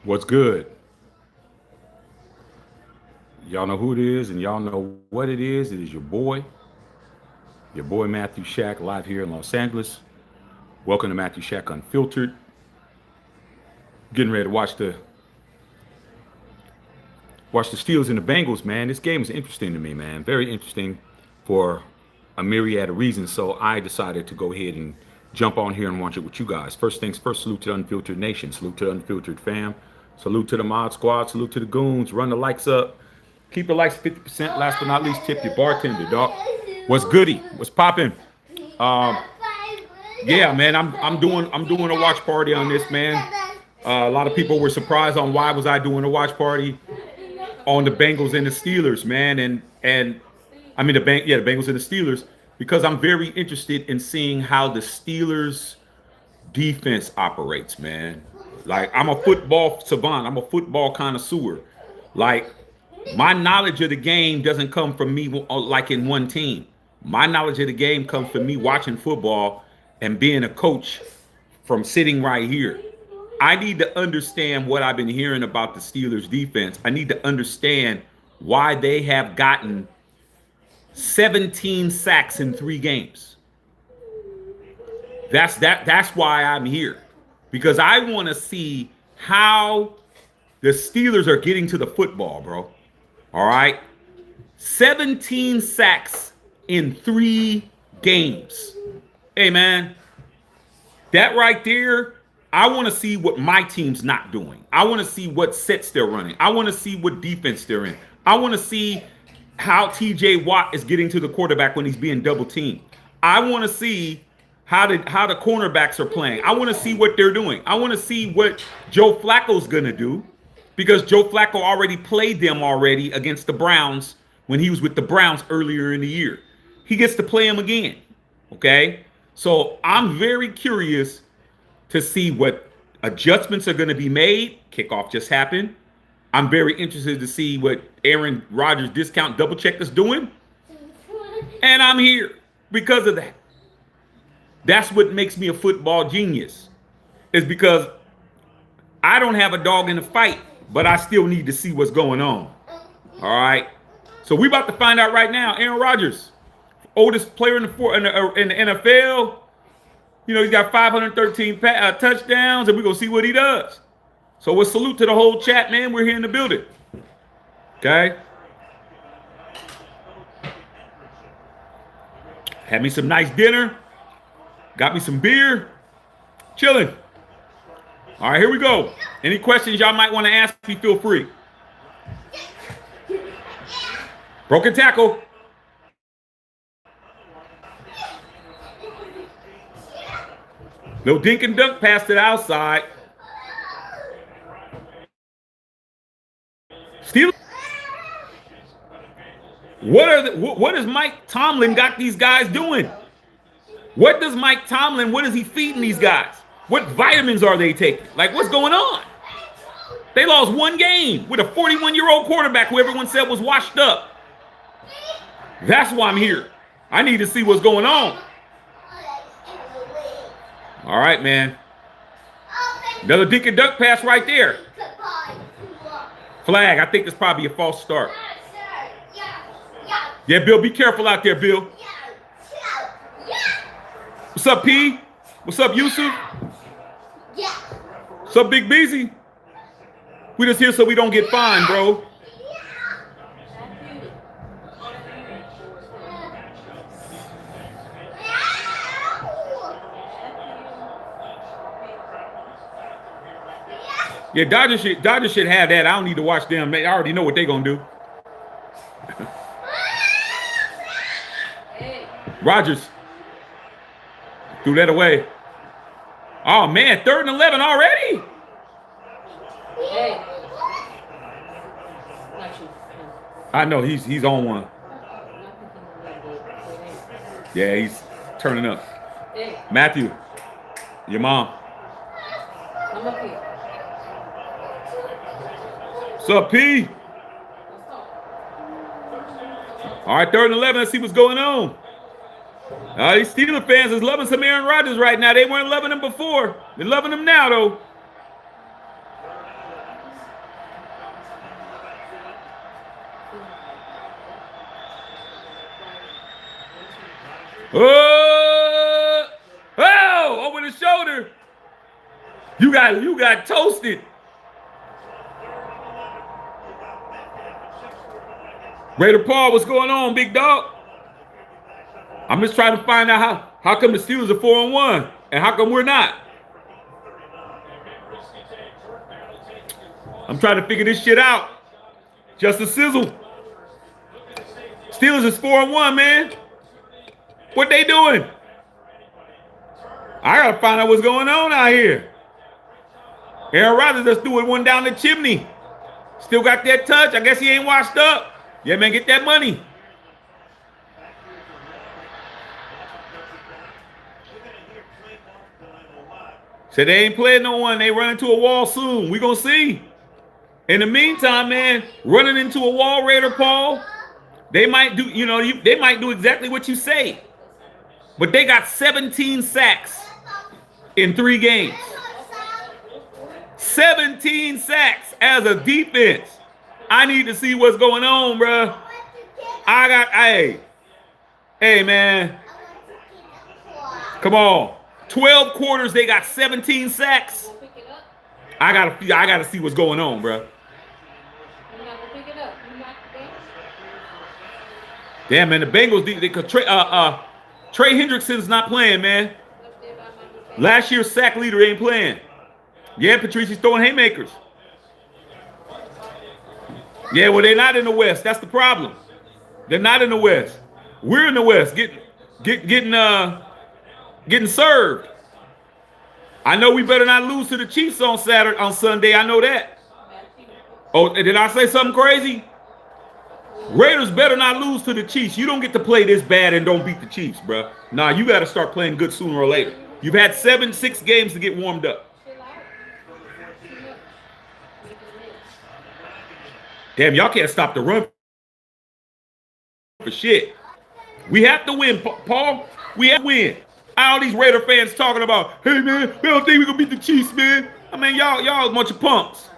What's good? Y'all know who it is and y'all know what it is. It is your boy Matthew Shack, live here in Los Angeles. Welcome to Matthew Shack Unfiltered. Getting ready to watch the Steelers and the Bengals, man. This game is interesting to me, man. Very interesting for a myriad of reasons. So I decided to go ahead and jump on here and watch it with you guys. First things first, salute to the Unfiltered Nation. Salute to the Unfiltered fam. Salute to the Mod Squad. Salute to the Goons. Run the likes up. Keep the likes 50%. Last but not least, tip your bartender, dog. What's goody? What's popping? Um, yeah, man. I'm doing a watch party on this, man. A lot of people were surprised on why was I doing a watch party on the Bengals and the Steelers, man, and I mean the Bengals and the Steelers, because I'm very interested in seeing how the Steelers defense operates, man. Like, I'm a football savant, I'm a football connoisseur. Like, my knowledge of the game doesn't come from me like in one team. My knowledge of the game comes from me watching football and being a coach from sitting right here. I need to understand what I've been hearing about the Steelers defense. I need to understand why they have gotten 17 sacks in 3 games. That's why I'm here. Because I want to see how the Steelers are getting to the football, bro. All right? 17 sacks in 3 games. Hey, man, that right there, I want to see what my team's not doing. I want to see what sets they're running. I want to see what defense they're in. I want to see how TJ Watt is getting to the quarterback when he's being double teamed. I want to see how the cornerbacks are playing. I want to see what they're doing. I want to see what Joe Flacco's going to do, because Joe Flacco already played them already against the Browns when he was with the Browns earlier in the year. He gets to play him again. Okay? So I'm very curious to see what adjustments are going to be made. Kickoff just happened. I'm very interested to see what Aaron Rodgers discount double check is doing. And I'm here because of that. That's what makes me a football genius. Is because I don't have a dog in the fight, but I still need to see what's going on. All right. So we about to find out right now. Aaron Rodgers, oldest player in the NFL. You know, he's got 513 touchdowns, and we're going to see what he does. So we'll salute to the whole chat, man. We're here in the building. Okay? Had me some nice dinner. Got me some beer. Chilling. All right, here we go. Any questions y'all might want to ask me, feel free. Broken tackle. Little dink and dunk pass to the outside. Steelers. What has Mike Tomlin got these guys doing? What is he feeding these guys? What vitamins are they taking? Like, what's going on? They lost 1 game with a 41-year-old quarterback who everyone said was washed up. That's why I'm here. I need to see what's going on. All right, man. Another dink and duck pass right there. Flag. I think it's probably a false start. Yeah, Bill, be careful out there, Bill. What's up, P? What's up, Yusuf? What's up, Big Beezy? We just here so we don't get fined, bro. Yeah, Dodgers should have that. I don't need to watch them. I already know what they're going to do. Rodgers threw that away. Oh, man, 3rd and 11 already? I know, he's on one. Yeah, he's turning up. Matthew, your mom. What's up, P? All right, 3rd and 11. Let's see what's going on. These Steelers fans is loving some Aaron Rodgers right now. They weren't loving him before. They're loving him now, though. Oh, oh, over the shoulder. You got toasted. Raider Paul, what's going on, big dog? I'm just trying to find out how come the Steelers are 4-1 and how come we're not. I'm trying to figure this shit out. Just a sizzle. Steelers is 4-1, man. What they doing? I gotta find out what's going on out here. Aaron Rodgers just threw one down the chimney. Still got that touch. I guess he ain't washed up. Yeah, man, get that money. Said they ain't playing no one. They run into a wall soon. We gonna see. In the meantime, man, running into a wall, Raider Paul, they might do, they might do exactly what you say. But they got 17 sacks in 3 games. 17 sacks as a defense. I need to see what's going on, bro. Hey, man. Come on. 12 quarters, they got 17 sacks. I gotta see what's going on, bro. Damn, man, the Bengals, Trey Hendrickson's not playing, man. Last year's sack leader ain't playing. Yeah, Patricia's throwing haymakers. Yeah, well, they're not in the West. That's the problem. They're not in the West. We're in the West, getting served. I know we better not lose to the Chiefs on Sunday. I know that. Oh, did I say something crazy? Raiders better not lose to the Chiefs. You don't get to play this bad and don't beat the Chiefs, bro. Nah, you got to start playing good sooner or later. You've had 6 games to get warmed up. Damn, y'all can't stop the run for shit. We have to win, Paul. We have to win. All these Raider fans talking about, hey, man, we don't think we're going to beat the Chiefs, man. I mean, y'all a bunch of punks.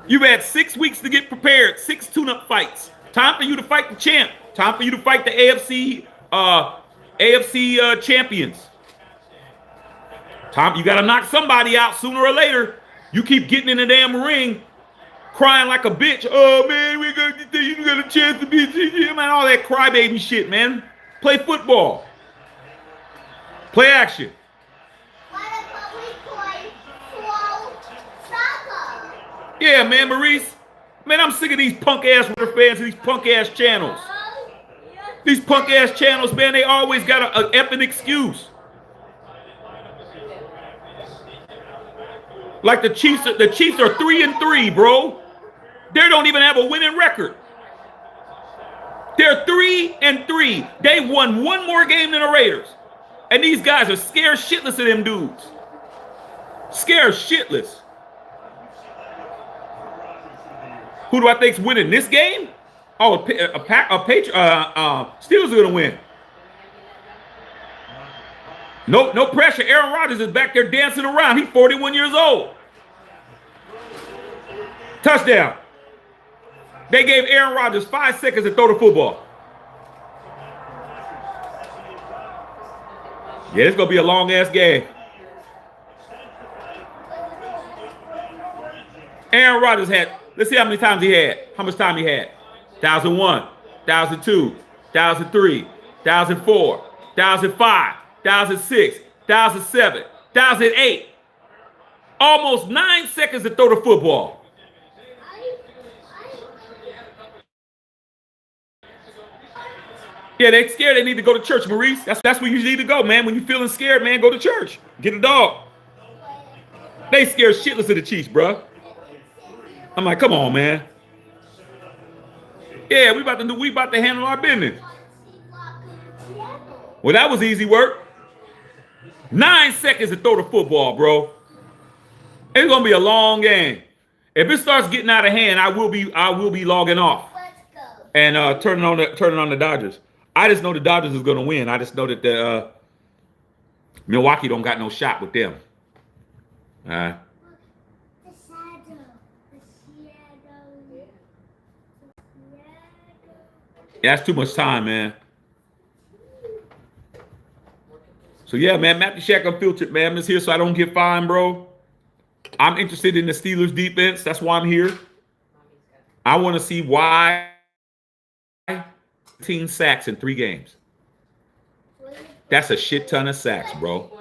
You've had 6 weeks to get prepared, 6 tune-up fights. Time for you to fight the champ. Time for you to fight the AFC champions. You got to knock somebody out sooner or later. You keep getting in the damn ring, crying like a bitch. Oh, man, you got a chance to beat you. Man, all that crybaby shit, man. Play football. Play action. Yeah, man, Maurice. Man, I'm sick of these punk-ass Raider fans and these punk-ass channels. These punk-ass channels, man, they always got an effing excuse. Like the Chiefs are 3-3, bro. They don't even have a winning record. They're 3-3. They won one more game than the Raiders. And these guys are scared shitless of them dudes. Scared shitless. Who do I think's winning this game? Oh, Steelers are gonna win. No pressure. Aaron Rodgers is back there dancing around. He's 41 years old. Touchdown. They gave Aaron Rodgers 5 seconds to throw the football. Yeah, it's gonna be a long-ass game. Aaron Rodgers had, let's see how many times he had. How much time he had? 1,001, 1,002, 1,003, 1,004, 1,005, 1,006, 1,007, 1,008. Almost 9 seconds to throw the football. Yeah, they scared. They need to go to church, Maurice. That's where you need to go, man. When you're feeling scared, man, go to church. Get a dog. They scared shitless of the Chiefs, bro. I'm like, come on, man. Yeah, we about to handle our business. Well, that was easy work. 9 seconds to throw the football, bro. It's gonna be a long game. If it starts getting out of hand, I will be logging off and turning on the Dodgers. I just know the Dodgers is gonna win. I just know that the Milwaukee don't got no shot with them. Yeah, that's too much time, man. So yeah, man, Matt the Shack Unfiltered, man. I'm just here so I don't get fined, bro. I'm interested in the Steelers defense. That's why I'm here. I want to see why 15 sacks in 3 games. That's a shit ton of sacks, bro.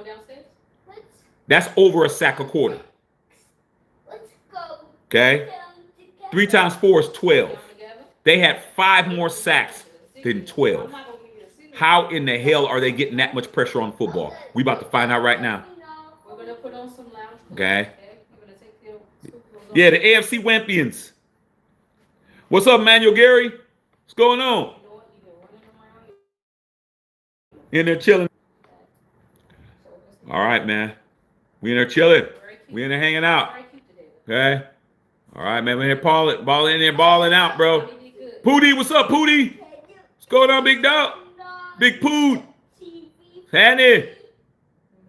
That's over a sack a quarter. Okay? 3 times 4 is 12. They had 5 more sacks than 12. How in the hell are they getting that much pressure on football? We about to find out right now. Okay? Yeah, the AFC Wampions. What's up, Manuel Gary? What's going on? In there chilling. All right, man. We in there chilling. We in there hanging out. Okay? All right, man. We in there balling in there, balling out, bro. Pootie, what's up, Pootie? What's going on, big dog? Big Poot. Fanny.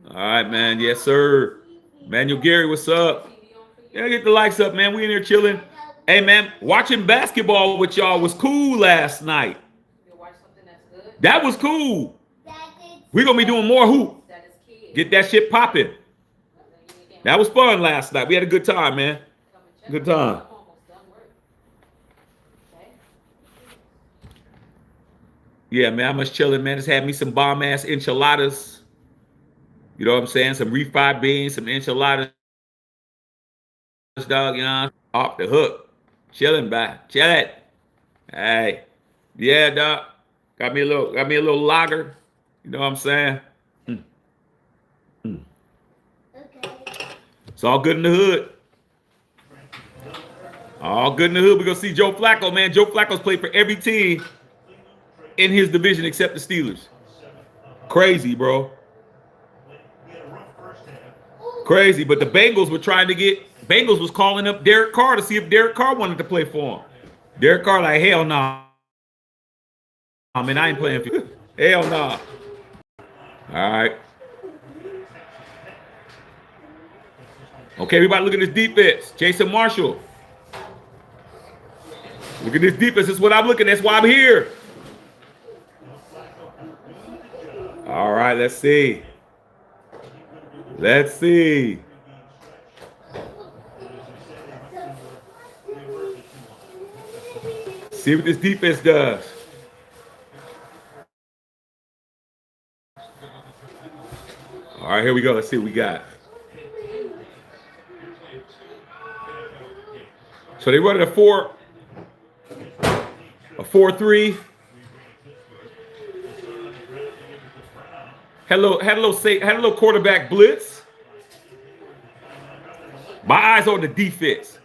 All right, man. Yes, sir. Manuel Gary, what's up? Yeah, get the likes up, man. We in here chilling. Hey, man, watching basketball with y'all was cool last night. That was cool. We're going to be doing more hoop. Get that shit popping. That was fun last night. We had a good time, man. Good time. Yeah, man, I'm just chilling, man. Just had me some bomb-ass enchiladas. You know what I'm saying? Some refried beans, some enchiladas, dog, you know, off the hook. Chilling, back. Chilling. Hey. Yeah, dog. Got me a little lager. You know what I'm saying? It's all good in the hood. All good in the hood. We're going to see Joe Flacco, man. Joe Flacco's played for every team in his division except the Steelers. Crazy, bro. Crazy. But the Bengals were trying to Bengals was calling up Derek Carr to see if Derek Carr wanted to play for him. Derek Carr like, hell no. Nah. I mean, I ain't playing for you. Hell no. Nah. All right. Okay, everybody look at this defense. Jason Marshall. Look at this defense. This is what I'm looking at. That's why I'm here. All right, let's see. Let's see. See what this defense does. All right, here we go. Let's see what we got. So they run a 4-3. Had a little quarterback blitz. My eyes on the defense.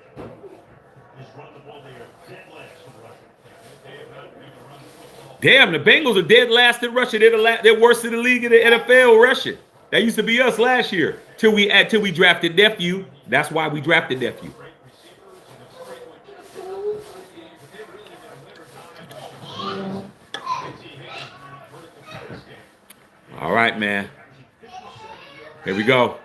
Damn, the Bengals are dead last in rushing. They're worst in the league in the NFL rushing. That used to be us last year till we drafted Nephew. That's why we drafted Nephew. All right, man. Here we go.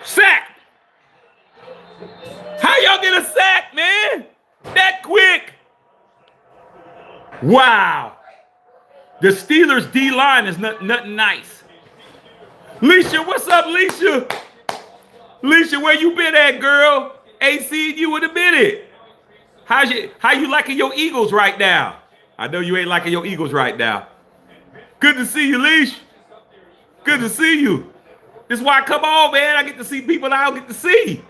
Sack! How y'all get a sack, man? That quick? Wow. The Steelers D-line is nothing nice. Leisha, what's up, Leisha? Leisha, where you been at, girl? Ain't seen you in a minute. How you liking your Eagles right now? I know you ain't liking your Eagles right now. Good to see you, Leash. Good to see you. This is why I come on, man. I get to see people I don't get to see.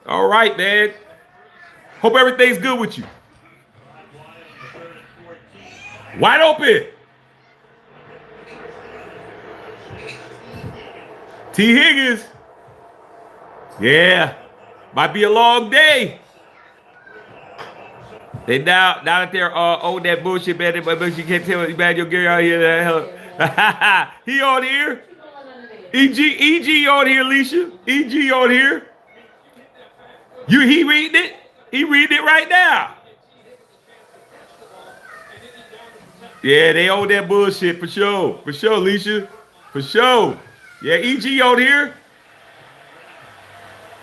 All right, man. Hope everything's good with you. Wide open. T. Higgins. Yeah. Might be a long day. They now that they're on that bullshit, man. But you can't tell man, your girl out here. He on here. EG on here, Leisha. EG on here. He reading it? He reading it right now. Yeah, they own that bullshit for sure. For sure, Leisha. For sure. Yeah, EG on here.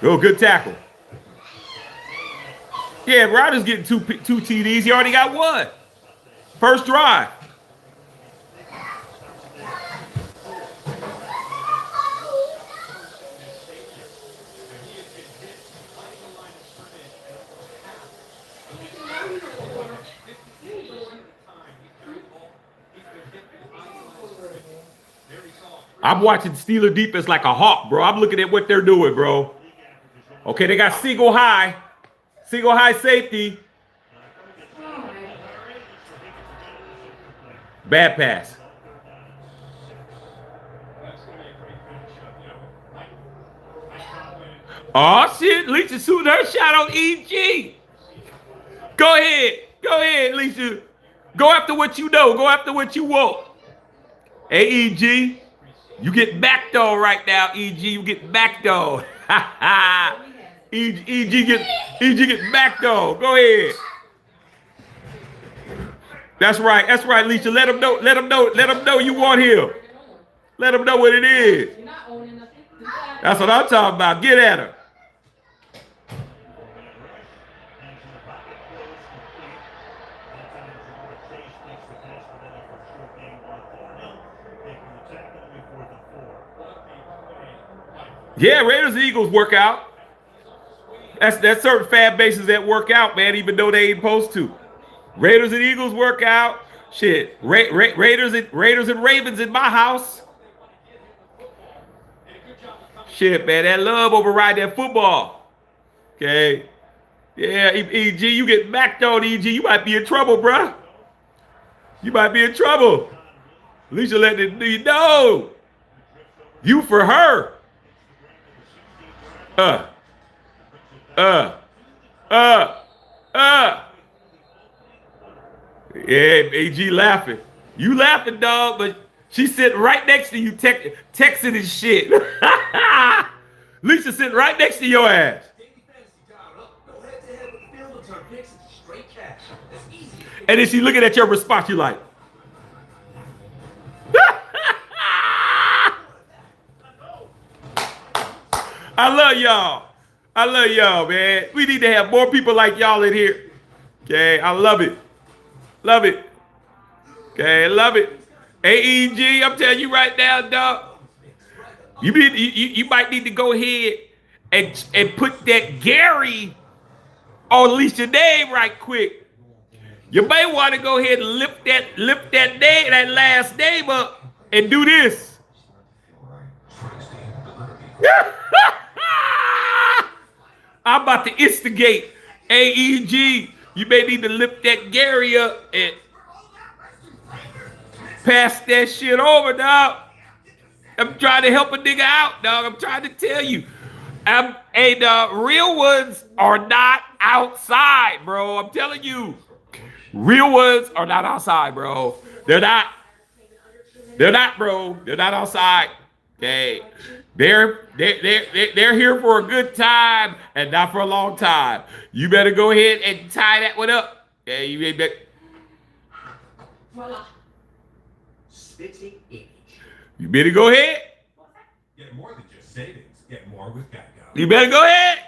Oh, good tackle. Yeah, Ryder's getting two TDs. He already got one. First drive. I'm watching Steeler defense like a hawk, bro. I'm looking at what they're doing, bro. Okay, they got Siegel High. Siegel High safety. Bad pass. Oh, shit. Lisa shooting her shot on EG. Go ahead, Lisa. Go after what you know. Go after what you want. Hey, EG. You get backdoor right now, EG. You get backdoor. EG get backdoor. Go ahead. That's right, Lisa. Let him know you want him. Let him know what it is. That's what I'm talking about. Get at her. Yeah, Raiders and Eagles work out. That's certain fan bases that work out, man, even though they ain't supposed to. Raiders and Eagles work out. Shit. Raiders and Ravens in my house. Shit, man. That love override that football. Okay. Yeah, EG, you get backed on, EG. You might be in trouble, bruh. You might be in trouble. At least you let it know. You for her. Yeah, AG laughing. You laughing, dog, but she's sitting right next to you texting and shit. Lisa sitting right next to your ass. And then she looking at your response, you like. I love y'all. I love y'all, man. We need to have more people like y'all in here. Okay, I love it. Love it. Okay, love it. AEG, I'm telling you right now, dog. You might need to go ahead and put that Gary on Alicia name right quick. You may want to go ahead and lift that name, that last name up, and do this. I'm about to instigate AEG. You may need to lift that Gary up and pass that shit over, dog. I'm trying to help a nigga out, dog. I'm trying to tell you. Hey, the real ones are not outside, bro. I'm telling you. Real ones are not outside, bro. They're not, bro. They're not outside. Okay. They're here for a good time and not for a long time. You better go ahead and tie that one up. Okay, you better. You better go ahead. Get more than just savings. Get more with Geico. You better go ahead.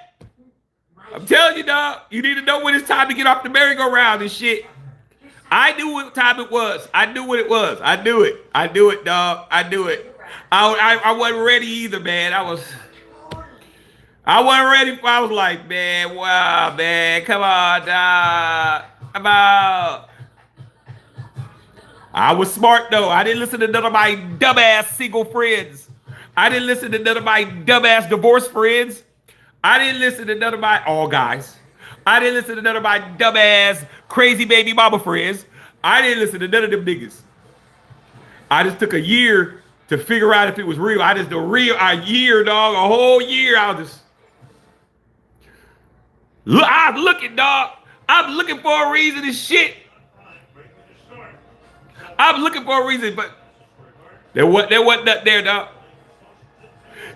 I'm telling you, dog. You need to know when it's time to get off the merry-go-round and shit. I knew what time it was. I knew what it was. I knew it, dog. I knew it. I wasn't ready either, man. I wasn't ready. I was like, man, wow, man, come on, dog. Come on. I was smart, though. I didn't listen to none of my dumbass single friends. I didn't listen to none of my dumbass divorced friends. I didn't listen to none of my all guys. I didn't listen to none of my dumbass crazy baby mama friends. I didn't listen to none of them niggas. I just took a year to figure out if it was real. A year, dog, a whole year. I was looking, dog. I'm looking for a reason and shit. I'm looking for a reason, but there wasn't nothing there, dog.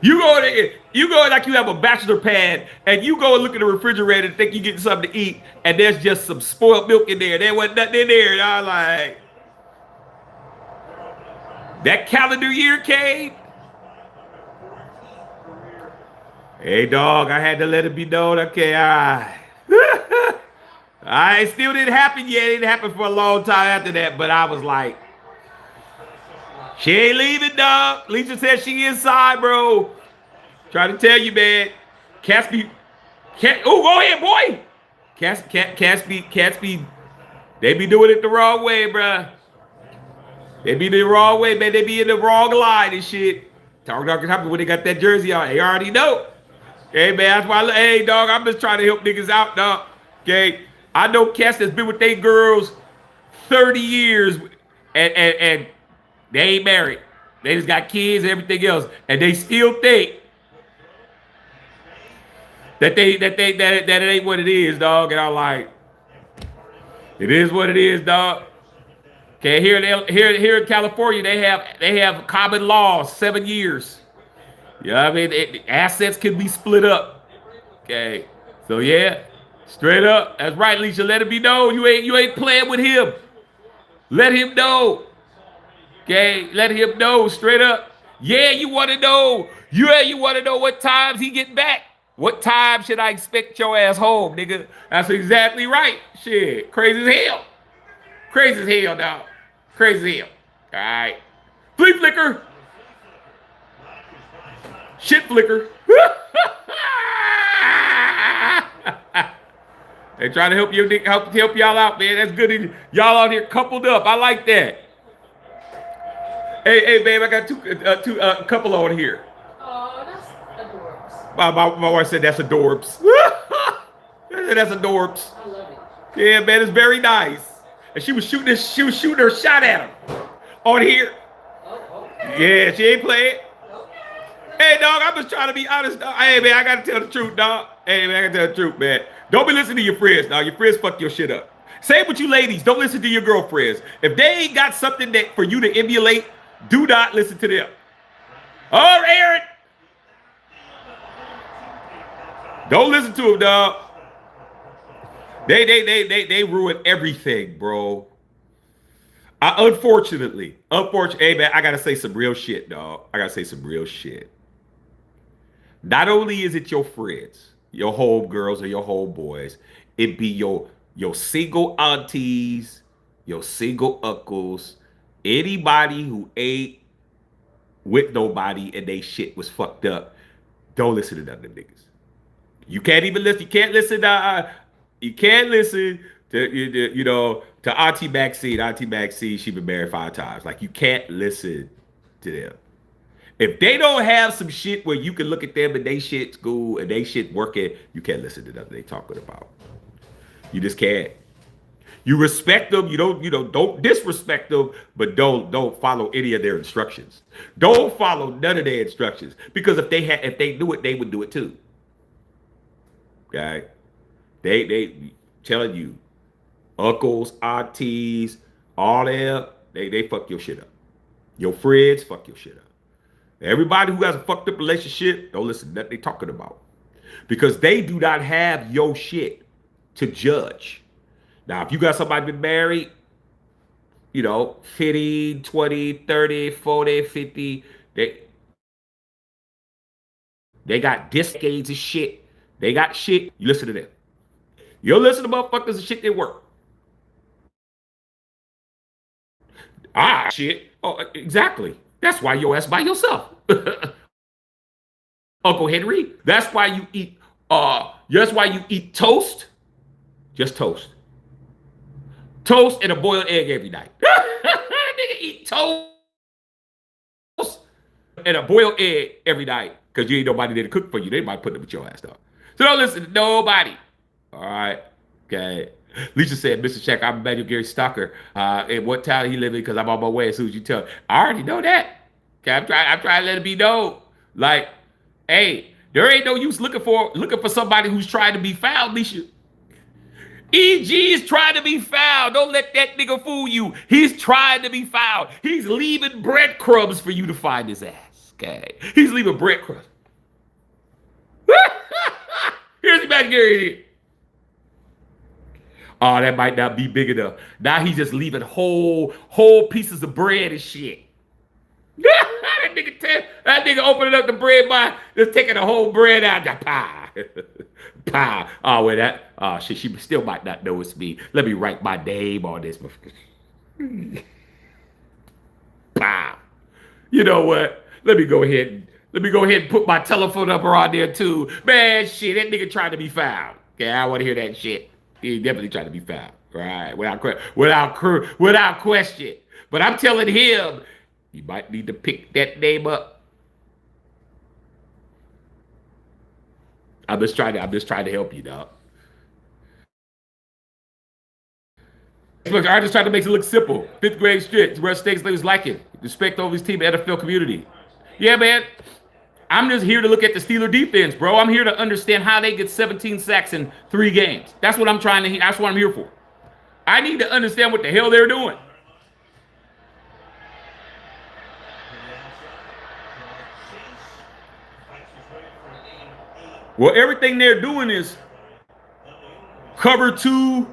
You go like you have a bachelor pad, and you go and look in the refrigerator and think you getting something to eat, and there's just some spoiled milk in there. There wasn't nothing in there. Y'all like, that calendar year came. Hey, dog, I had to let it be known. Okay, all right. It still didn't happen yet. It didn't happen for a long time after that. But I was like, she ain't leaving, dog. Lisa said she inside, bro. Trying to tell you, man. Caspi, oh, go ahead, boy. Caspi, they be doing it the wrong way, bruh. They be the wrong way, man. They be in the wrong line and shit. Talk dog can happen when they got that jersey on. They already know. Hey, man, that's why, hey, dog, I'm just trying to help niggas out, dog. Okay? I know cats that's been with they girls 30 years and they ain't married. They just got kids and everything else. And they still think that it ain't what it is, dog. And I'm like, it is what it is, dog. Okay, here in California, they have common law, 7 years. You know what I mean? Assets can be split up. Okay. So yeah, straight up. That's right, Alicia. Let it be known. You ain't playing with him. Let him know. Okay, let him know straight up. Yeah, you want to know. Yeah, you want to know what times he get back. What time should I expect your ass home, nigga? That's exactly right. Shit, crazy as hell. Crazy as hell, dog. Crazy as hell. All right. Flea flicker. Shit flicker. They trying to help you, help y'all out, man. That's good. Y'all out here coupled up. I like that. Hey, babe, I got two couple on here. Oh, that's adorbs. My wife said that's adorbs. That's adorbs. I love it. Yeah, man, it's very nice. And she was shooting her shot at him on here. Oh, okay. Yeah, she ain't playing. Okay. Hey, dog, I'm just trying to be honest, dog. Hey, man, I gotta tell the truth, dog. Hey, man, I gotta tell the truth, man. Don't be listening to your friends, dog. Your friends fuck your shit up. Same with you ladies. Don't listen to your girlfriends. If they ain't got something that for you to emulate, do not listen to them. Oh, Aaron. Don't listen to them, dog. They ruin everything, bro. Unfortunately, hey, man, I gotta say some real shit, dog. I gotta say some real shit. Not only is it your friends, your home girls or your home boys, it be your single aunties, your single uncles, anybody who ain't with nobody and they shit was fucked up. Don't listen to none of them niggas. You can't even listen. You can't listen to. You can't listen to Auntie Maxine. Auntie Maxine, she been married 5 times. Like, you can't listen to them. If they don't have some shit where you can look at them and they shit's cool and they shit working, you can't listen to nothing they talking about. You just can't. You respect them. You don't disrespect them, but don't follow any of their instructions. Don't follow none of their instructions, because if they knew it, they would do it too. Okay, they telling you, uncles, aunties, all that, they fuck your shit up. Your friends fuck your shit up. Everybody who has a fucked up relationship, don't listen to that they talking about, because they do not have your shit to judge. Now, if you got somebody been married, 15, 20, 30, 40, 50, they got decades of shit. They got shit. You listen to them. You don't listen to motherfuckers and shit they work. Shit. Oh, exactly. That's why your ass by yourself. Uncle Henry, that's why you eat toast. Just toast. Toast and a boiled egg every night. Nigga eat toast and a boiled egg every night because you ain't nobody there to cook for you. They might put them with your ass, though. So don't listen to nobody. All right. Okay. Lisa said, Mr. Check, I'm Emmanuel Gary Stalker. And what town he live in, because I'm on my way as soon as you tell. I already know that. Okay, I'm trying to let it be known. Like, hey, there ain't no use looking for somebody who's trying to be found, Lisa. EG is trying to be found. Don't let that nigga fool you. He's trying to be found. He's leaving breadcrumbs for you to find his ass. Okay. He's leaving breadcrumbs. Here's Emmanuel Gary. Oh, that might not be big enough. Now he's just leaving whole pieces of bread and shit. that nigga opening up the bread by just taking the whole bread out the pie. Pow. Oh, wait, that. Oh, shit, she still might not know it's me. Let me write my name on this. Pow. You know what? Let me go ahead and put my telephone number on there too. Man, shit, that nigga trying to be found. Okay, I want to hear that shit. He definitely trying to be found. Right? Without question. But I'm telling him, you might need to pick that name up. I'm just trying to help you, dog. Look, I just tried to make it look simple. Fifth grade strict. Where stakes players like it. Respect over his team, NFL community. Yeah, man. I'm just here to look at the Steeler defense, bro. I'm here to understand how they get 17 sacks in 3 games. That's what I'm trying to. That's what I'm here for. I need to understand what the hell they're doing. Well, everything they're doing is cover 2,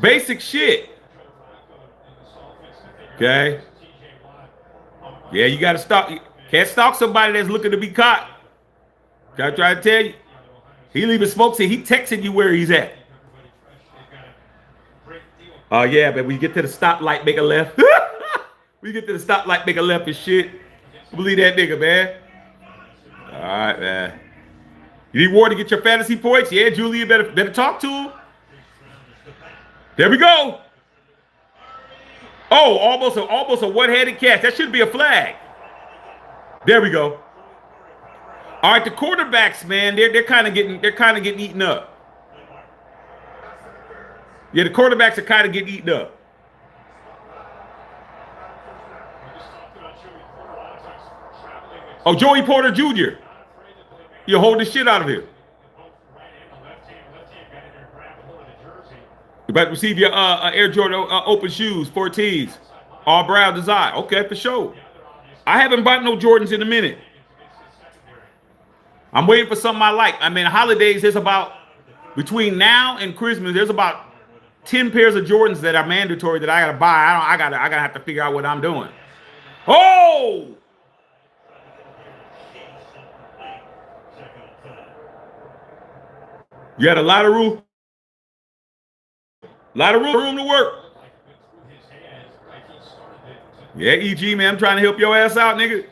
basic shit. Okay. Yeah, you got to stop. Can't stalk somebody that's looking to be caught. Gotta try to tell you. He leaving smoke. See, he texting you where he's at. Oh, yeah, but when you get to the stoplight, make a left. When you get to the stoplight, make a left and shit. Believe that nigga, man. All right, man. You need Ward to get your fantasy points? Yeah, Julia, better talk to him. There we go. Oh, almost a one-handed catch. That should be a flag. There we go. All right, the quarterbacks, man, they're kind of getting eaten up. Yeah, the quarterbacks are kind of getting eaten up. Oh, Joey Porter Jr. You hold the shit out of him. You better receive your Air Jordan open shoes, 14s, all brown design. Okay, for sure. I haven't bought no Jordans in a minute. I'm waiting for something I like. I mean, holidays, there's about, between now and Christmas, there's about 10 pairs of Jordans that are mandatory that I gotta buy. I gotta have to figure out what I'm doing. Oh! You had a lot of room. Room to work. Yeah, EG, man, I'm trying to help your ass out, nigga.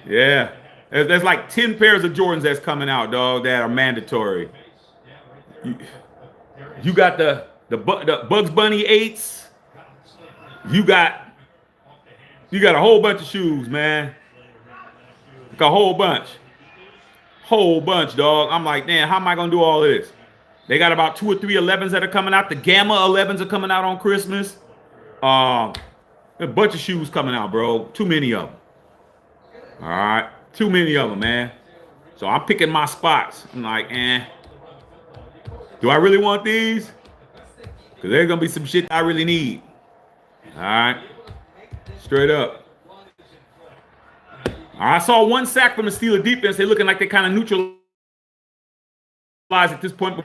Yeah. There's like 10 pairs of Jordans that's coming out, dog, that are mandatory. You got the Bugs Bunny 8s. You got a whole bunch of shoes, man. Like a whole bunch. Whole bunch, dog. I'm like, man, how am I gonna do all of this? They got about 2 or 3 11s that are coming out. The Gamma 11s are coming out on Christmas. A bunch of shoes coming out, bro. Too many of them. All right. Too many of them, man. So I'm picking my spots. I'm like, do I really want these? Because there's going to be some shit I really need. All right. Straight up. I saw 1 sack from the Steeler defense. They're looking like they kind of neutralized at this point.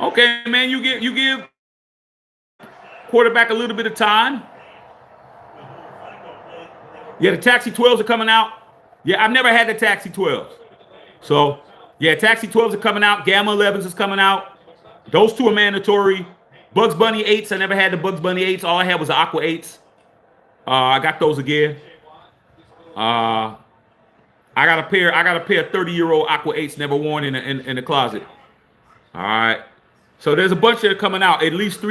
Okay, man, you give quarterback a little bit of time. Yeah, the Taxi 12s are coming out. Yeah, I've never had the Taxi 12s. So, yeah, Taxi 12s are coming out. Gamma 11s is coming out. Those 2 are mandatory. Bugs Bunny 8s, I never had the Bugs Bunny 8s. All I had was the Aqua 8s. I got those again. I got a pair 30-year-old Aqua 8s never worn in the closet. All right. So there's a bunch that are coming out. At least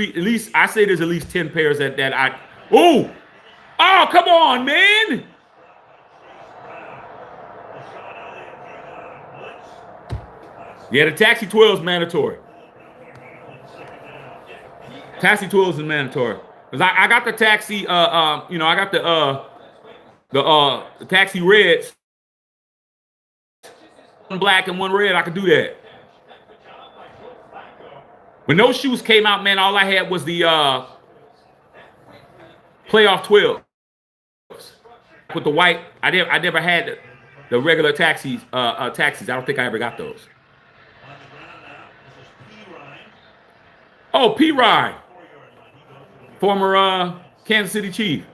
I say there's at least 10 pairs that I. Ooh! Oh, come on, man! Yeah, the Taxi 12 is mandatory. Taxi 12 is mandatory. Because I got the Taxi, I got the Taxi Reds. 1 black and 1 red, I could do that. When those shoes came out, man, all I had was the playoff 12 with the white. I never had the regular taxis. I don't think I ever got those. Oh, P. Ryan, former Kansas City Chief.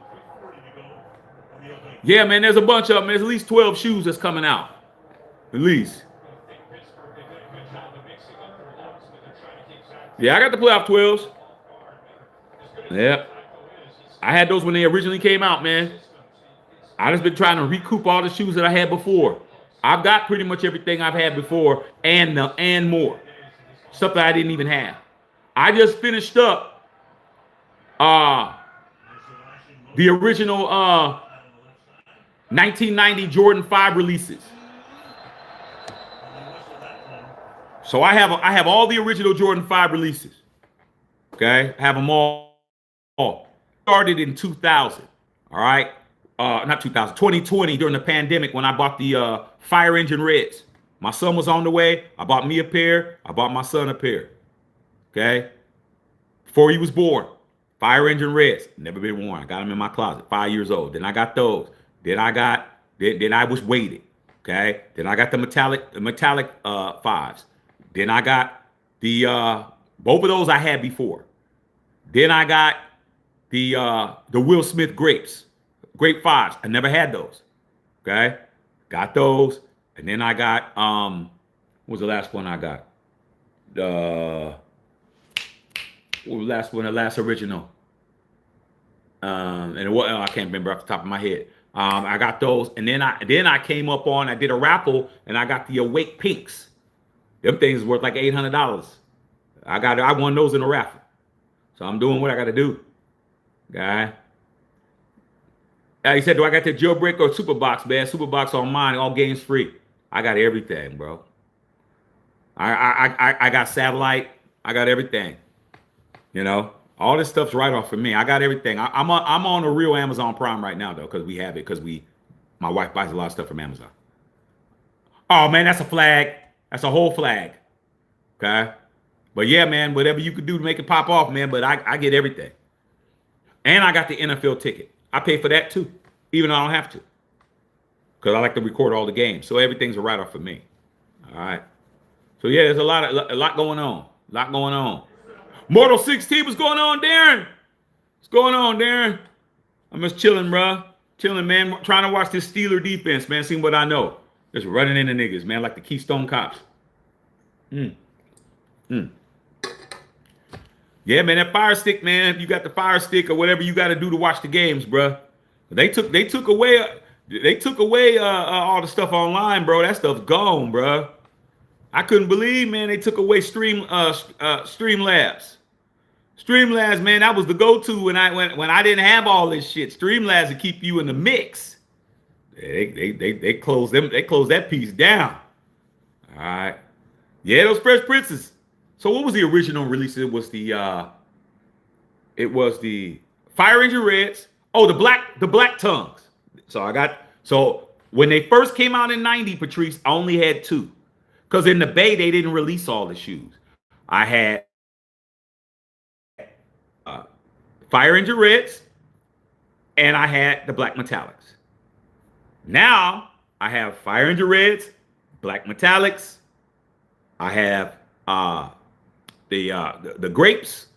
Yeah, man, there's a bunch of them. There's at least 12 shoes that's coming out. At least. Yeah, I got the playoff 12s. Yeah. I had those when they originally came out, man. I just been trying to recoup all the shoes that I had before. I've got pretty much everything I've had before and more. Stuff that I didn't even have. I just finished up the original 1990 Jordan 5 releases. So I have all the original Jordan 5 releases. Okay? I have them all. Started in 2000. All right? Not 2000, 2020 during the pandemic when I bought the Fire Engine Reds. My son was on the way. I bought me a pair. I bought my son a pair. Okay? Before he was born. Fire Engine Reds. Never been worn. I got them in my closet. 5 years old. Then I got those. Then I was weighted. Okay? Then I got the metallic fives. Then I got the both of those I had before. Then I got the Will Smith grapes. Grape fives. I never had those. Okay? Got those. And then I got what was the last one I got? What was the last one? The last original. And I can't remember off the top of my head. I got those, and then I came up on. I did a raffle, and I got the Awake Pinks. Them things worth like $800. I won those in a raffle. So I'm doing what I got to do, guy. He said, "Do I got the jailbreak or super box, man? Super box on mine, all games free. I got everything, bro. I got satellite. I got everything. You know, all this stuff's right off for me. I got everything. I'm on a real Amazon Prime right now though, because we have it. Because my wife buys a lot of stuff from Amazon. Oh man, that's a flag. That's a whole flag. Okay, but yeah, man, whatever you could do to make it pop off, man. But I get everything, and I got the NFL ticket. I pay for that too, even though I don't have to, because I like to record all the games. So everything's a write off for me. All right. So yeah, there's a lot going on. A lot going on. Mortal 16, what's going on, Darren? What's going on, Darren? I'm just chilling, bro. Chilling, man. Trying to watch this Steeler defense, man. Seeing what I know. Just running into niggas, man, like the Keystone Cops. Yeah, man, that fire stick, man. If you got the fire stick or whatever you got to do to watch the games, bro. They took away all the stuff online, bro. That stuff's gone, bro. I couldn't believe, man, they took away Streamlabs. Streamlabs, man, that was the go-to when I didn't have all this shit. Streamlabs to keep you in the mix. They closed that piece down. All right. Yeah, those Fresh Princes. So what was the original release? It was the Fire Engine Reds. Oh, the Black Tongues. So when they first came out in 90, Patrice, I only had two. Because in the Bay, they didn't release all the shoes. I had Fire Engine Reds, and I had the Black Metallics. Now, I have Fire Engine Reds, Black Metallics. I have the Grapes,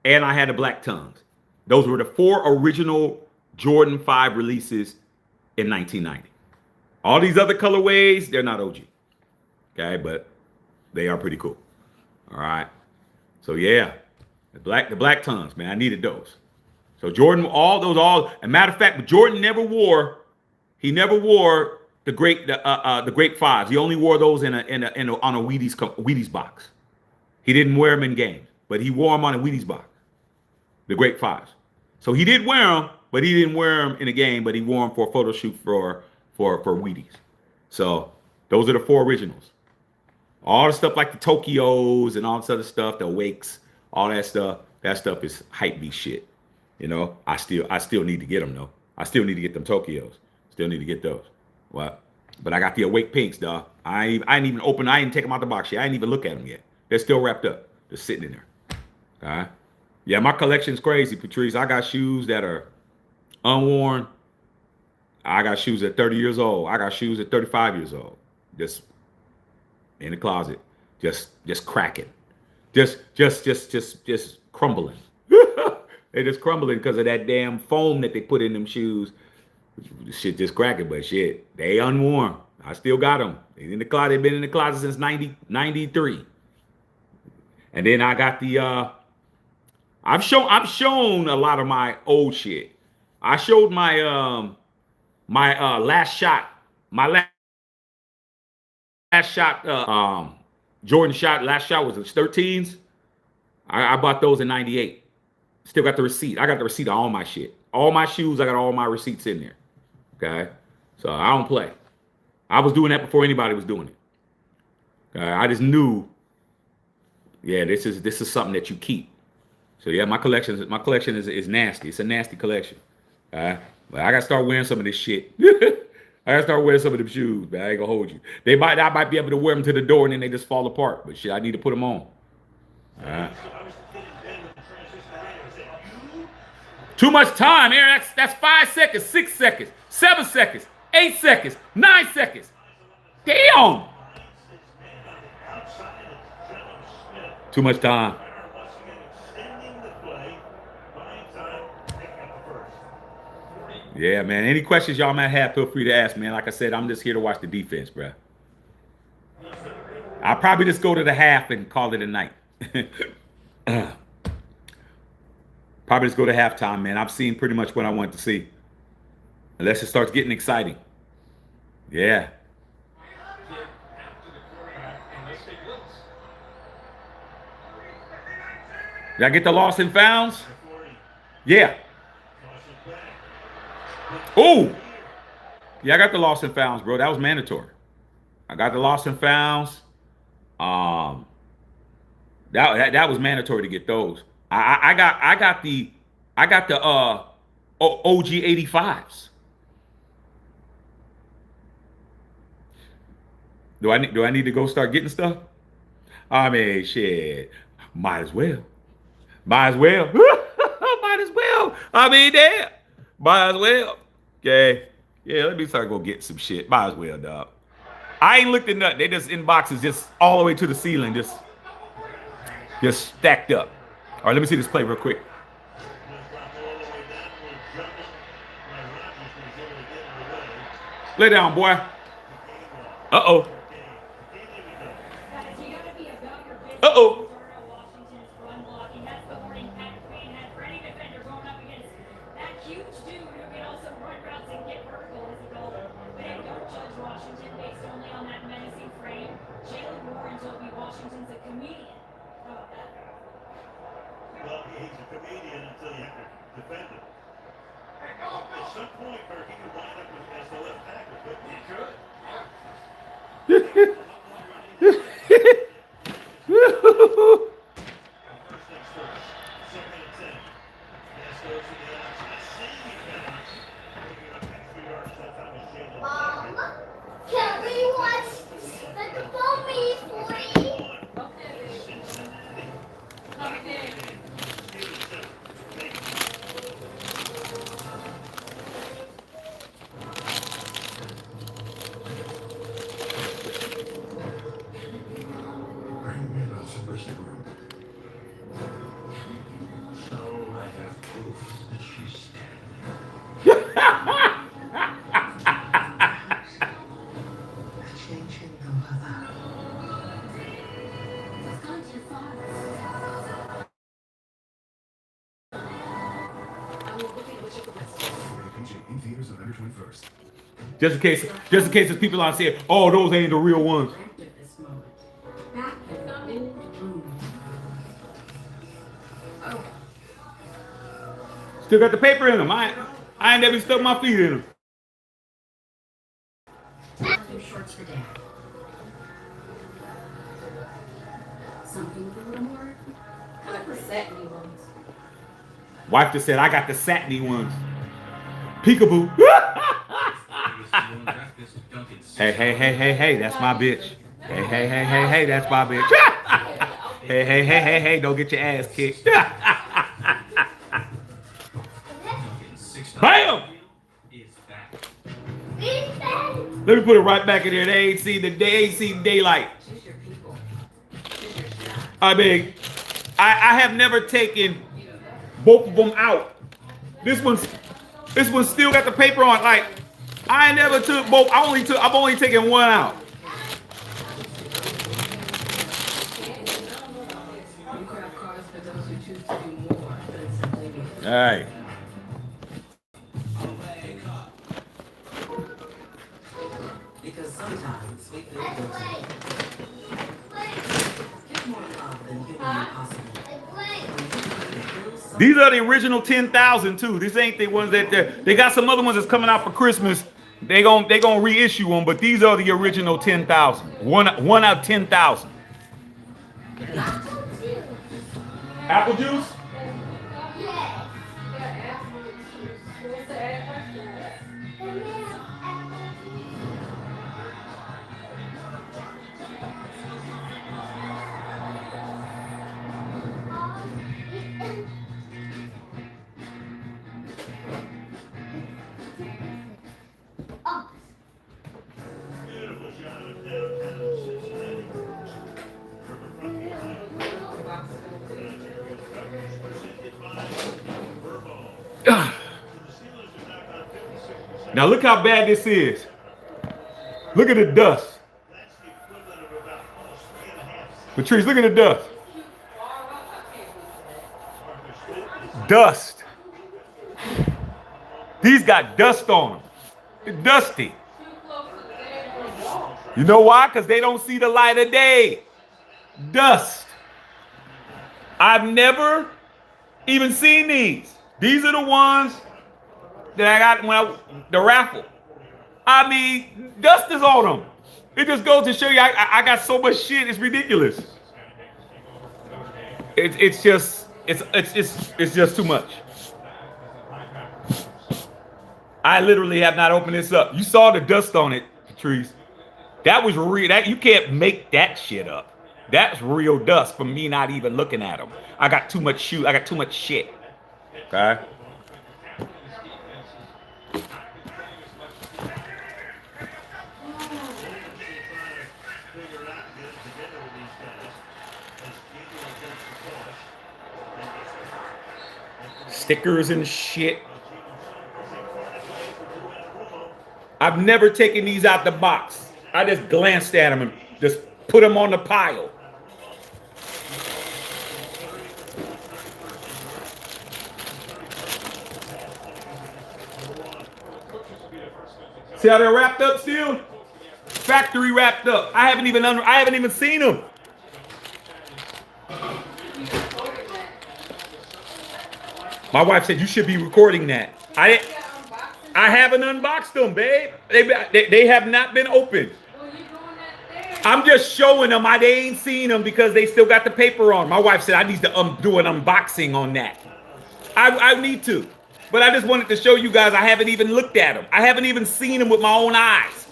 and I had the Black Tongues. Those were the four original Jordan 5 releases in 1990. All these other colorways, they're not OG. Okay, but they are pretty cool. All right. So yeah, the black tongues, man. I needed those. So Jordan, a matter of fact, but Jordan never wore the Grape Fives. He only wore those on a Wheaties box. He didn't wear them in games, but he wore them on a Wheaties box. The Grape Fives. So he did wear them, but he didn't wear them in a game, but he wore them for a photo shoot for Wheaties. So those are the four originals. All the stuff like the Tokyos and all this other stuff, the Awakes, all that stuff is hype beast shit. You know, I still need to get them though. I still need to get them Tokyos. Still need to get those. What? But I got the Awake Pinks, dog. I ain't even take them out the box yet. I ain't even look at them yet. They're still wrapped up. They're sitting in there. All right. Yeah, my collection's crazy, Patrice. I got shoes that are unworn. I got shoes at 30 years old. I got shoes at 35 years old. Just in the closet, just cracking, just crumbling. They're just crumbling because of that damn foam that they put in them shoes. This shit just cracking, but shit, they unworn. I still got them. They in the closet. They've been in the closet since 93. And then I got the I've shown a lot of my old shit. I showed my last shot, last shot Jordan shot, last shot was the 13s. I bought those in 98. Still got the receipt. I got the receipt on all my shit. All my shoes, I got all my receipts in there. Okay? So I don't play. I was doing that before anybody was doing it. Okay? I just knew, yeah, this is something that you keep. So yeah, my collection is nasty. It's a nasty collection. But I gotta start wearing some of this shit. I gotta start wearing some of them shoes, man. I ain't gonna hold you. I might be able to wear them to the door and then they just fall apart. But shit, I need to put them on. Too much time, Aaron. That's 5 seconds, 6 seconds, 7 seconds, 8 seconds, 9 seconds. Damn. Too much time. Yeah, man. Any questions y'all might have, feel free to ask, man. Like I said, I'm just here to watch the defense, bro. I'll probably just go to the half and call it a night. Probably just go to halftime, man. I've seen pretty much what I want to see. Unless it starts getting exciting. Yeah. Y'all get the lost and founds? Yeah. Oh. Yeah, I got the lost and founds, bro. That was mandatory. I got the lost and founds. That was mandatory to get those. I got the OG 85s. Do I need to go start getting stuff? I mean, shit. Might as well. Might as well. Might as well. I mean, damn. Might as well. Okay. Yeah, let me start go get some shit. Might as well, dog. I ain't looked at nothing. They just in boxes, just all the way to the ceiling, just stacked up. All right, let me see this play real quick. Lay down, boy. Uh-oh. Uh-oh. Well, he's a comedian until you have to defend him. At some point, where he could wind up as the left tackle, but he could. First things first. 2nd and 10. Pass goes to the outside. Saving pass. Taking a pass for yards. That time was Jalen. Can we watch the football please? In theaters November 21st. Just in case there's people out there, oh, those ain't the real ones. Still got the paper in them. I ain't never stuck my feet in them. Shorts for dad. Something with a little more. I like the satiny ones. Wife just said, I got the satiny ones. Peekaboo. Hey, that's my bitch. Hey, that's my bitch. Hey, don't get your ass kicked. Bam! Let me put it right back in there. They ain't seen daylight. I mean, I have never taken both of them out. This one's This one still got the paper on. Like, I never took both. I'm only taking one out. You craft cars for those who choose to do more than simply be. All right. Because sometimes we feel guilty. Give more love than humanly possible. These are the original 10,000 too. This ain't the ones that they got some other ones that's coming out for Christmas. They gonna reissue them, but these are the original 10,000. One out of 10,000. Apple juice? Beautiful shot of downtown Cincinnati. Riverfront presented by Verbo. Now look how bad this is. Look at the dust. That's the equivalent of about almost 3.5 Patrice, look at the dust. Dust. These got dust on them. It's dusty. You know why? Because they don't see the light of day. Dust. I've never even seen these. These are the ones that I got when the raffle. I mean, dust is on them. It just goes to show you I got so much shit. It's ridiculous. It's just too much. I literally have not opened this up. You saw the dust on it, Patrice. That was real. That you can't make that shit up. That's real dust from me not even looking at them. I got too much shoe. I got too much shit. Okay. Stickers and shit. I've never taken these out the box. I just glanced at them and just put them on the pile. See how they're wrapped up still? Factory wrapped up. I haven't even seen them. My wife said you should be recording that. I haven't unboxed them, babe. They have not been opened. I'm just showing them. They ain't seen them because they still got the paper on. My wife said I need to do an unboxing on that. I need to. But I just wanted to show you guys I haven't even looked at them. I haven't even seen them with my own eyes.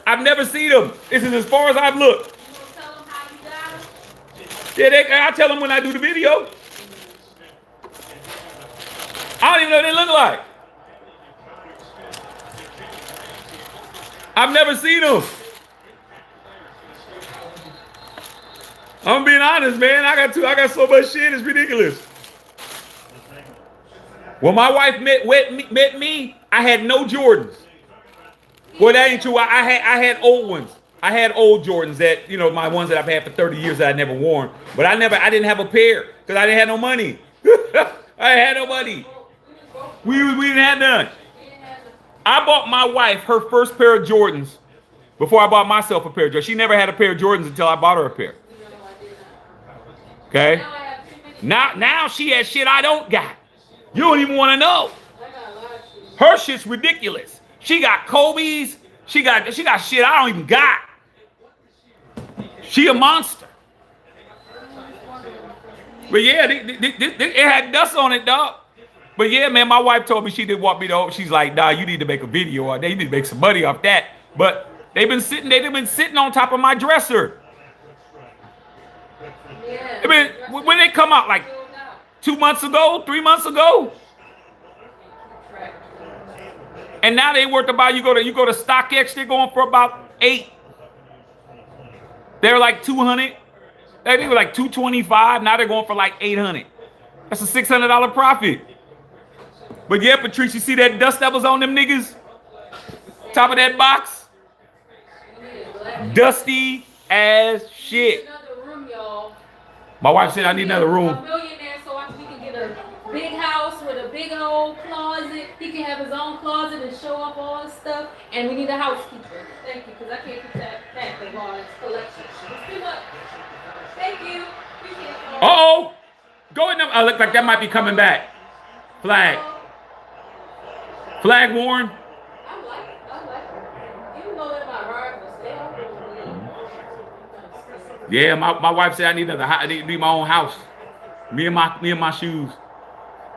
I've never seen them. This is as far as I've looked. Yeah, I'll tell them when I do the video. I don't even know what they look like. I've never seen them. I'm being honest, man. I got so much shit. It's ridiculous. When my wife met me, I had no Jordans. Well, that ain't true. I had old ones. I had old Jordans that, my ones that I've had for 30 years that I never worn. But I didn't have a pair because I didn't have no money. I had no money. We didn't have none. I bought my wife her first pair of Jordans before I bought myself a pair of Jordans. She never had a pair of Jordans until I bought her a pair. Okay? Now she has shit I don't got. You don't even want to know. Her shit's ridiculous. She got Kobe's. She got shit I don't even got. She a monster. But yeah, it had dust on it, dog. But yeah, man, my wife told me she didn't want me to. She's like, nah, you need to make a video on that. You need to make some money off that. But they've been sitting on top of my dresser. I mean, when they come out, like 2 months ago, 3 months ago. And now they worth about, you go to StockX, they're going for about 8. They're like 200. They were like 225. Now they're going for like 800. That's a $600 profit. But yeah, Patrice, you see that dust that was on them niggas? Top of that box? We need a black. Dusty as We need shit. another room, y'all. My wife said I need another A room. millionaire, so we can get a big house with a big old closet. He can have his own closet and show off all his stuff. And we need a housekeeper. Thank you, because I can't keep that of all his collection. It's too much. Thank you. Appreciate it. Uh-oh. Go in them. I look like that might be coming back. Flag. Flag Warren. I like it. Even though they're not hard to stay out there. Yeah, my wife said I need another. I need my own house. Me and my shoes.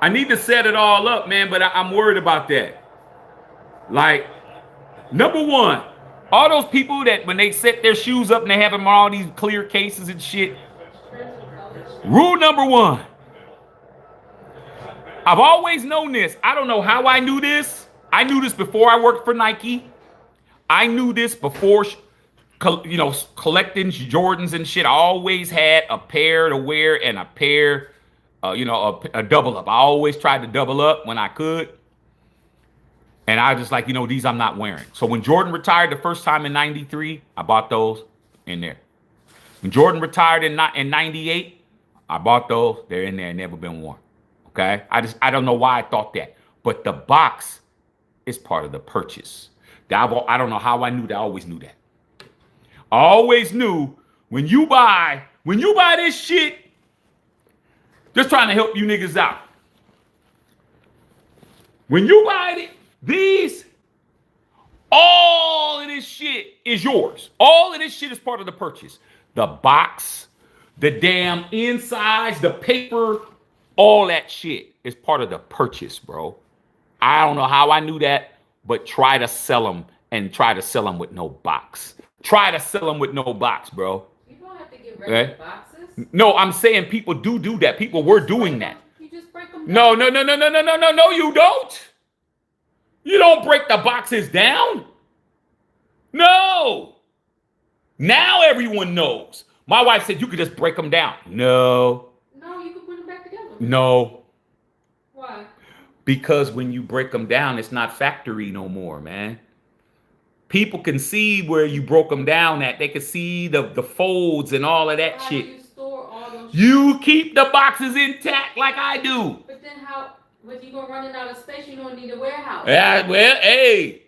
I need to set it all up, man, but I'm worried about that. Like, number one, all those people that when they set their shoes up and they have them all these clear cases and shit. Rule number one. I've always known this. I don't know how I knew this. I knew this before I worked for Nike. I knew this before, collecting Jordans and shit. I always had a pair to wear and a pair, a double up. I always tried to double up when I could. And I was just like, these I'm not wearing. So when Jordan retired the first time in 93, I bought those in there. When Jordan retired in 98, I bought those. They're in there, never been worn. Okay? I don't know why I thought that. But the box is part of the purchase. I don't know how I knew that. I always knew that. I always knew when you buy this shit, just trying to help you niggas out. When you buy it, all of this shit is yours. All of this shit is part of the purchase. The box, the damn insides, the paper, all that shit is part of the purchase, bro. I don't know how I knew that, but try to sell them with no box. Try to sell them with no box, bro. You don't have to get regular boxes. No, I'm saying people do that. People were doing that. You just break them down. No, you don't. You don't break the boxes down. No. Now everyone knows. My wife said you could just break them down. No. No, you can put them back together. No. Why? Because when you break them down, it's not factory no more, man. People can see where you broke them down at. They can see the folds and all of that shit. How do you store all those? You keep the boxes intact like I do. But then when you go running out of space, you don't need a warehouse. Yeah, well, hey.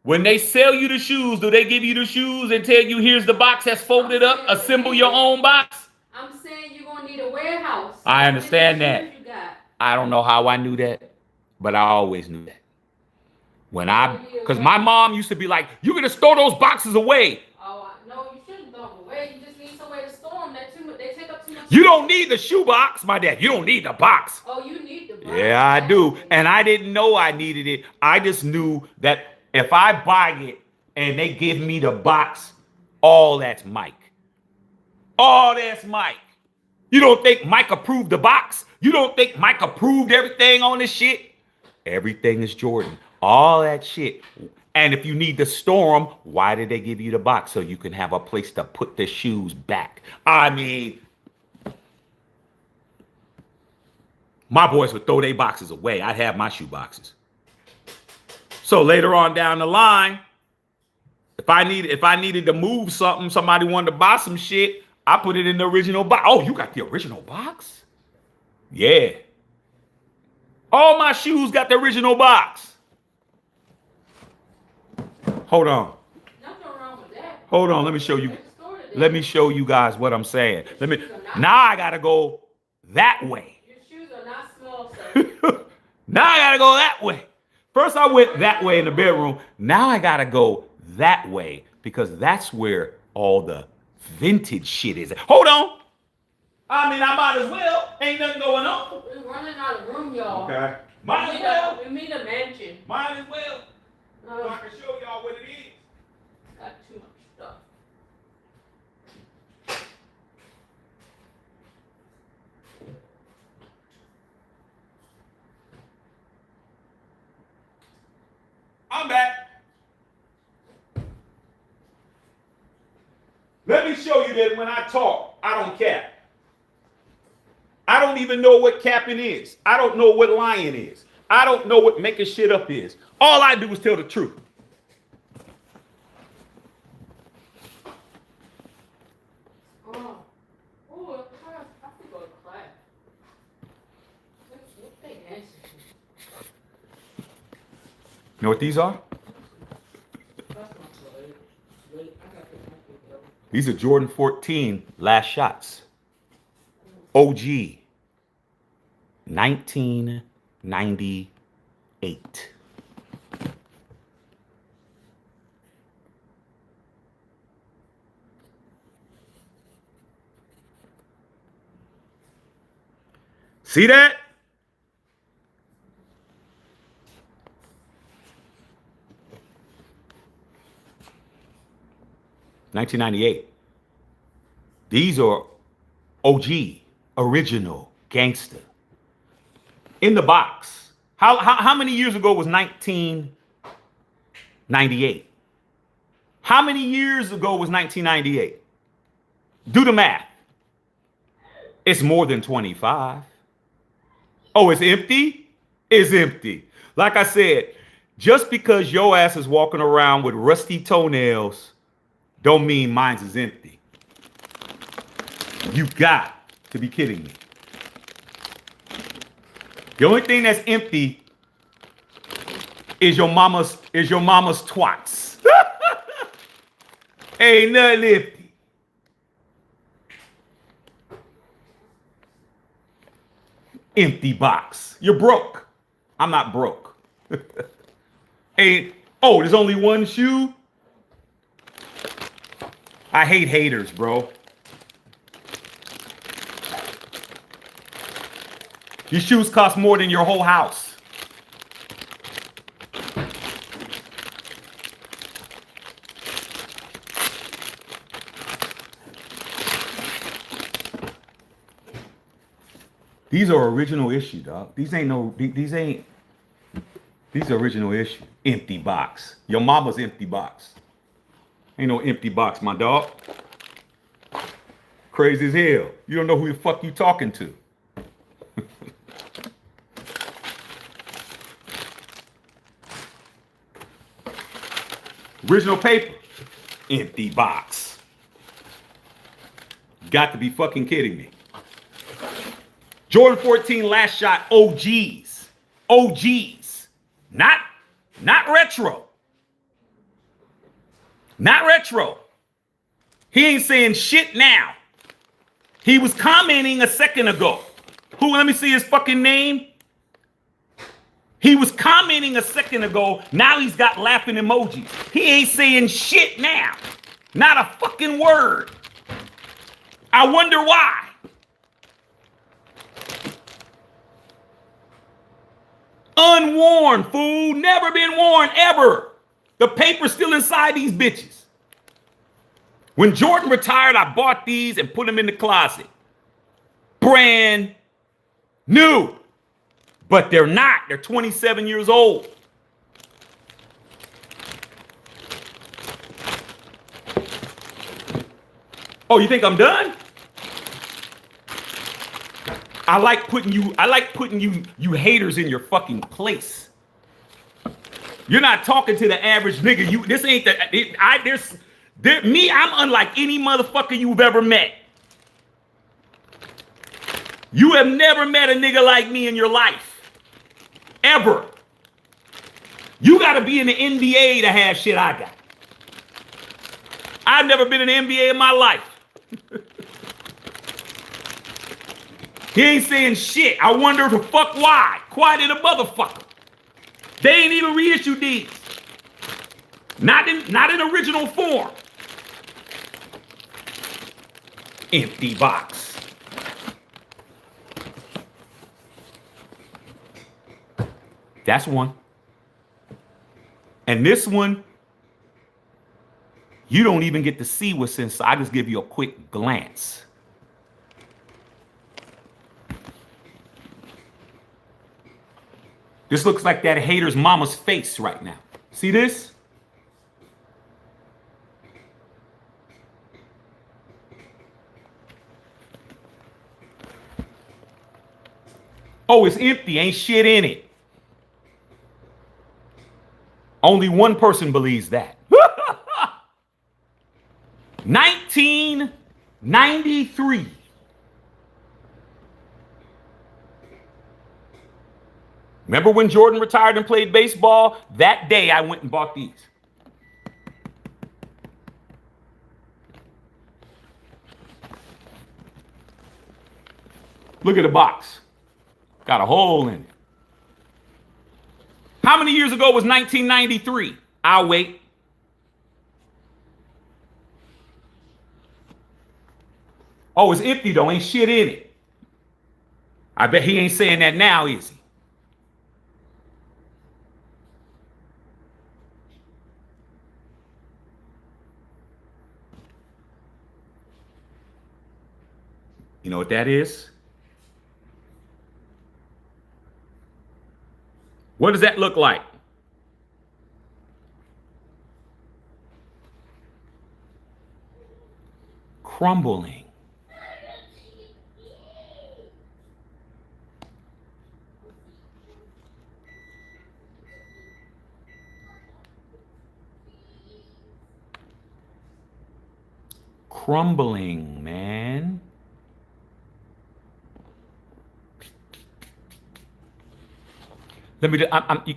When they sell you the shoes, do they give you the shoes and tell you here's the box that's folded up, assemble your own box? I'm saying you're going to need a warehouse. I understand that. I don't know how I knew that, but I always knew that. Because my mom used to be like, you're going to store those boxes away. Oh, no, you shouldn't throw them away. You just need somewhere to store them. They take up too much. You don't need the shoe box, my dad. You don't need the box. Oh, you need the box. Yeah, I do. And I didn't know I needed it. I just knew that if I buy it and they give me the box, all that's Mike. All that's Mike. You don't think Mike approved the box? You don't think Mike approved everything on this shit? Everything is Jordan. All that shit. And if you need to store them, why did they give you the box? So you can have a place to put the shoes back. I mean, my boys would throw their boxes away. I'd have my shoe boxes. So later on down the line, if I needed to move something, somebody wanted to buy some shit, I put it in the original box. Oh, you got the original box? Yeah. All my shoes got the original box. Hold on. Nothing wrong with that. Hold on, let me show you. Let me show you guys what I'm saying. Now I gotta go that way. Your shoes are not small, sir. Now I gotta go that way. First I went that way in the bedroom. Now I gotta go that way because that's where all the vintage shit is. Hold on. I mean, I might as well. Ain't nothing going on. We're running out of room, y'all. Okay. Might as well. We need a mansion. Might as well. So I can show y'all what it is. Got too much stuff. I'm back. Let me show you that when I talk, I don't cap. I don't even know what capping is. I don't know what lying is. I don't know what making shit up is. All I do is tell the truth. Oh, oh, I have to go to class. What they answer to? You know what these are? That's not late. Late. I got the country though. These are Jordan 14 last shots. OG. 1998. See that? $1998. These are OG, original, gangster. In the box. How many years ago was 1998? How many years ago was 1998? Do the math. It's more than 25. Oh, it's empty? It's empty. Like I said, just because your ass is walking around with rusty toenails don't mean mine's is empty. You got to be kidding me. The only thing that's empty is your mama's twats. Ain't nothing empty. Empty box. You're broke. I'm not broke. Hey, oh, there's only one shoe? I hate haters, bro. Your shoes cost more than your whole house. These are original issue, dog. These are original issue. Empty box. Your mama's empty box. Ain't no empty box, my dog. Crazy as hell. You don't know who the fuck you talking to. Original paper. Empty box. Got to be fucking kidding me. Jordan 14 last shot OGs. OGs. Not retro. Not retro. He ain't saying shit now. He was commenting a second ago. Who, let me see his fucking name. He was commenting a second ago. Now he's got laughing emojis. He ain't saying shit now. Not a fucking word. I wonder why. Unworn, fool. Never been worn, ever. The paper's still inside these bitches. When Jordan retired, I bought these and put them in the closet. Brand new. But they're not. They're 27 years old. Oh, you think I'm done? I like putting you haters in your fucking place. You're not talking to the average nigga. This ain't me, I'm unlike any motherfucker you've ever met. You have never met a nigga like me in your life. Ever. You gotta be in the NBA to have shit I got. I've never been in the NBA in my life. He ain't saying shit. I wonder the fuck why. Quiet in a motherfucker. They ain't even reissued these. Not in original form. Empty box. That's one. And this one, you don't even get to see what's inside. I just give you a quick glance. This looks like that hater's mama's face right now. See this? Oh, it's empty. Ain't shit in it. Only one person believes that. 1993. Remember when Jordan retired and played baseball? That day I went and bought these. Look at the box. Got a hole in it. How many years ago was 1993? I'll wait. Oh, it's empty though. Ain't shit in it. I bet he ain't saying that now, is he? You know what that is? What does that look like? Crumbling. Crumbling, man. Let me.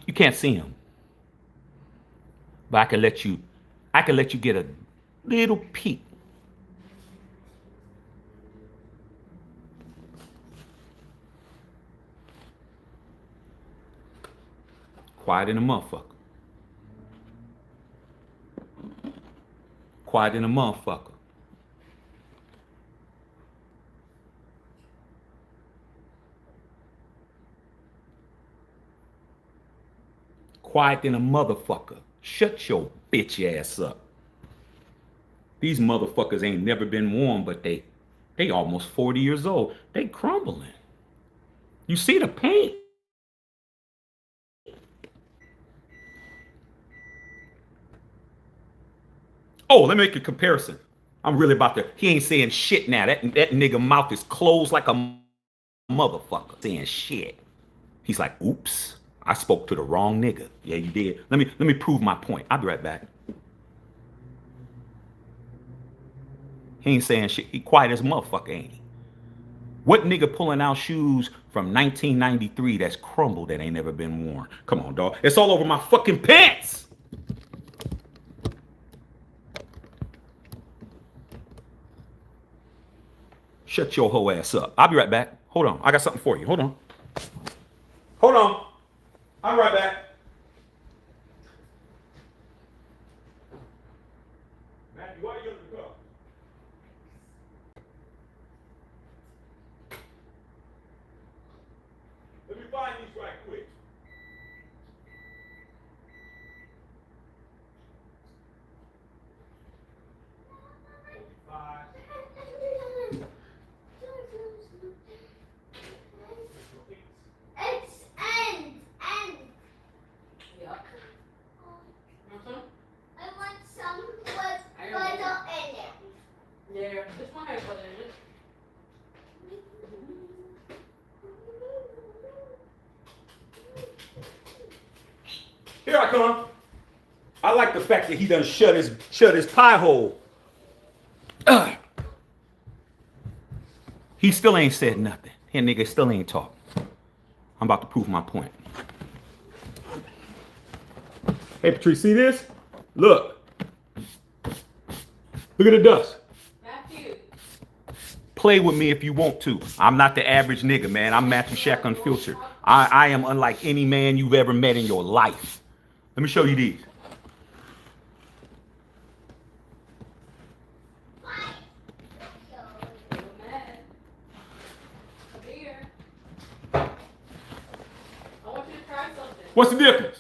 You can't see him, but I can let you get a little peek. Quiet in a motherfucker. Quiet in a motherfucker. Quiet in a motherfucker. Shut your bitch ass up. These motherfuckers ain't never been worn, but they almost 40 years old. They crumbling. You see the paint? Oh, let me make a comparison. I'm really about to. He ain't saying shit now. That nigga mouth is closed like a motherfucker. Saying shit. He's like, oops. I spoke to the wrong nigga. Yeah, you did. Let me prove my point. I'll be right back. He ain't saying shit. He quiet as a motherfucker, ain't he? What nigga pulling out shoes from 1993 that's crumbled that ain't never been worn? Come on, dog. It's all over my fucking pants. Shut your whole ass up. I'll be right back. Hold on. I got something for you. Hold on. Hold on. I'll be right back. Matthew, why are you in the car? Let me find these right quick. It's end. Yuck. I want some with butter in it. Yeah, this one has butter in it. Here I come. I like the fact that he done shut his pie hole. He still ain't said nothing. That nigga still ain't talk. I'm about to prove my point. Hey, Patrice, see this? Look. Look at the dust. Matthew. Play with me if you want to. I'm not the average nigga, man. I'm Matthew Shack Unfiltered. I am unlike any man you've ever met in your life. Let me show you these. What's the difference?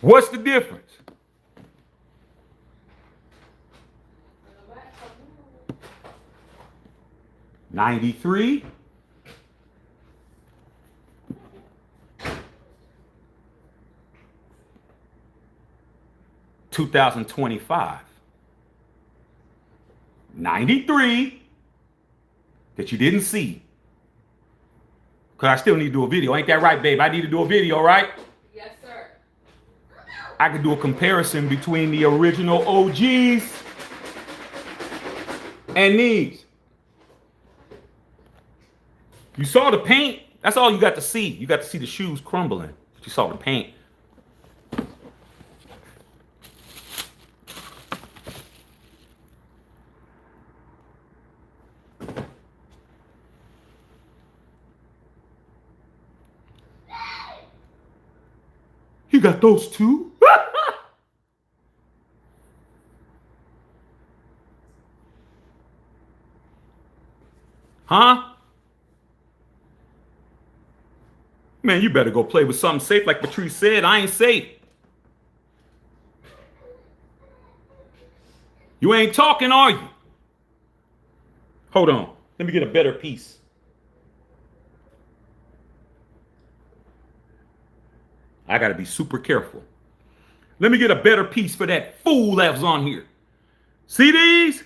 What's the difference? '93. 2025. 93 that you didn't see. Because I still need to do a video. Ain't that right, babe? I need to do a video, right? Yes, sir. I could do a comparison between the original OGs and these. You saw the paint. That's all you got to see. You got to see the shoes crumbling. But you saw the paint. You got those too? Huh? Man, you better go play with something safe like Patrice said. I ain't safe. You ain't talking, are you? Hold on. Let me get a better piece. I got to be super careful. Let me get a better piece for that fool that was on here. See these?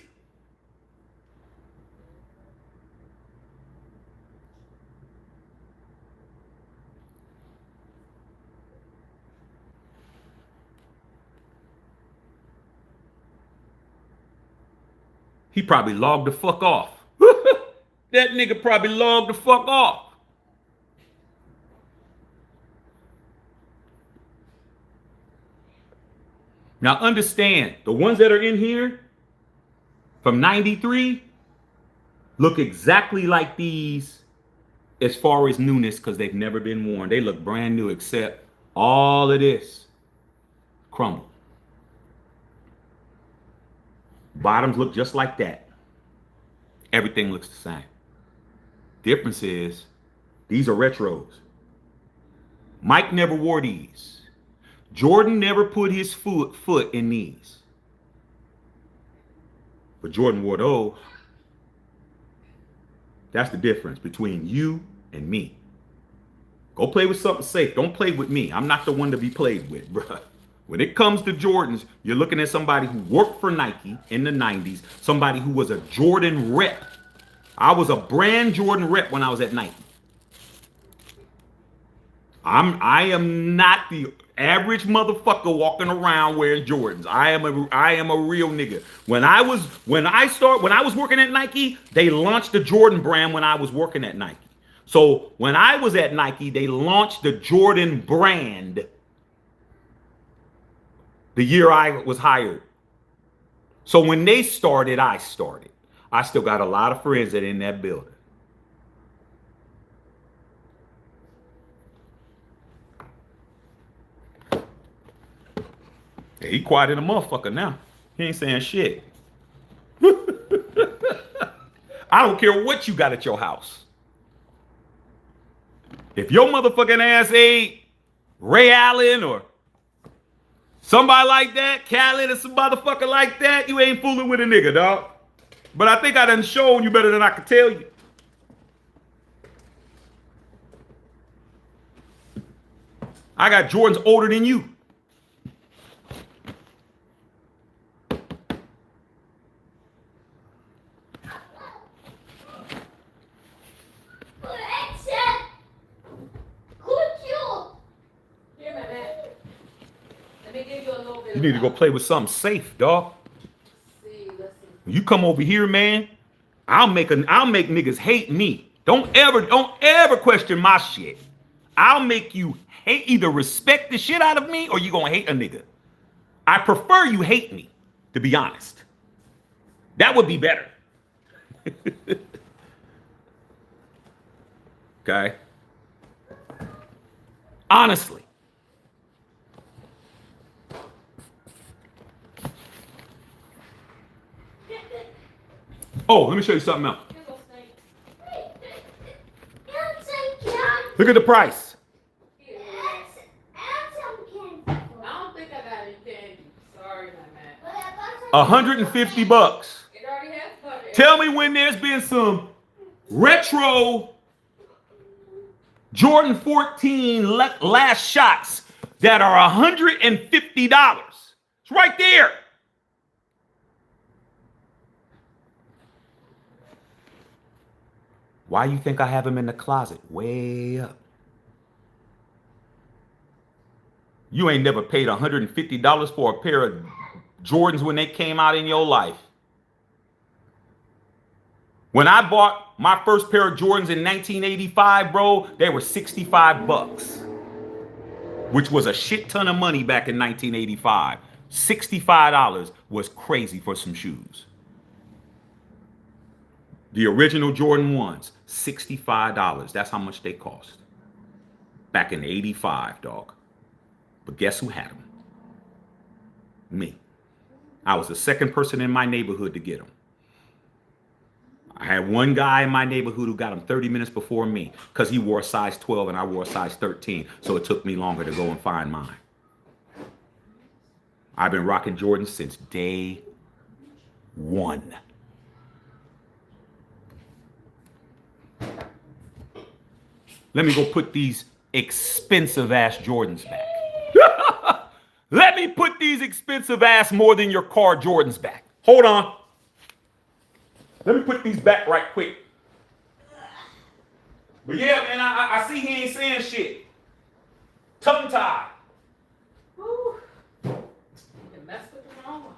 He probably logged the fuck off. That nigga probably logged the fuck off. Now understand, the ones that are in here from 93 look exactly like these as far as newness because they've never been worn. They look brand new except all of this crumble. Bottoms look just like that. Everything looks the same. Difference is these are retros. Mike never wore these. Jordan never put his foot in these. But Jordan wore those. That's the difference between you and me. Go play with something safe. Don't play with me. I'm not the one to be played with, bruh. When it comes to Jordans, you're looking at somebody who worked for Nike in the 90s, somebody who was a Jordan rep. I was a brand Jordan rep when I was at Nike. I am not the average motherfucker walking around wearing Jordans. I am a real nigga. When I was working at Nike, they launched the Jordan brand when I was working at Nike. So when I was at Nike, they launched the Jordan brand the year I was hired. So when they started, I started. I still got a lot of friends that are in that building. Yeah, he quiet in a motherfucker now. He ain't saying shit. I don't care what you got at your house. If your motherfucking ass ate Ray Allen or somebody like that, Khaled or some motherfucker like that, you ain't fooling with a nigga, dog. But I think I done shown you better than I could tell you. I got Jordans older than you. You need to go play with something safe, dog. When you come over here, man, I'll make niggas hate me. Don't ever question my shit. I'll make you hate, either respect the shit out of me or you gonna hate a nigga. I prefer you hate me, to be honest. That would be better. Okay? Honestly. Oh, let me show you something else. Look at the price. I don't think I got any candy. Sorry, my man. $150. It already has butter. Tell me when there's been some retro Jordan 14 last shots that are $150. It's right there. Why you think I have them in the closet? Way up. You ain't never paid $150 for a pair of Jordans when they came out in your life. When I bought my first pair of Jordans in 1985, bro, they were 65 bucks, which was a shit ton of money back in 1985. $65 was crazy for some shoes. The original Jordan 1s, $65. That's how much they cost back in 85, dog. But guess who had them? Me. I was the second person in my neighborhood to get them. I had one guy in my neighborhood who got them 30 minutes before me because he wore a size 12 and I wore a size 13. So it took me longer to go and find mine. I've been rocking Jordans since day one. Let me go put these expensive ass Jordans back. Let me put these expensive ass more than your car Jordans back. Hold on. Let me put these back right quick. But yeah, man, I see he ain't saying shit. Tongue tied. Woo. You messed with the wrong one.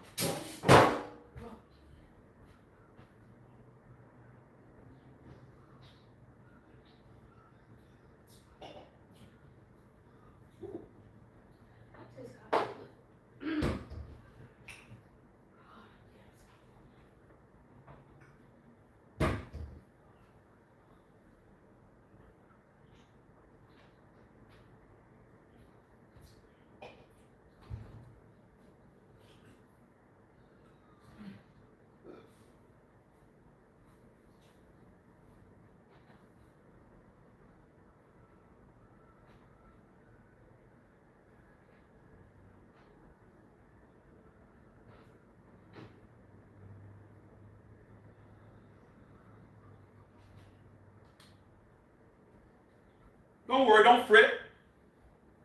Don't worry, don't fret.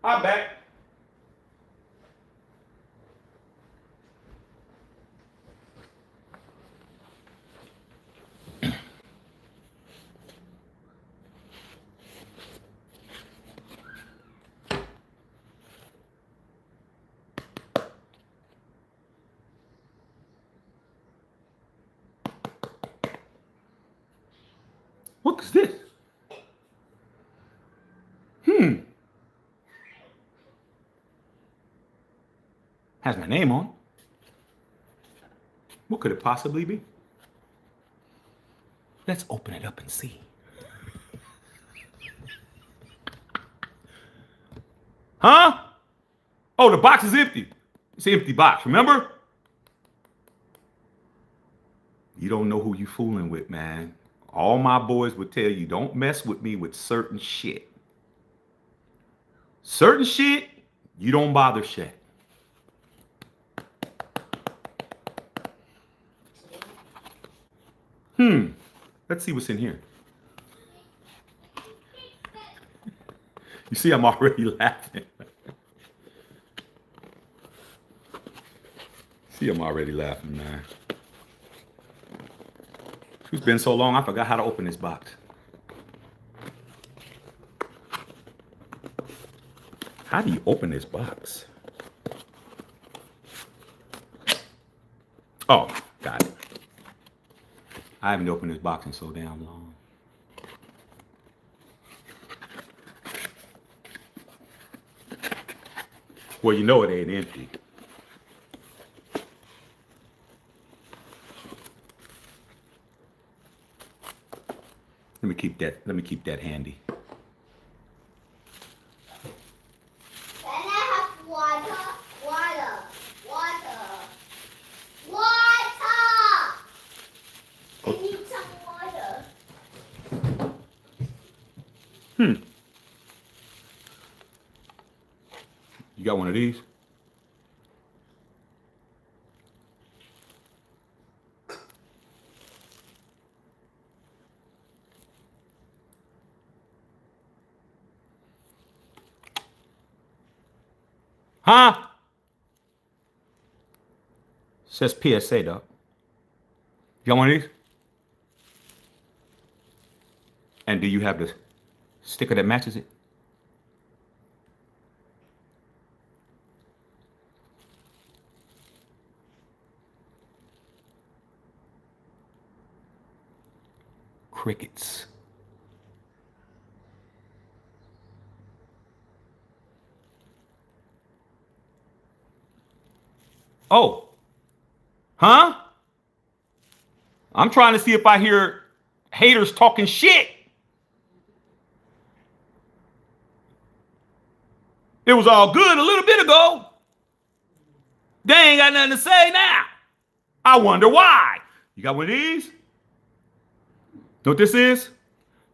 I'm back. What is this? Has my name on. What could it possibly be? Let's open it up and see. Huh? Oh, the box is empty. It's an empty box, remember? You don't know who you fooling with, man. All my boys would tell you, don't mess with me with certain shit. Certain shit, you don't bother shit. Let's see what's in here. You see, I'm already laughing. See, I'm already laughing, man. It's been so long, I forgot how to open this box. How do you open this box? Oh, got it. I haven't opened this box in so damn long. Well, you know it ain't empty. Let me keep that handy. Can I have water? I need some water. You got one of these? Huh? Says PSA, dog. You got one of these? And do you have the sticker that matches it? Crickets. Oh, huh? I'm trying to see if I hear haters talking shit. It was all good a little bit ago. They ain't got nothing to say now. I wonder why. You got one of these? Know what this is?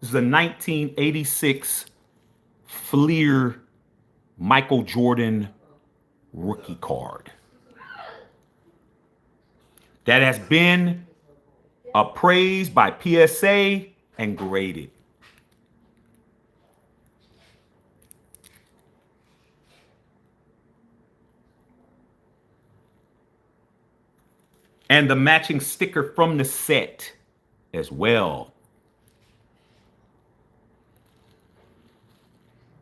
This is a 1986 Fleer Michael Jordan rookie card that has been appraised by PSA and graded. And the matching sticker from the set as well.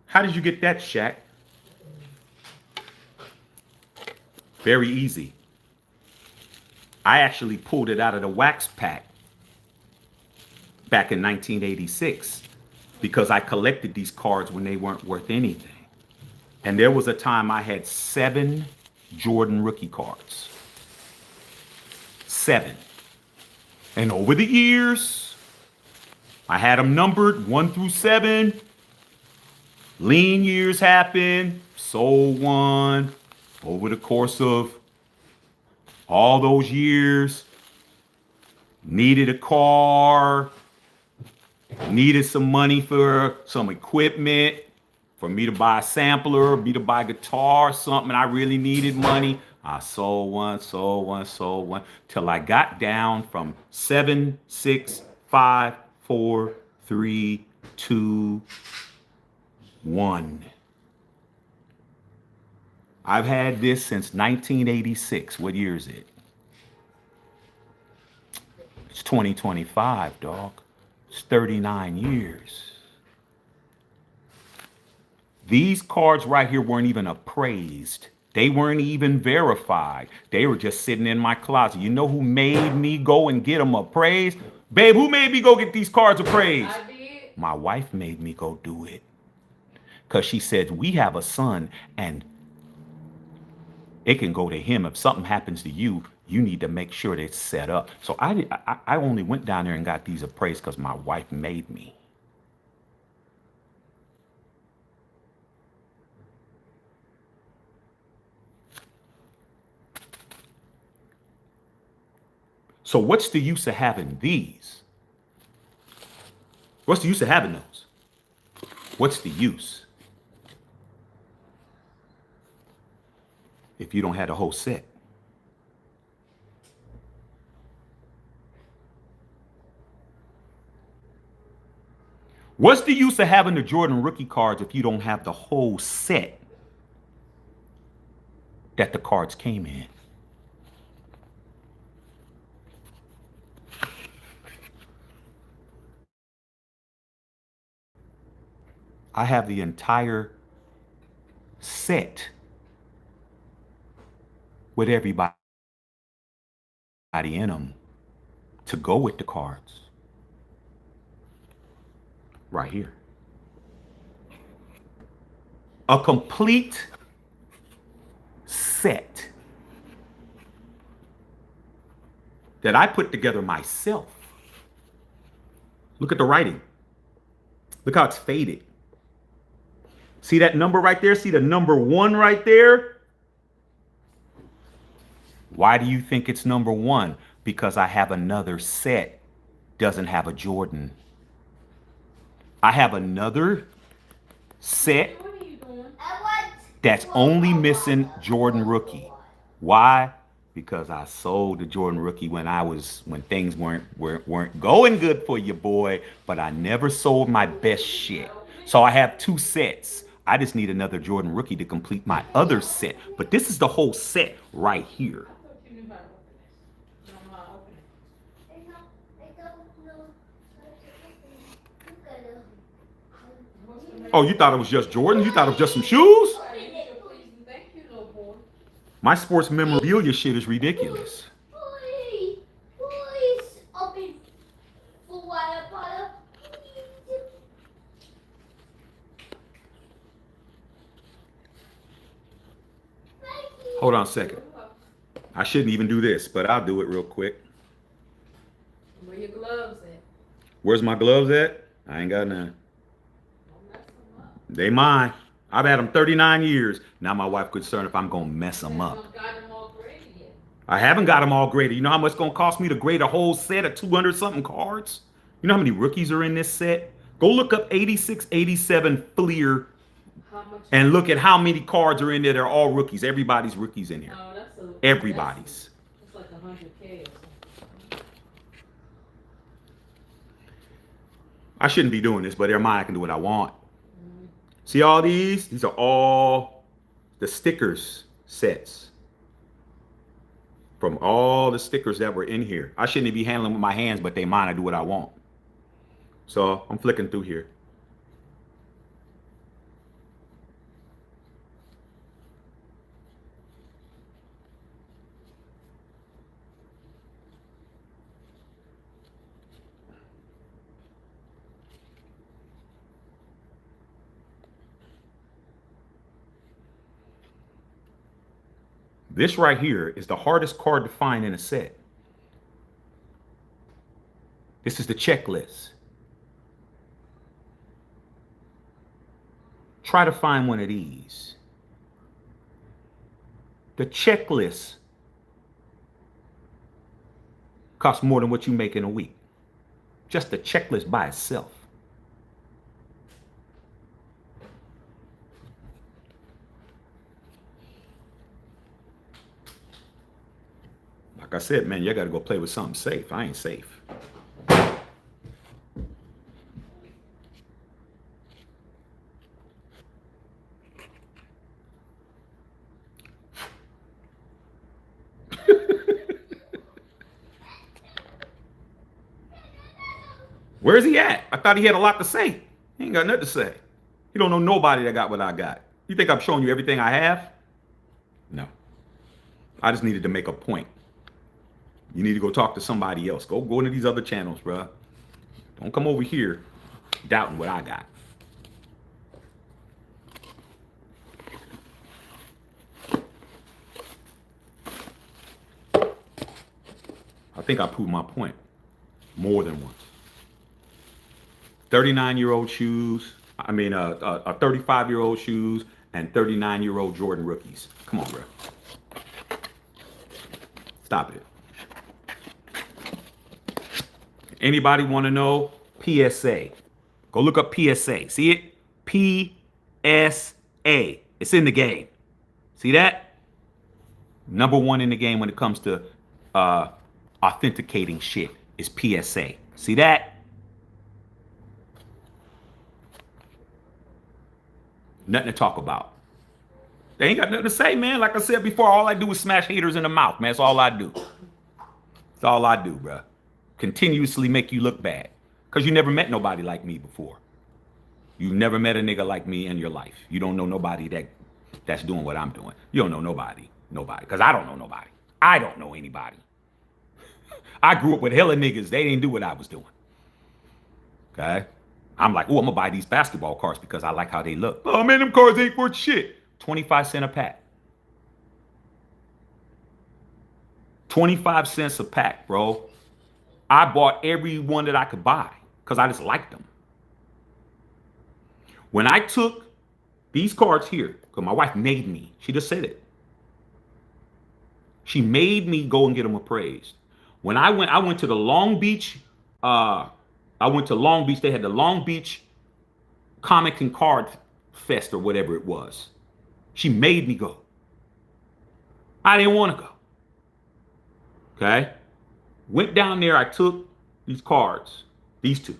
How did you get that, Shaq? Very easy. I actually pulled it out of the wax pack back in 1986 because I collected these cards when they weren't worth anything. And there was a time I had 7 Jordan rookie cards. 7. And over the years, I had them numbered 1 through 7. Lean years happened, sold one over the course of all those years. Needed a car, needed some money for some equipment, for me to buy a sampler, me to buy a guitar, something I really needed money. I sold one, till I got down from 7, 6, 5, 4, 3, 2, 1. I've had this since 1986. What year is it? It's 2025, dog. It's 39 years. These cards right here weren't even appraised. They weren't even verified. They were just sitting in my closet. You know who made me go and get them appraised? Babe, who made me go get these cards appraised? I did. My wife made me go do it. Because she said, we have a son and it can go to him. If something happens to you, you need to make sure that it's set up. So I only went down there and got these appraised because my wife made me. So what's the use of having these? What's the use of having those? What's the use if you don't have the whole set? What's the use of having the Jordan rookie cards if you don't have the whole set that the cards came in? I have the entire set with everybody in them to go with the cards. Right here. A complete set that I put together myself. Look at the writing. Look how it's faded. See that number right there? See the number 1 right there? Why do you think it's number 1? Because I have another set, doesn't have a Jordan. I have another set What are you doing? that's only missing Jordan rookie. Why? Because I sold the Jordan rookie when things weren't going good for you, boy. But I never sold my best shit. So I have 2 sets. I just need another Jordan rookie to complete my other set. But this is the whole set right here. You knew how to open this. You don't know how to open it. I don't know. Oh, you thought it was just Jordan? You thought it was just some shoes? Thank you, little boy. My sports memorabilia shit is ridiculous. Hold on a second. I shouldn't even do this, but I'll do it real quick. Where your gloves at? Where's my gloves at? I ain't got none. Don't mess them up. They mine. I've had them 39 years. Now my wife concerned if I'm going to mess them up. Haven't got them all graded yet. I haven't got them all graded. You know how much it's going to cost me to grade a whole set of 200-something cards? You know how many rookies are in this set? Go look up 86, 87 Fleer How much? and look at how many cards are in there. They're all rookies. Everybody's rookies in here. No, that's a. Everybody's. It's like 100K or something. I shouldn't be doing this, but they're mine. I can do what I want. See all these? These are all the stickers sets. From all the stickers that were in here. I shouldn't be handling with my hands, but they mine. I do what I want. So I'm flicking through here. This right here is the hardest card to find in a set. This is the checklist. Try to find one of these. The checklist costs more than what you make in a week. Just the checklist by itself. Like I said, man, you got to go play with something safe. I ain't safe. Where's he at? I thought he had a lot to say. He ain't got nothing to say. You don't know nobody that got what I got. You think I'm showing you everything I have? No. I just needed to make a point. You need to go talk to somebody else. Go into these other channels, bro. Don't come over here doubting what I got. I think I proved my point more than once. 39-year-old shoes. I mean, 35-year-old shoes and 39-year-old Jordan rookies. Come on, bro. Stop it. Anybody want to know? PSA. Go look up PSA. See it? PSA. It's in the game. See that? Number one in the game when it comes to authenticating shit is PSA. See that? Nothing to talk about. They ain't got nothing to say, man. Like I said before, all I do is smash haters in the mouth, man. That's all I do. That's all I do, bro. Continuously make you look bad. Because you never met nobody like me before. You never met a nigga like me in your life. You don't know nobody that's doing what I'm doing. You don't know nobody. Nobody. Because I don't know nobody. I don't know anybody. I grew up with hella niggas. They didn't do what I was doing. Okay? I'm like, oh, I'm going to buy these basketball cards because I like how they look. Oh, man, them cards ain't worth shit. 25 cents a pack. 25 cents a pack, bro. I bought every one that I could buy because I just liked them. When I took these cards here, because my wife made me, she just said it. She made me go and get them appraised. When I went to the Long Beach, I went to Long Beach. They had the Long Beach Comic and Card Fest or whatever it was. She made me go. I didn't want to go. Okay? Went down there. I took these cards. These two.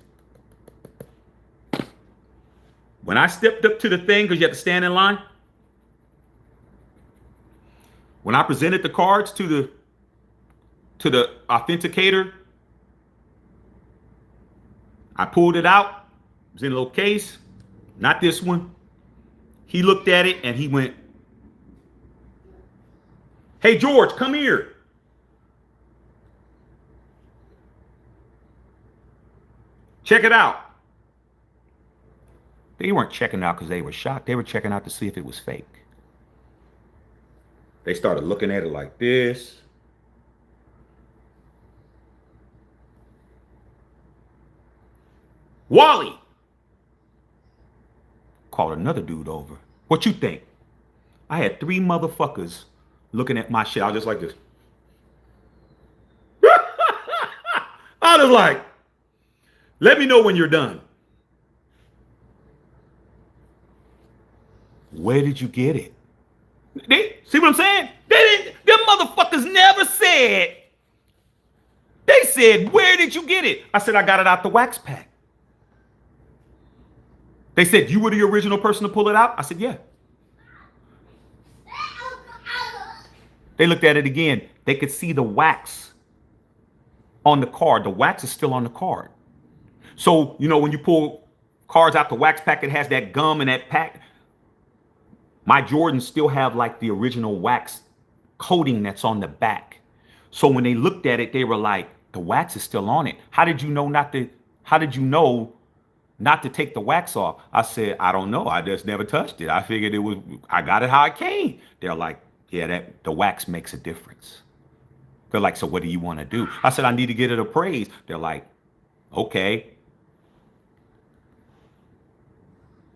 When I stepped up to the thing, because you have to stand in line. When I presented the cards to the authenticator, I pulled it out. was in a little case, not this one. He looked at it and he went, "Hey, George, come here." Check it out. They weren't checking out because they were shocked. They were checking out to see if it was fake. They started looking at it like this. Wally called another dude over. What you think? I had 3 motherfuckers looking at my shit. I was just like this. I was like, let me know when you're done. Where did you get it? See what I'm saying? Them motherfuckers never said. They said, where did you get it? I said, I got it out the wax pack. They said, you were the original person to pull it out? I said, yeah. They looked at it again. They could see the wax on the card. The wax is still on the card. So, you know, when you pull cards out the wax pack, it has that gum and that pack. My Jordans still have like the original wax coating that's on the back. So when they looked at it, they were like, the wax is still on it. How did you know not to take the wax off? I said, I don't know. I just never touched it. I figured I got it how it came. They're like, yeah, the wax makes a difference. They're like, so what do you want to do? I said, I need to get it appraised. They're like, okay.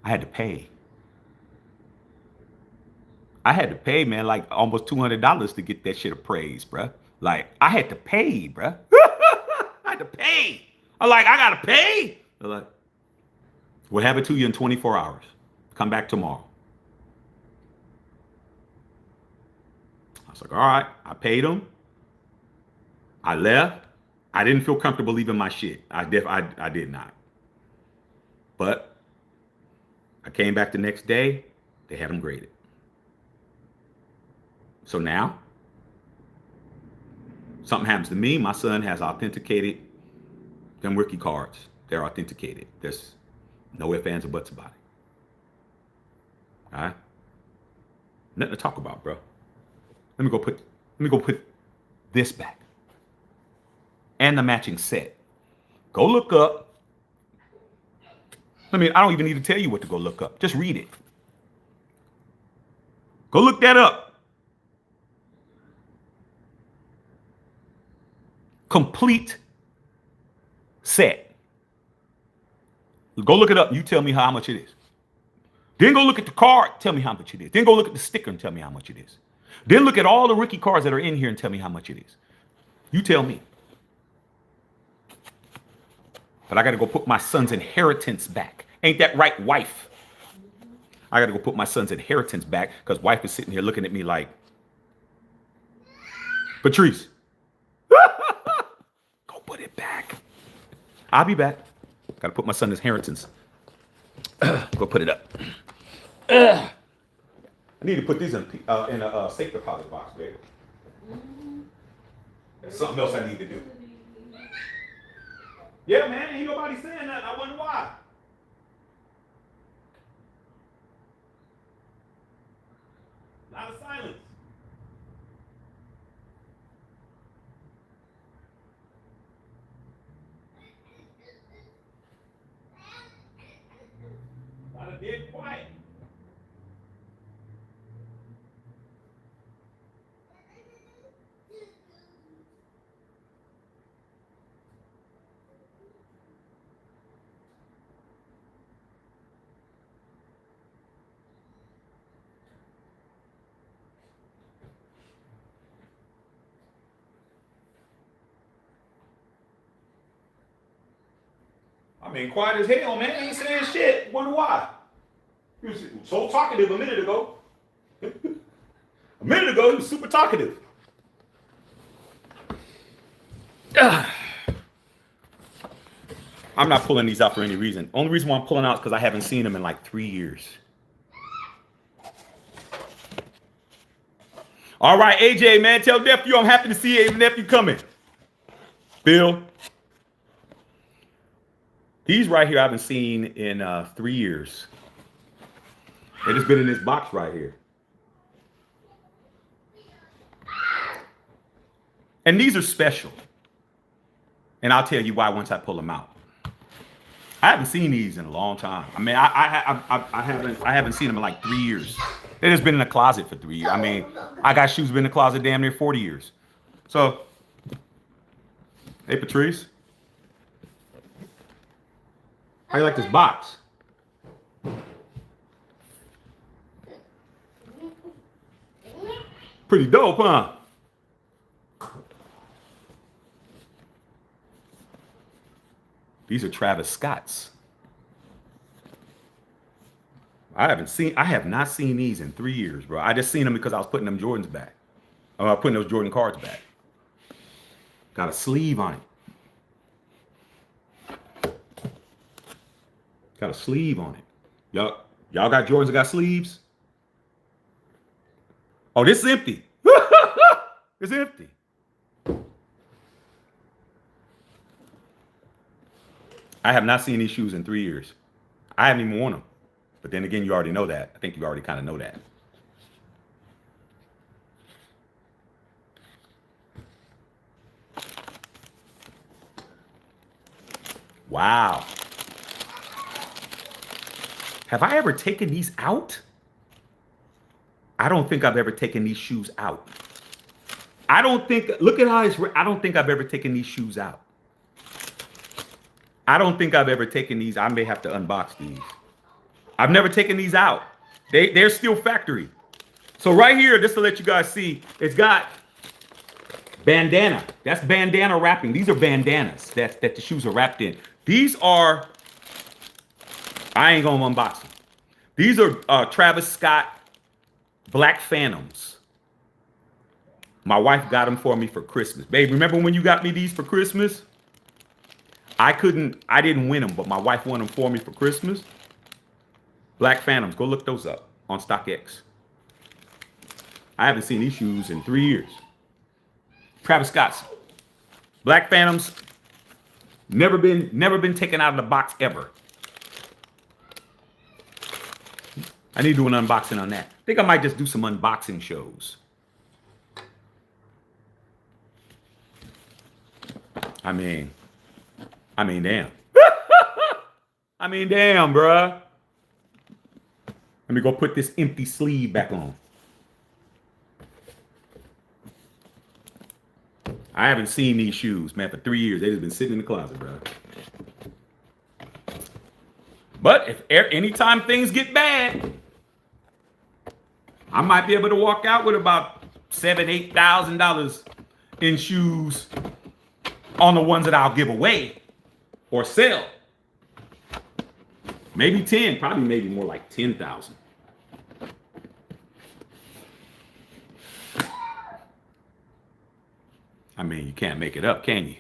I had to pay. Man, like almost $200 to get that shit appraised, bruh. Like, I had to pay, bruh. I had to pay. I'm like, I gotta pay? They're like, we'll have it to you in 24 hours. Come back tomorrow. I was like, all right. I paid them. I left. I didn't feel comfortable leaving my shit. I did not. But I came back the next day. They had them graded. So now, something happens to me. My son has authenticated them rookie cards. They're authenticated. There's no ifs, ands, or buts about it. All right? Nothing to talk about, bro. Let me go put this back. And the matching set. Go look up. I don't even need to tell you what to go look up. Just read it. Go look that up. Complete set. Go look it up. You tell me how much it is. Then go look at the card. Tell me how much it is. Then go look at the sticker and tell me how much it is. Then look at all the rookie cards that are in here and tell me how much it is. You tell me. But I got to go put my son's inheritance back. Ain't that right, wife? I got to go put my son's inheritance back because wife is sitting here looking at me like, Patrice, go put it back. I'll be back. Got to put my son's inheritance. Go put it up. I need to put these in a safe deposit box, baby. There's something else I need to do. Yeah, man, ain't nobody saying that. I wonder why. A lot of silence. A lot of dead quiet. Quiet as hell, man. Ain't saying shit. Wonder why. He was so talkative a minute ago. A minute ago, he was super talkative. I'm not pulling these out for any reason. Only reason why I'm pulling out is because I haven't seen them in like 3 years. All right, AJ, man, tell nephew I'm happy to see nephew coming. Bill. These right here I haven't seen in 3 years. They just been in this box right here. And these are special. And I'll tell you why once I pull them out. I haven't seen these in a long time. I mean, I haven't seen them in like 3 years. They just been in the closet for 3 years. I mean, I got shoes been in the closet damn near 40 years. So, hey Patrice, how you like this box? Pretty dope, huh? These are Travis Scott's. I have not seen these in 3 years, bro. I just seen them because I was putting them Jordans back. Putting those Jordan cards back. Got a sleeve on it. Got a sleeve on it. Y'all got Jordans that got sleeves? Oh, this is empty. It's empty. I have not seen these shoes in 3 years. I haven't even worn them. But then again, you already know that. I think you already kind of know that. Wow. Have I ever taken these out? I don't think I've ever taken these shoes out. Look at how I don't think I've ever taken these shoes out. I don't think I've ever taken these. I may have to unbox these. I've never taken these out. They're still factory. So right here, just to let you guys see, it's got bandana. That's bandana wrapping. These are bandanas that the shoes are wrapped in. These are, I ain't gonna unbox them. These are Travis Scott Black Phantoms. My wife got them for me for Christmas. Babe, remember when you got me these for Christmas? I didn't win them, but my wife won them for me for Christmas. Black Phantoms, go look those up on StockX. I haven't seen these shoes in 3 years. Travis Scott's Black Phantoms, never been taken out of the box ever. I need to do an unboxing on that. I think I might just do some unboxing shows. I mean, damn. I mean, damn, bruh. Let me go put this empty sleeve back on. I haven't seen these shoes, man, for 3 years. They've just been sitting in the closet, bro. But if anytime things get bad, I might be able to walk out with about $7,000, $8,000 in shoes on the ones that I'll give away or sell. Maybe 10, probably maybe more like 10,000. I mean, you can't make it up, can you?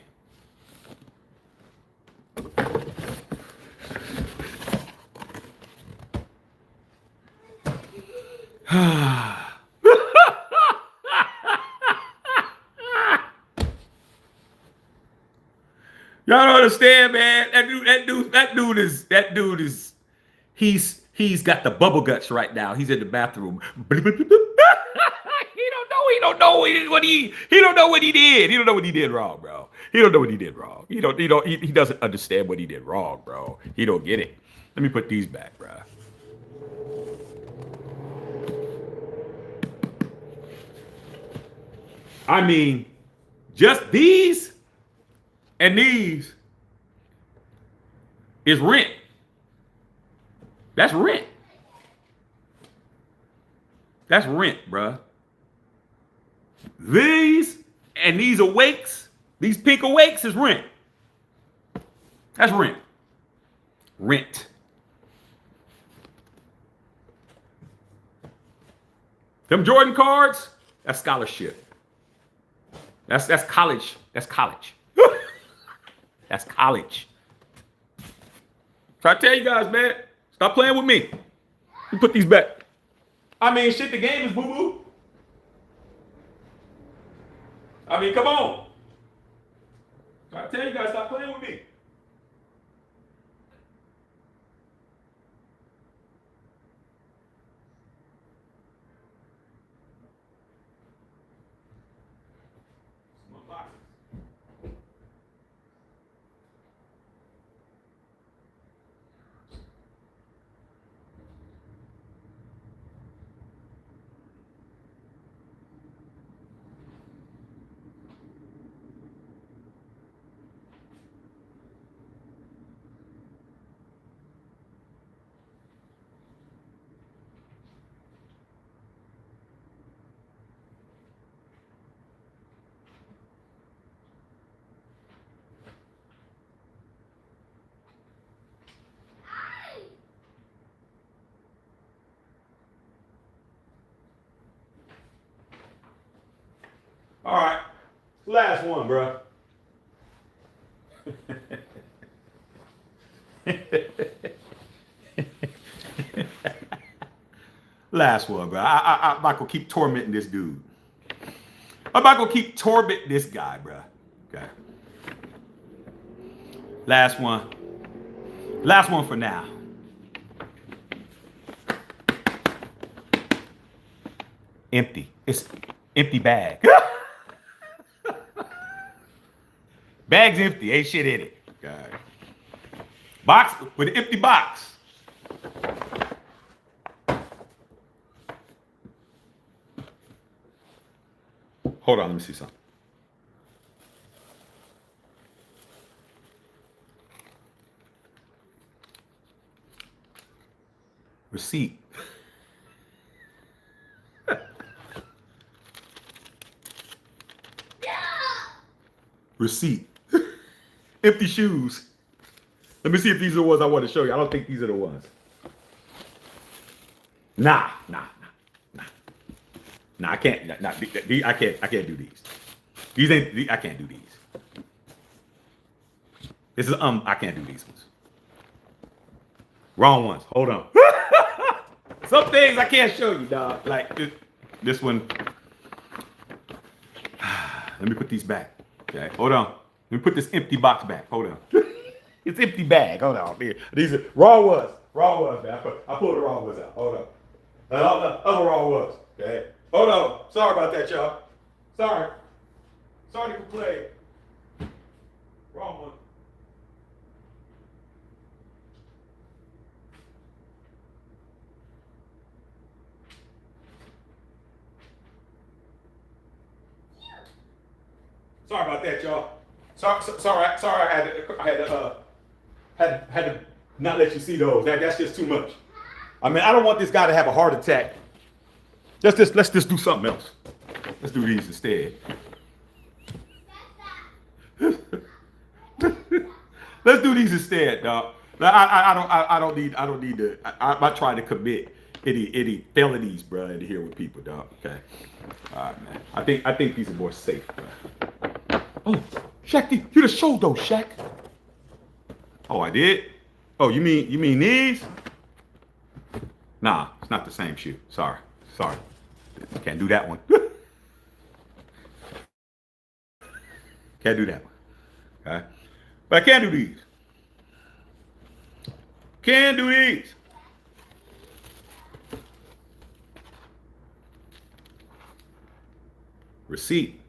Y'all don't understand, man. That dude is he's got the bubble guts right now. He's in the bathroom. He don't know what he did. He don't know what he did wrong, bro. He don't know what he did wrong. He doesn't understand what he did wrong, bro. He don't get it. Let me put these back, bro. I mean, just these and these is rent. That's rent. That's rent, bruh. These and these awakes, these pink awakes is rent. That's rent. Rent. Them Jordan cards, that's scholarship. That's college. That's college. That's college. Try to tell you guys, man. Stop playing with me. You put these back. I mean, shit, the game is boo-boo. I mean, come on. Try to tell you guys, stop playing with me. Last one, bro. Last one, bro. I'm not gonna keep tormenting this dude. I'm not gonna keep tormenting this guy, bro. Okay. Last one. Last one for now. Empty. It's empty bag. Bag's empty. Ain't shit in it. Okay. Box with an empty box. Hold on, let me see something. Receipt. Receipt. Empty shoes. Let me see if these are the ones I want to show you. I don't think these are the ones. Nah, I can't. I can't do these. These ain't. I can't do these. This is I can't do these ones. Wrong ones. Hold on. Some things I can't show you, dog. Like this one. Let me put these back. Okay, hold on. Let me put this empty box back. Hold on. It's empty bag. Hold on. These are raw ones. Raw ones, man. I pulled the raw ones out. Hold on. Other raw ones. Okay. Hold on. Sorry about that, y'all. Sorry. Sorry to complain. Wrong one. Sorry about that, y'all. Sorry. I had to not let you see those. That's just too much. I mean, I don't want this guy to have a heart attack. Let's just do something else. Let's do these instead. Let's do these instead, dog. I don't need to. I'm not trying to commit any felonies, bro, in here with people, dog. Okay. All right, man. I think these are more safe, bro. Oh, Shaq, you just showed those, Shaq. Oh, I did? Oh, you mean these? Nah, it's not the same shoe. Sorry. Can't do that one. Can't do that one. Okay? But I can do these. Can do these. Receipt.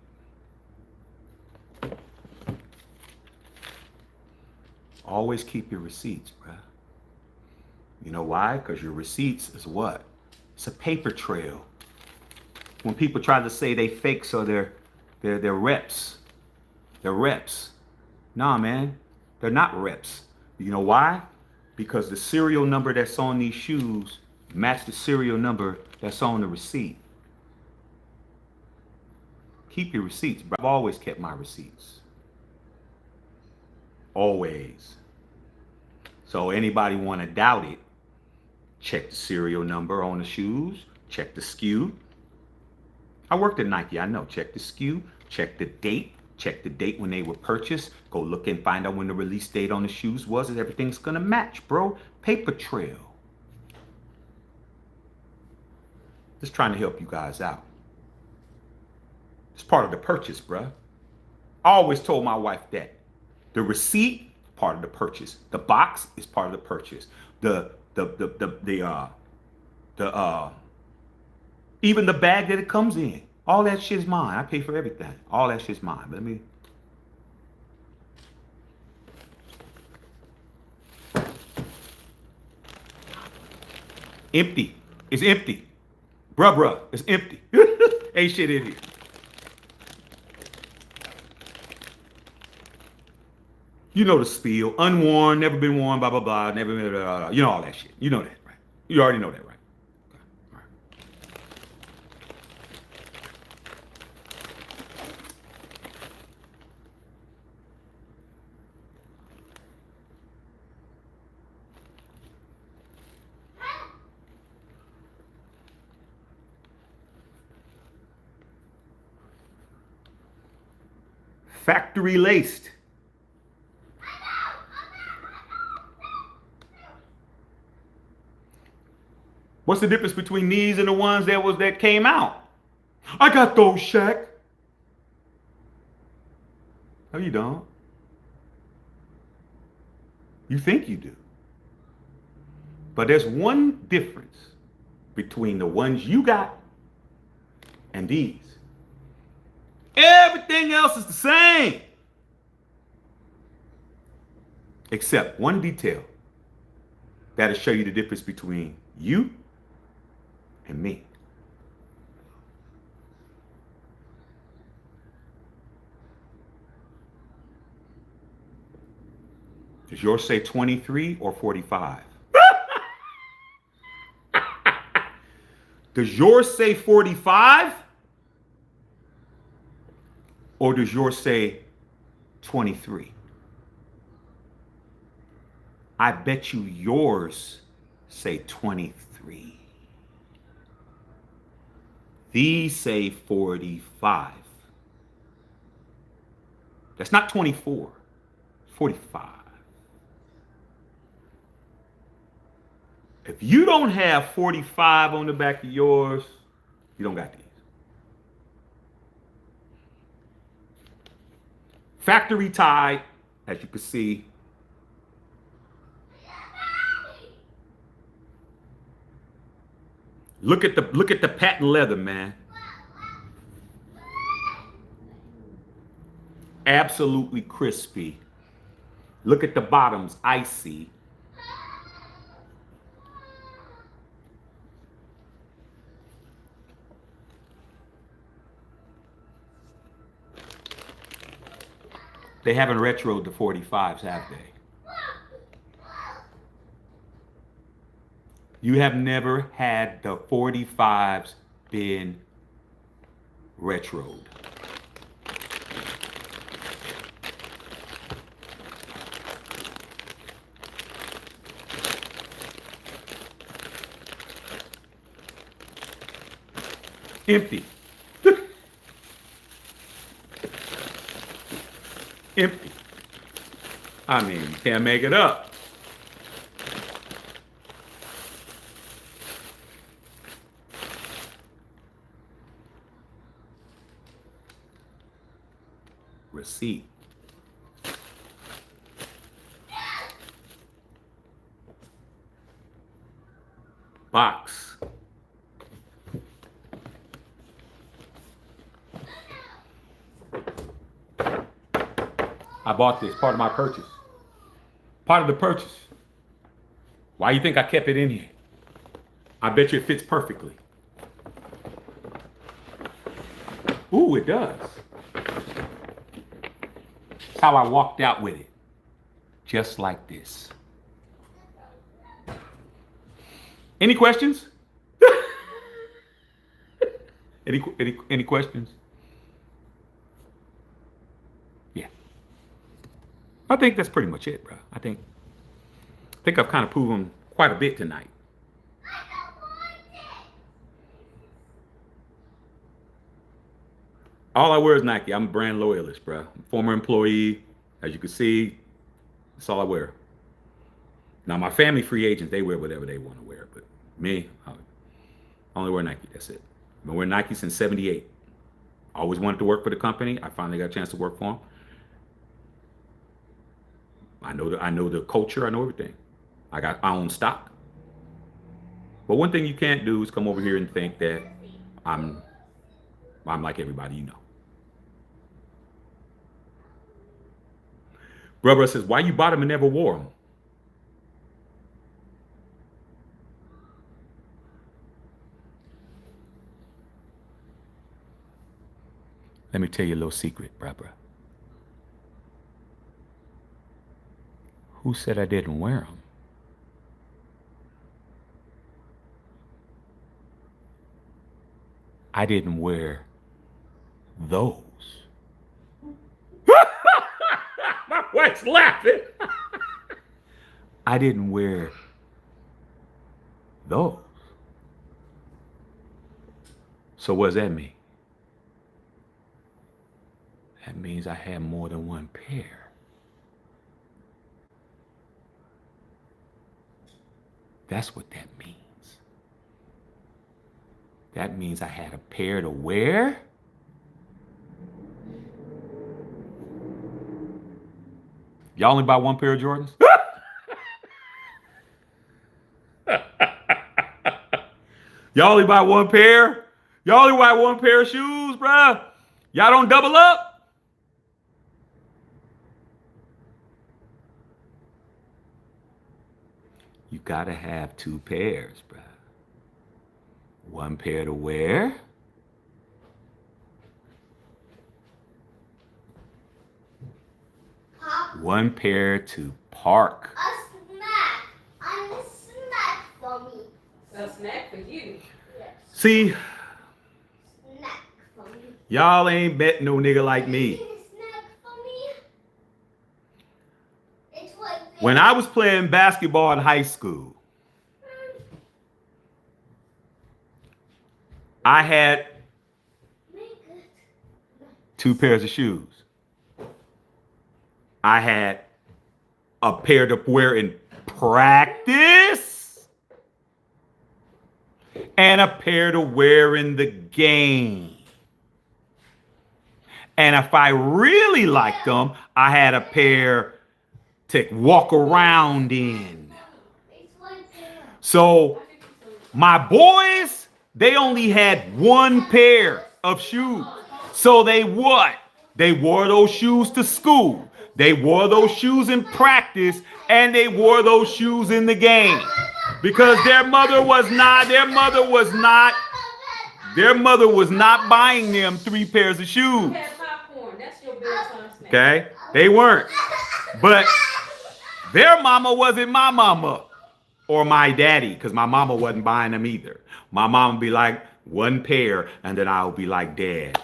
Always keep your receipts, bruh. You know why? Because your receipts is what? It's a paper trail. When people try to say they fake, so they're reps. They're reps. Nah, man. They're not reps. You know why? Because the serial number that's on these shoes match the serial number that's on the receipt. Keep your receipts, bro. I've always kept my receipts. Always. So anybody want to doubt it, check the serial number on the shoes, check the SKU. I worked at Nike, I know. Check the SKU, check the date when they were purchased. Go look and find out when the release date on the shoes was, and everything's gonna match, bro. Paper trail. Just trying to help you guys out. It's part of the purchase, bro. I always told my wife that. The receipt, part of the purchase. The box is part of the purchase. Even the bag that it comes in. All that shit's mine. I pay for everything. All that shit's mine. Let me. Empty. It's empty. Bruh. It's empty. Ain't shit in here. You know the spiel. Unworn, never been worn, blah, blah, blah, never been, blah, blah, blah. You know all that shit. You know that, right? You already know that, right? Okay. All right. Factory laced. What's the difference between these and the ones that came out? I got those, Shaq. No, you don't. You think you do. But there's one difference between the ones you got and these. Everything else is the same. Except one detail that'll show you the difference between you and me. Does yours say 23 or 45? Does yours say 45? Or does yours say 23? I bet you yours say 23. These say 45. That's not 24, 45. If you don't have 45 on the back of yours, you don't got these. Factory tied, as you can see. Look at the patent leather, man. Absolutely crispy. Look at the bottoms, icy. They haven't retroed the 45s, have they? You have never had the 45s been retroed. Empty. Empty. I mean, you can't make it up. Receipt. Box. I bought this, part of my purchase. Part of the purchase. Why you think I kept it in here? I bet you it fits perfectly. Ooh, it does. That's how I walked out with it. Just like this. Any questions? Any questions? Yeah. I think that's pretty much it, bro. I think I've kind of proven quite a bit tonight. All I wear is Nike. I'm a brand loyalist, bro. Former employee. As you can see, that's all I wear. Now, my family free agents, they wear whatever they want to wear. But me, I only wear Nike. That's it. I've been wearing Nike since 78. I always wanted to work for the company. I finally got a chance to work for them. I know the culture. I know everything. I own stock. But one thing you can't do is come over here and think that I'm like everybody you know. Brother says, why you bought them and never wore them? Let me tell you a little secret, brother. Who said I didn't wear them? I didn't wear those. My wife's laughing. I didn't wear those. So what does that mean? That means I had more than one pair. That's what that means. That means I had a pair to wear. Y'all only buy one pair of Jordans? Y'all only buy one pair? Y'all only buy one pair of shoes, bruh? Y'all don't double up? You gotta have two pairs, bruh. One pair to wear. Pop, One pair to park. a snack. I'm a snack for me. A snack for you. Yes, See, snack for me. y'all ain't bet no nigga like me. Snack for me. It's what When I was playing basketball in high school, I had make it. two pairs of shoes. I had a pair to wear in practice and a pair to wear in the game. And if I really liked them, I had a pair to walk around in. It's what So my boys, they only had one pair of shoes. So they what? They wore those shoes to school. They wore those shoes in practice, and they wore those shoes in the game. Because their mother was not buying them three pairs of shoes. You had popcorn. That's your bedtime snack. Okay? They weren't. But their mama wasn't my mama or my daddy, because my mama wasn't buying them either. My mama would be like, one pair, and then I would be like, Dad,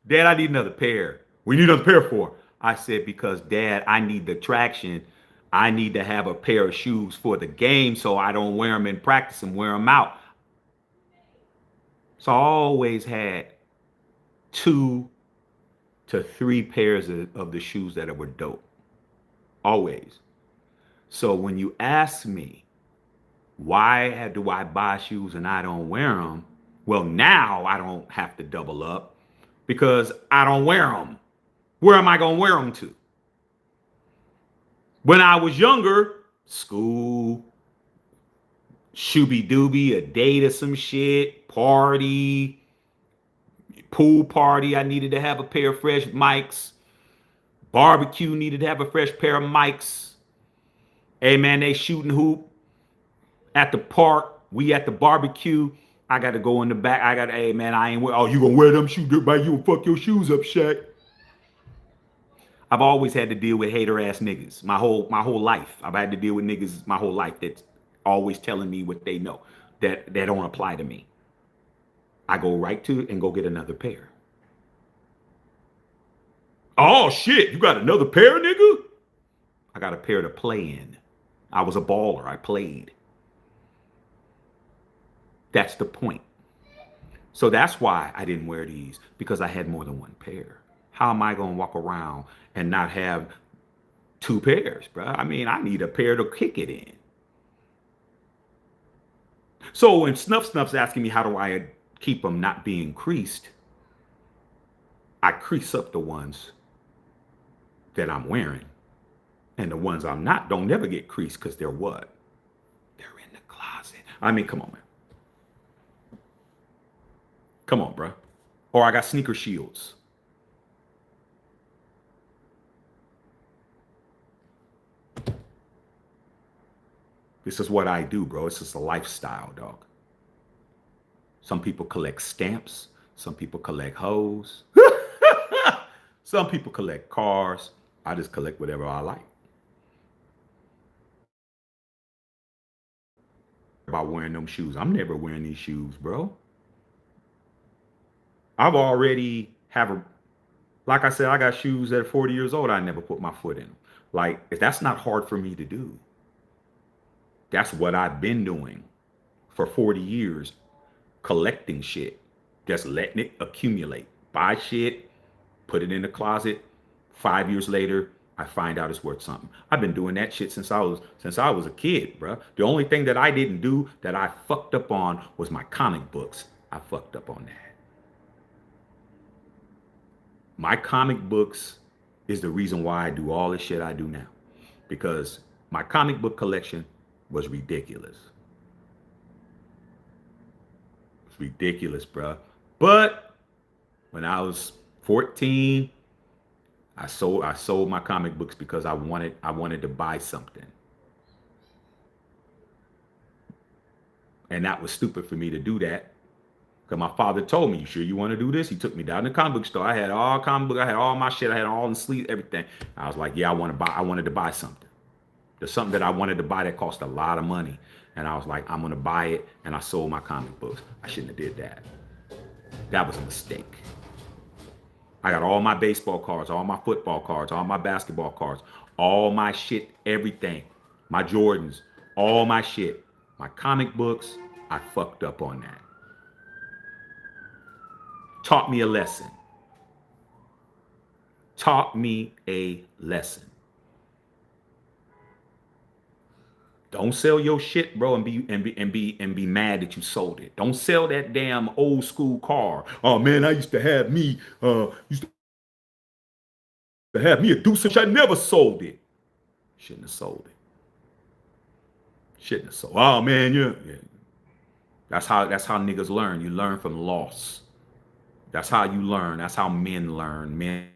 Dad, I need another pair. We need another pair for? I said, because Dad, I need the traction. I need to have a pair of shoes for the game so I don't wear them in practice and wear them out. So I always had 2 to 3 pairs of the shoes that were dope. Always. So when you ask me, why do I buy shoes and I don't wear them? Well, now I don't have to double up because I don't wear them. Where am I going to wear them to? When I was younger, school, shooby dooby, a date or some shit, party, pool party, I needed to have a pair of fresh mics. Barbecue, needed to have a fresh pair of mics. Hey man, they shooting hoop at the park. We at the barbecue. I got to go in the back. Hey man, I ain't wear. Oh, you gonna wear them shoes? You gonna fuck your shoes up, Shaq? I've always had to deal with hater ass niggas my whole life. I've had to deal with niggas my whole life that's always telling me what they know that don't apply to me. I go right to it and go get another pair. Oh shit, you got another pair, nigga? I got a pair to play in. I was a baller. I played. That's the point. So that's why I didn't wear these, because I had more than one pair. How am I going to walk around and not have 2 pairs, bro? I mean, I need a pair to kick it in. So when Snuff's asking me how do I keep them not being creased, I crease up the ones that I'm wearing. And the ones I'm not don't never get creased because they're what? They're in the closet. I mean, come on, man. Come on, bro. Or I got sneaker shields. This is what I do, bro. It's just a lifestyle, dog. Some people collect stamps. Some people collect hoes. Some people collect cars. I just collect whatever I like. About wearing them shoes. I'm never wearing these shoes, bro. I've already like I said, I got shoes that are 40 years old. I never put my foot in them. Like, that's not hard for me to do. That's what I've been doing for 40 years, collecting shit, just letting it accumulate. Buy shit, put it in the closet. 5 years later, I find out it's worth something. I've been doing that shit since I was a kid, bro. The only thing that I didn't do that I fucked up on was my comic books. I fucked up on that. My comic books is the reason why I do all the shit I do now. Because my comic book collection was ridiculous. It's ridiculous, bro. But when I was 14, I sold my comic books because I wanted to buy something. And that was stupid for me to do that. Because my father told me, you sure you want to do this? He took me down to the comic book store. I had all comic book, I had all my shit, I had all in sleeve, everything. I was like, yeah, I wanted to buy something. There's something that I wanted to buy that cost a lot of money. And I was like, I'm gonna buy it, and I sold my comic books. I shouldn't have did that. That was a mistake. I got all my baseball cards, all my football cards, all my basketball cards, all my shit, everything. My Jordans, all my shit. My comic books, I fucked up on that. Taught me a lesson. Taught me a lesson. Don't sell your shit, bro, and be mad that you sold it. Don't sell that damn old school car. Oh man, I used to have a Deuce. I never sold it. Shouldn't have sold it. Shouldn't have sold. Oh man, yeah. That's how niggas learn. You learn from loss. That's how you learn. That's how men learn. Men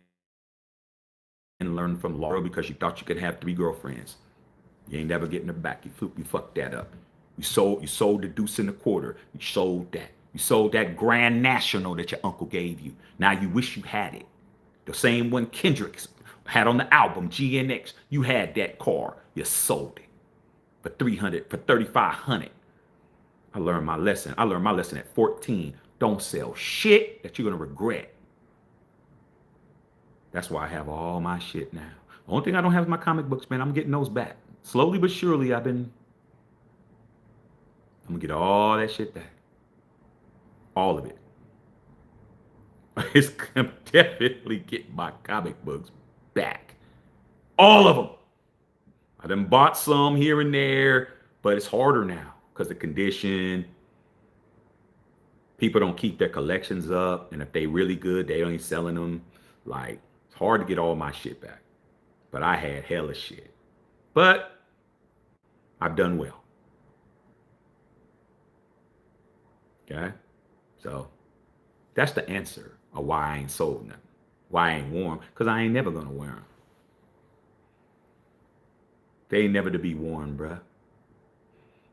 learn from loss because you thought you could have 3 girlfriends. You ain't never getting her back. You fucked that up. You sold the Deuce in the quarter. You sold that. You sold that Grand National that your uncle gave you. Now you wish you had it. The same one Kendrick had on the album, GNX. You had that car. You sold it for $300, for $3,500. I learned my lesson. I learned my lesson at 14. Don't sell shit that you're going to regret. That's why I have all my shit now. The only thing I don't have is my comic books, man. I'm getting those back. Slowly but surely, I'm going to get all that shit back. All of it. It's going to definitely get my comic books back. All of them. I done bought some here and there, but it's harder now because the condition. People don't keep their collections up, and if they really good, they ain't selling them. Like, it's hard to get all my shit back. But I had hella shit. But I've done well. Okay? So that's the answer of why I ain't sold nothing. Why I ain't worn, because I ain't never gonna wear them. They ain't never to be worn, bruh.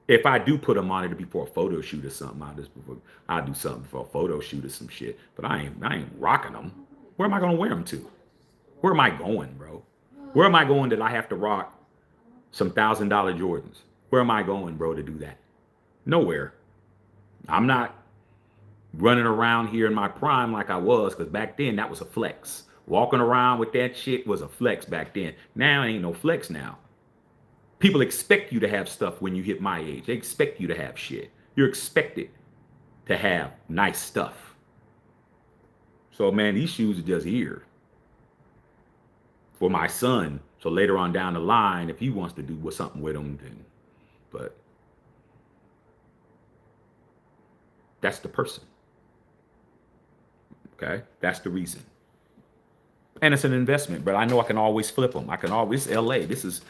If I do put them on, it'll be for a photo shoot or something. I'll do something for a photo shoot or some shit. But I ain't rocking them. Where am I gonna wear them to? Where am I going, bro? Where am I going that I have to rock some $1,000 Jordans? Where am I going, bro, to do that? Nowhere. I'm not running around here in my prime like I was, because back then that was a flex. Walking around with that shit was a flex back then. Now ain't no flex now. People expect you to have stuff when you hit my age. They expect you to have shit. You're expected to have nice stuff. So, man, these shoes are just here for my son. So later on down the line, if he wants to do something with them, then, but that's the person. Okay, that's the reason. And it's an investment, but I know I can always flip them. I can always, LA. This is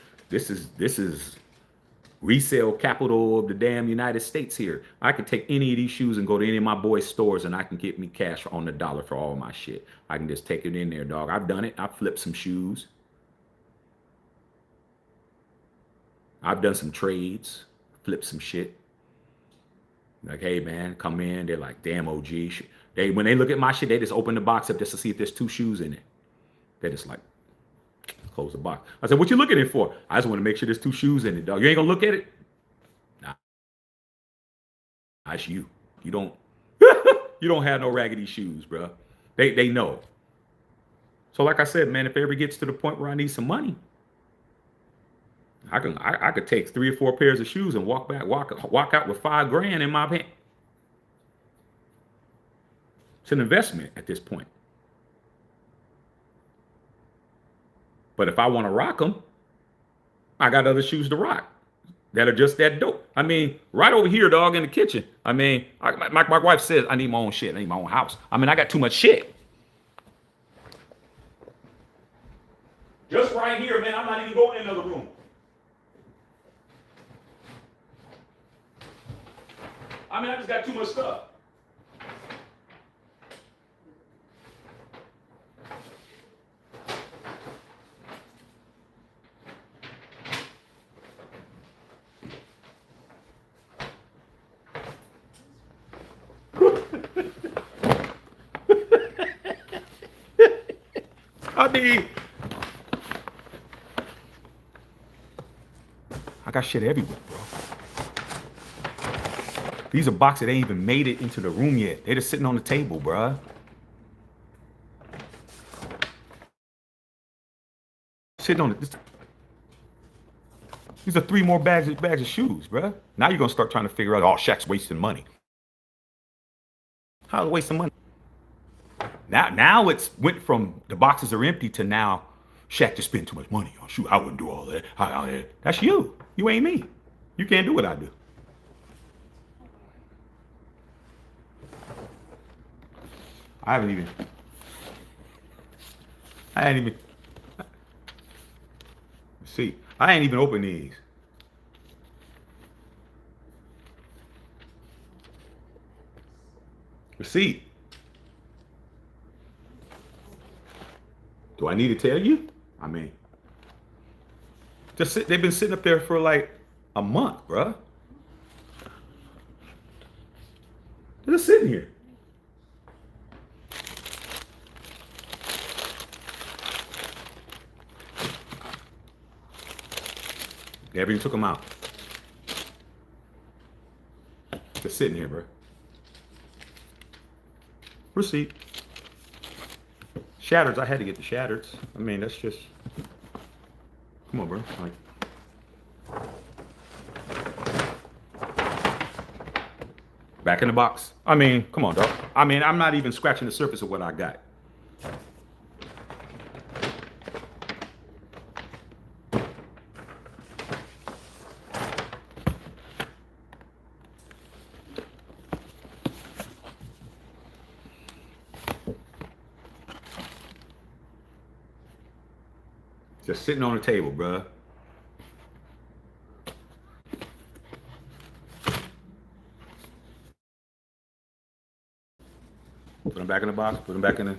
resale capital of the damn United States here. I can take any of these shoes and go to any of my boys' stores, and I can get me cash on the dollar for all my shit. I can just take it in there, dog. I've done it. I've flipped some shoes. I've done some trades, flipped some shit. Like, hey, man, come in. They're like, damn, OG. When they look at my shit, they just open the box up just to see if there's 2 shoes in it. They're just like, close the box. I said, what you looking at it for? I just want to make sure there's 2 shoes in it, dog. You ain't gonna look at it? Nah. That's you. You don't you don't have no raggedy shoes, bro. They know. So like I said, man, if it ever gets to the point where I need some money, I could take 3 or 4 pairs of shoes and walk out with $5,000 in my pants. It's an investment at this point. But if I want to rock them, I got other shoes to rock that are just that dope. I mean, right over here, dog, in the kitchen. I mean, my wife says I need my own shit. I need my own house. I mean, I got too much shit. Just right here, man. I'm not even going in another room. I mean, I just got too much stuff. I mean, I got shit everywhere, bro. These are boxes that ain't even made it into the room yet. They're just sitting on the table, bro. Sitting on it. These are 3 more bags of shoes, bro. Now you're gonna start trying to figure out, oh, Shaq's wasting money. How's it wasting money? Now it's went from the boxes are empty to now Shaq just spent too much money on shoe. I wouldn't do all that. That's you. You ain't me. You can't do what I do. I hadn't even. See, I ain't even opened these. Receipt. Do I need to tell you? I mean, they've been sitting up there for like a month, bruh. They're just sitting here. Never even took them out. Just sitting here, bro. Receipt. Shatters, I had to get the shatters. I mean, that's just, come on, bro. Like, back in the box. I mean, come on, dog. I mean, I'm not even scratching the surface of what I got. Just sitting on the table, bruh. Put them back in the box. Put them back in the...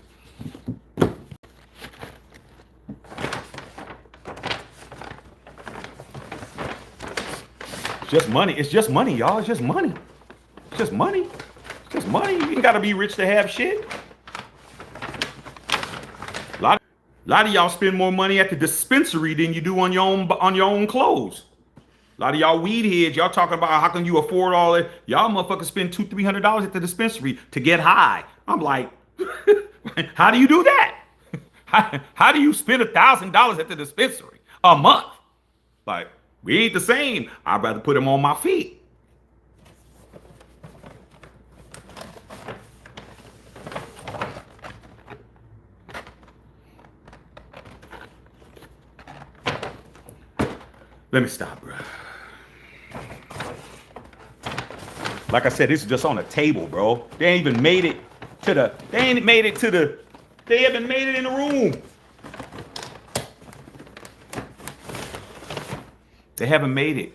It's just money. It's just money, y'all. It's just money. It's just money. It's just money. You ain't got to be rich to have shit. A lot of y'all spend more money at the dispensary than you do on your own clothes. A lot of y'all weed heads, y'all talking about how can you afford all that? Y'all motherfuckers spend $200-300 at the dispensary to get high. I'm like, how do you do that? How do you spend $1,000 at the dispensary a month? Like, we ain't the same. I'd rather put them on my feet. Let me stop, bro. Like I said, this is just on the table, bro. They ain't even made it to the, they haven't made it in the room. They haven't made it.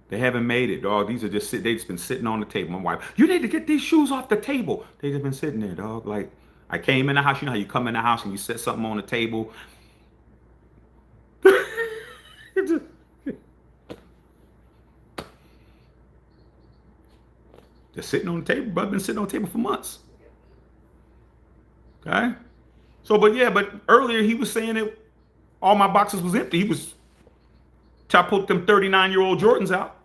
They haven't made it, dog. These are just, they've just been sitting on the table. My wife, you need to get these shoes off the table. They just been sitting there, dog. Like, I came in the house, you know how you come in the house and you set something on the table. Just sitting on the table, bro. I've been sitting on the table for months. Okay? So, but earlier he was saying that all my boxes was empty. I pulled them 39-year-old Jordans out.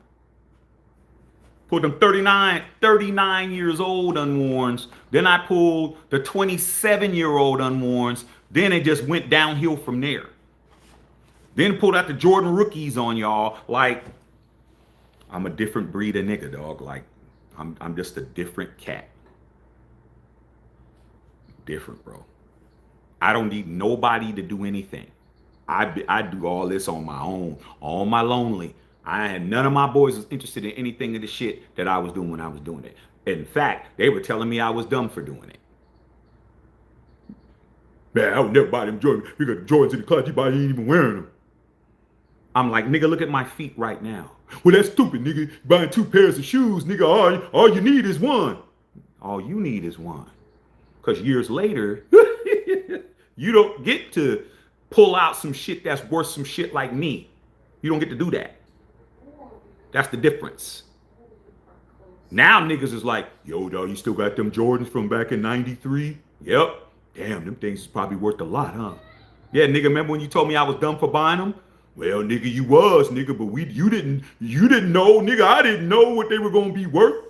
Pulled them 39 years old unworns. Then I pulled the 27-year-old unworns. Then it just went downhill from there. Then pulled out the Jordan rookies on y'all. Like, I'm a different breed of nigga, dog. Like, I'm just a different cat. Different, bro. I don't need nobody to do anything. I do all this on my own, on my lonely. I had none of my boys was interested in anything of the shit that I was doing when I was doing it. In fact, they were telling me I was dumb for doing it. Man, I would never buy them Jordans. You got the Jordans in the closet, you ain't even wearing them. I'm like, nigga, look at my feet right now. Well, that's stupid, nigga. Buying 2 pairs of shoes, nigga. All you need is one. All you need is one. Because years later, you don't get to pull out some shit that's worth some shit like me. You don't get to do that. That's the difference. Now niggas is like, yo, dog, you still got them Jordans from back in 93? Yep. Damn, them things is probably worth a lot, huh? Yeah, nigga, remember when you told me I was dumb for buying them? Well, nigga, you was, nigga, but you didn't know, nigga, I didn't know what they were gonna be worth.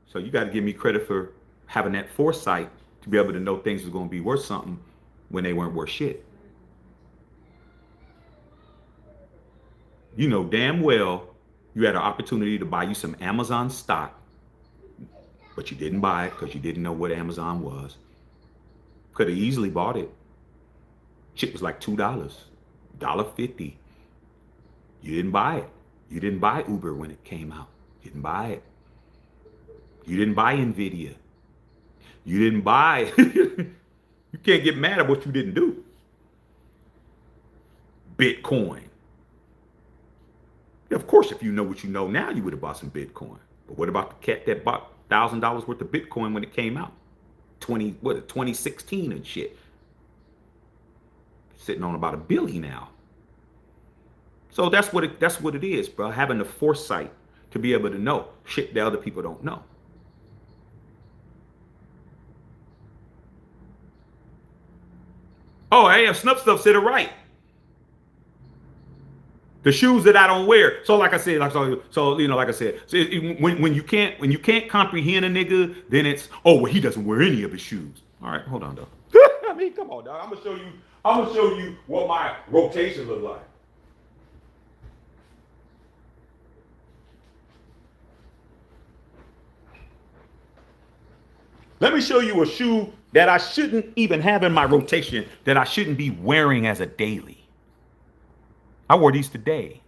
So you gotta give me credit for having that foresight to be able to know things was gonna be worth something when they weren't worth shit. You know damn well you had an opportunity to buy you some Amazon stock, but you didn't buy it because you didn't know what Amazon was. Could have easily bought it. Shit was like $2, $1.50. You didn't buy it. You didn't buy Uber when it came out. You didn't buy it. You didn't buy Nvidia. You didn't buy it. You can't get mad at what you didn't do. Bitcoin. Yeah, of course, if you know what you know now, you would have bought some Bitcoin. But what about the cat that bought $1,000 worth of Bitcoin when it came out? 2016 and shit. Sitting on about $1 billion now. So that's what it is, bro. Having the foresight to be able to know shit that other people don't know. Oh, hey, Snuff Stuff said it right. The shoes that I don't wear. So like I said, like I said, so when you can't comprehend a nigga, then it's, oh, well, he doesn't wear any of his shoes. All right, hold on though. I mean, come on, dog. I'm gonna show you what my rotation look like. Let me show you a shoe that I shouldn't even have in my rotation, that I shouldn't be wearing as a daily. I wore these today.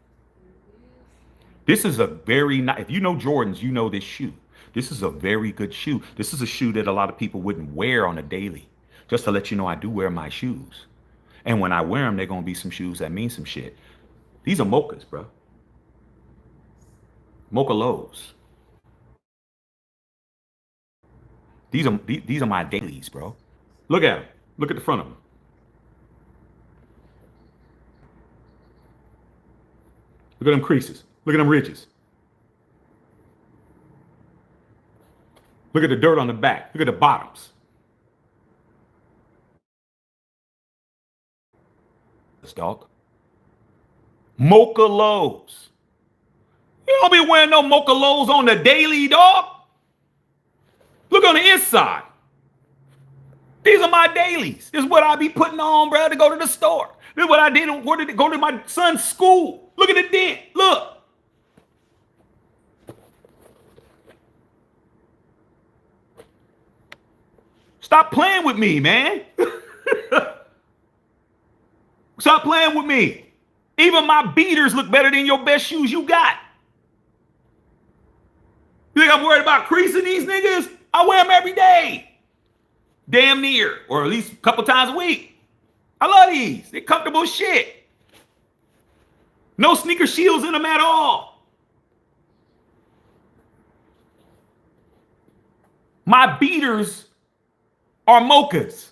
This is a very nice, if you know Jordans, you know this shoe. This is a very good shoe. This is a shoe that a lot of people wouldn't wear on a daily. Just to let you know, I do wear my shoes. And when I wear them, they're going to be some shoes that mean some shit. These are mochas, bro. Mocha lows. These are my dailies, bro. Look at them. Look at the front of them. Look at them creases. Look at them ridges. Look at the dirt on the back. Look at the bottoms. This dog. Mocha lows. You don't be wearing no mocha lows on the daily, dog. Look on the inside. These are my dailies. This is what I be putting on, bro, to go to the store. This is what I did to go to my son's school. Look at the dent. Look. Stop playing with me, man. Stop playing with me. Even my beaters look better than your best shoes you got. You think I'm worried about creasing these niggas? I wear them every day. Damn near. Or at least a couple times a week. I love these. They're comfortable as shit. No sneaker shields in them at all. My beaters are mochas.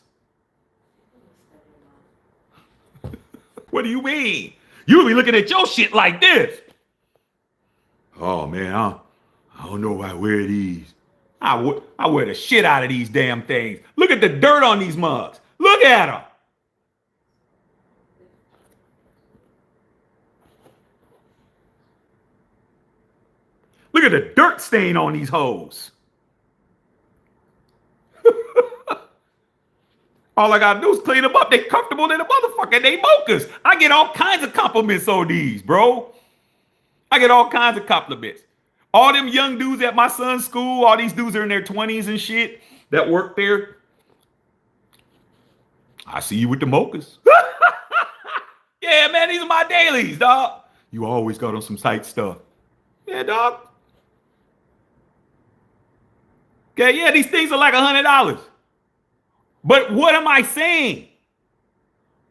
What do you mean? You be looking at your shit like this. Oh, man, I don't know why I wear these. I wear the shit out of these damn things. Look at the dirt on these mugs. Look at them. Look at the dirt stain on these hoes. All I gotta do is clean them up. They comfortable in the motherfucker. They mochas. I get all kinds of compliments on these, bro. I get all kinds of compliments. All them young dudes at my son's school, all these dudes are in their 20s and shit that work there. I see you with the mochas. Yeah, man, these are my dailies, dog. You always got on some tight stuff. Yeah, dog. Okay, yeah, these things are like $100. But what am I saying?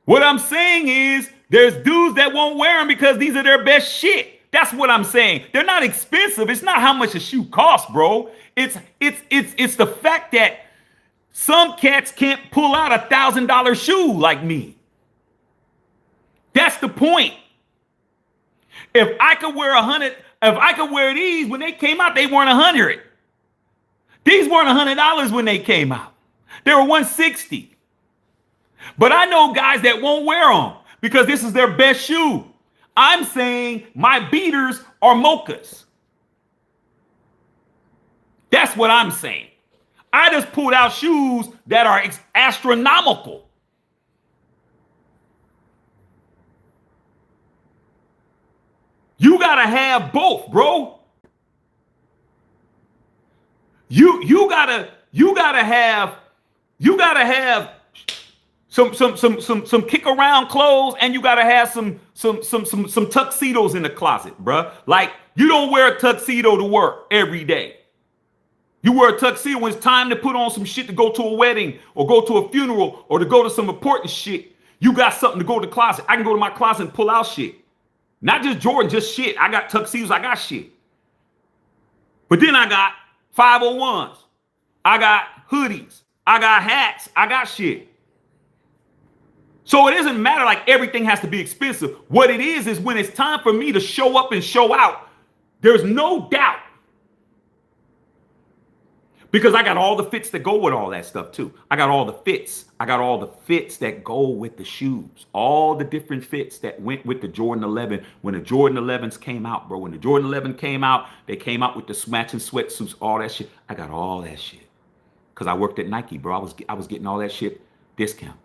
What I'm saying is there's dudes that won't wear them because these are their best shit. That's what I'm saying. They're not expensive. It's not how much a shoe costs, bro. It's the fact that some cats can't pull out $1,000 shoe like me. That's the point. If I could wear 100, if I could wear these when they came out, they weren't 100. These weren't $100 when they came out. They were 160. But I know guys that won't wear them because this is their best shoe. I'm saying my beaters are mochas. That's what I'm saying. I just pulled out shoes that are astronomical. You gotta have both, bro. You gotta have some kick around clothes, and you gotta have some tuxedos in the closet, bruh. Like, you don't wear a tuxedo to work every day. You wear a tuxedo when it's time to put on some shit to go to a wedding or go to a funeral or to go to some important shit. You got something to go to the closet. I can go to my closet and pull out shit. Not just Jordan, just shit. I got tuxedos, I got shit. But then I got 501s. I got hoodies. I got hats. I got shit. So it doesn't matter like everything has to be expensive. What it is when it's time for me to show up and show out, there's no doubt. Because I got all the fits that go with all that stuff too. I got all the fits. I got all the fits that go with the shoes. All the different fits that went with the Jordan 11 when the Jordan 11s came out, bro. When the Jordan 11 came out, they came out with the matching sweatsuits, all that shit. I got all that shit. Because I worked at Nike, bro. I was getting all that shit discount.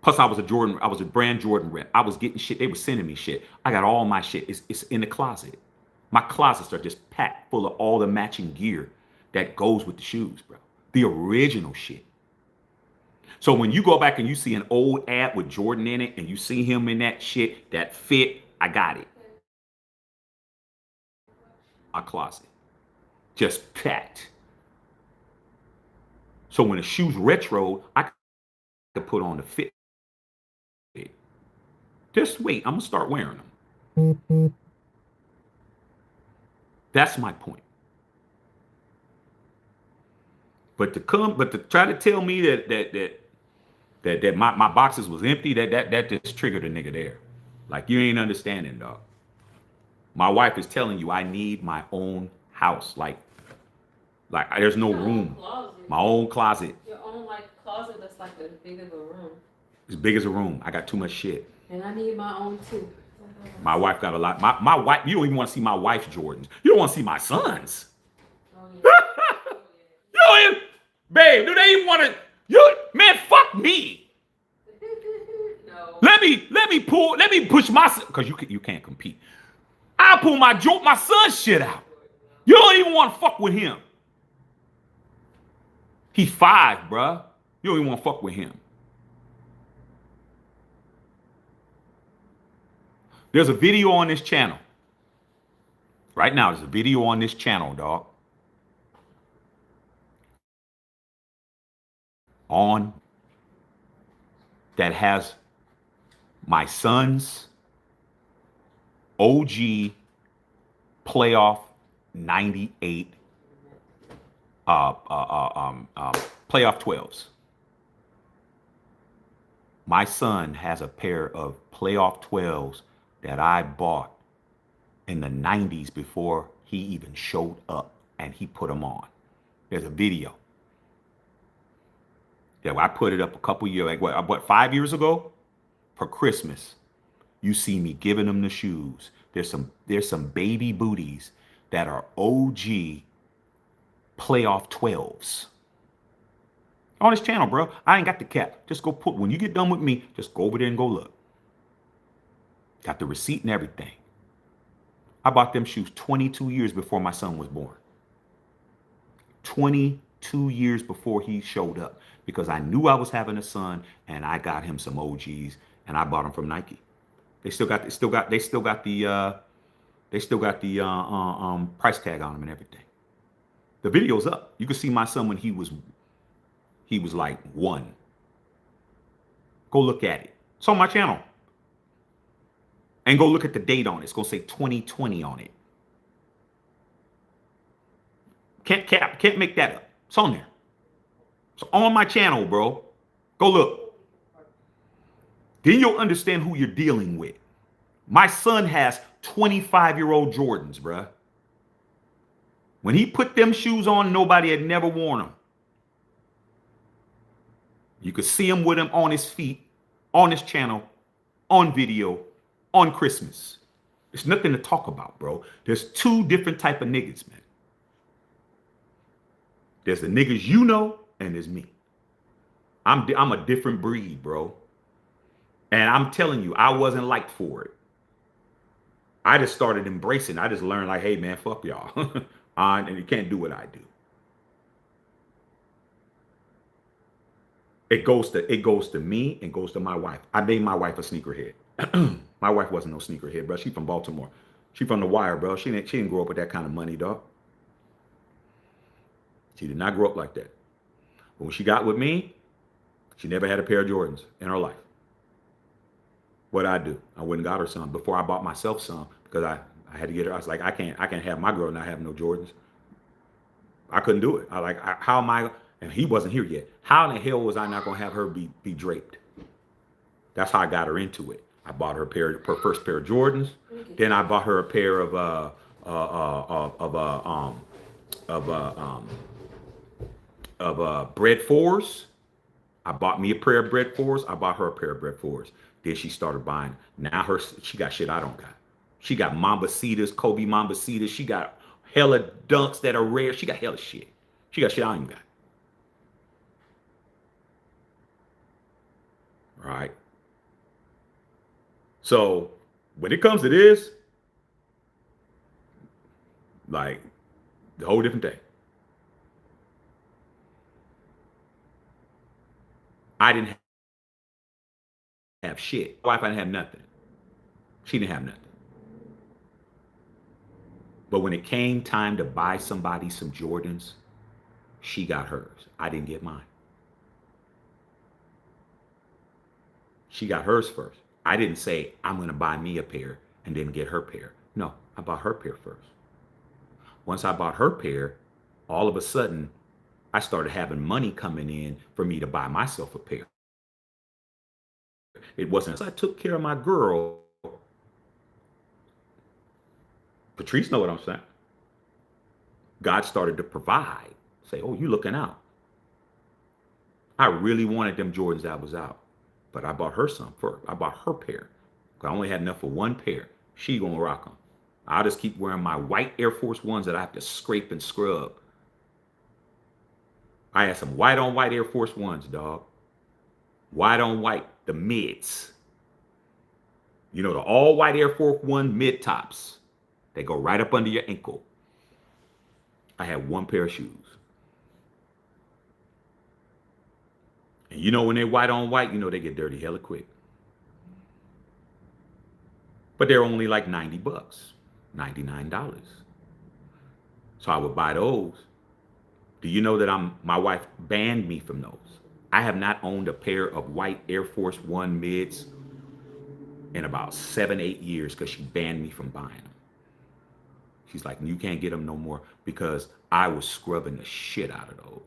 Plus, I was a brand Jordan rep. I was getting shit. They were sending me shit. I got all my shit. It's in the closet. My closets are just packed full of all the matching gear that goes with the shoes, bro. The original shit. So when you go back and you see an old ad with Jordan in it and you see him in that shit, that fit, I got it. My closet. Just packed. So when the shoe's retro, I could put on the fit. Just wait, I'm gonna start wearing them. That's my point. But to try to tell me that my boxes was empty, that just triggered a nigga there. Like, you ain't understanding, dog. My wife is telling you I need my own house. Like there's no room. My own closet. Your own like closet that's like as big as a room. As big as a room. I got too much shit. And I need my own too. My wife got a lot. My wife, you don't even want to see my wife's Jordans. You don't want to see my sons. Oh, yeah. You don't even, babe, do they even want to, man, fuck me. No. Let me push my, because you can't compete. I'll pull my son's shit out. You don't even want to fuck with him. He's 5, bruh. You don't even want to fuck with him. There's a video on this channel. Right now, there's a video on this channel, dog. On that has my son's OG playoff 98 playoff 12s. My son has a pair of playoff 12s that I bought in the 90s before he even showed up, and he put them on. There's a video. Yeah, I put it up a couple years, like what, 5 years ago? For Christmas. You see me giving them the shoes. There's some baby booties that are OG playoff 12s. On this channel, bro. I ain't got the cap. Just go when you get done with me, just go over there and go look. Got the receipt and everything. I bought them shoes 22 years before my son was born. 22 years before he showed up, because I knew I was having a son and I got him some OGs and I bought them from Nike. They still got the price tag on them and everything. The video's up. You can see my son when he was like 1. Go look at it. It's on my channel. And go look at the date on it. It's gonna say 2020 on it. Can't make that up. It's on there. It's on my channel, bro. Go look. Then you'll understand who you're dealing with. My son has 25-year-old Jordans, bruh. When he put them shoes on, nobody had never worn them. You could see him with them on his feet, on his channel, on video, on Christmas. There's nothing to talk about, bro. There's 2 different type of niggas, man. There's the niggas you know, and there's me. I'm a different breed, bro. And I'm telling you, I wasn't liked for it. I just started embracing. I just learned like, hey man, fuck y'all. And you can't do what I do. It goes to me and goes to my wife. I made my wife a sneakerhead. My wife wasn't no sneakerhead, bro. She from Baltimore. She from the wire, bro. She didn't grow up with that kind of money, dog. She did not grow up like that. But when she got with me, she never had a pair of Jordans in her life. What'd I do? I went and got her some before I bought myself some because I had to get her. I was like, I can't have my girl not have no Jordans. I couldn't do it. How am I? And he wasn't here yet. How in the hell was I not gonna have her be draped? That's how I got her into it. I bought her first pair of Jordans. Then I bought her a pair of Bread 4s. I bought me a pair of Bread 4s. I bought her a pair of Bread 4s. Then she started buying. Now she got shit I don't got. She got Mambacitas, Kobe Mambacitas. She got hella dunks that are rare. She got hella shit. She got shit I don't even got. Right. So when it comes to this, like the whole different thing. I didn't have shit. My wife didn't have nothing. She didn't have nothing. But when it came time to buy somebody some Jordans, she got hers. I didn't get mine. She got hers first. I didn't say, I'm going to buy me a pair and then get her pair. No, I bought her pair first. Once I bought her pair, all of a sudden, I started having money coming in for me to buy myself a pair. It wasn't as I took care of my girl. Patrice know what I'm saying. God started to provide. Say, oh, you looking out. I really wanted them Jordans that was out. But I bought her some first. I bought her pair. I only had enough for one pair. She gonna rock them. I'll just keep wearing my white Air Force Ones that I have to scrape and scrub. I had some white on white Air Force Ones, dog. White on white, the mids. You know, the all white Air Force One mid tops. They go right up under your ankle. I had one pair of shoes. And you know when they're white on white, you know they get dirty hella quick. But they're only like $90, $99. So I would buy those. Do you know that my wife banned me from those? I have not owned a pair of white Air Force One mids in about 7-8 years because she banned me from buying them. She's like, you can't get them no more because I was scrubbing the shit out of those.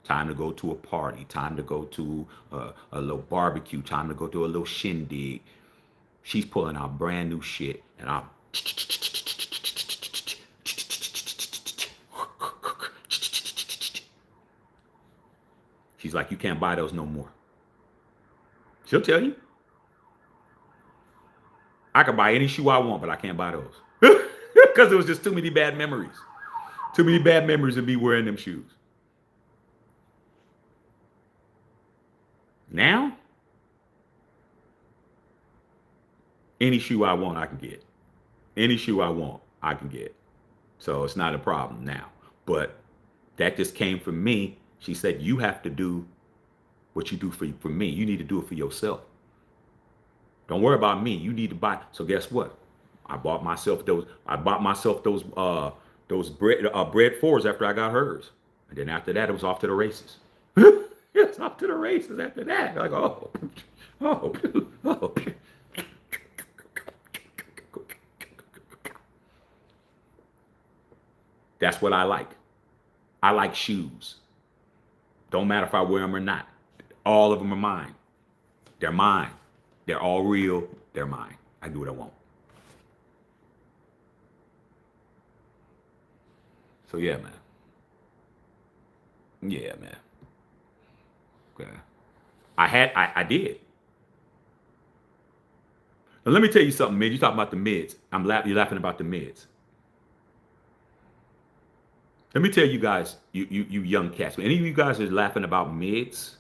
Time to go to a party, time to go to a little barbecue, time to go to a little shindig. She's pulling out brand new shit and I'm she's like, you can't buy those no more. She'll tell you. I can buy any shoe I want, but I can't buy those. Because there was just too many bad memories. Too many bad memories of me wearing them shoes. Now, any shoe I want, I can get. Any shoe I want, I can get. So it's not a problem now. But that just came from me. She said, you have to do what you do for me. You need to do it for yourself. Don't worry about me. You need to buy. So guess what? I bought myself those. Those bread fours after I got hers, and then after that it was off to the races. It's off to the races after that. Like oh. oh. That's what I like. I like shoes. Don't matter if I wear them or not. All of them are mine. They're mine. They're all real. They're mine. I do what I want. So yeah, man. Yeah, man. Okay. I did. Now let me tell you something, man. You talking about the mids. You're laughing about the mids. Let me tell you guys, you young cats. Any of you guys are laughing about mids,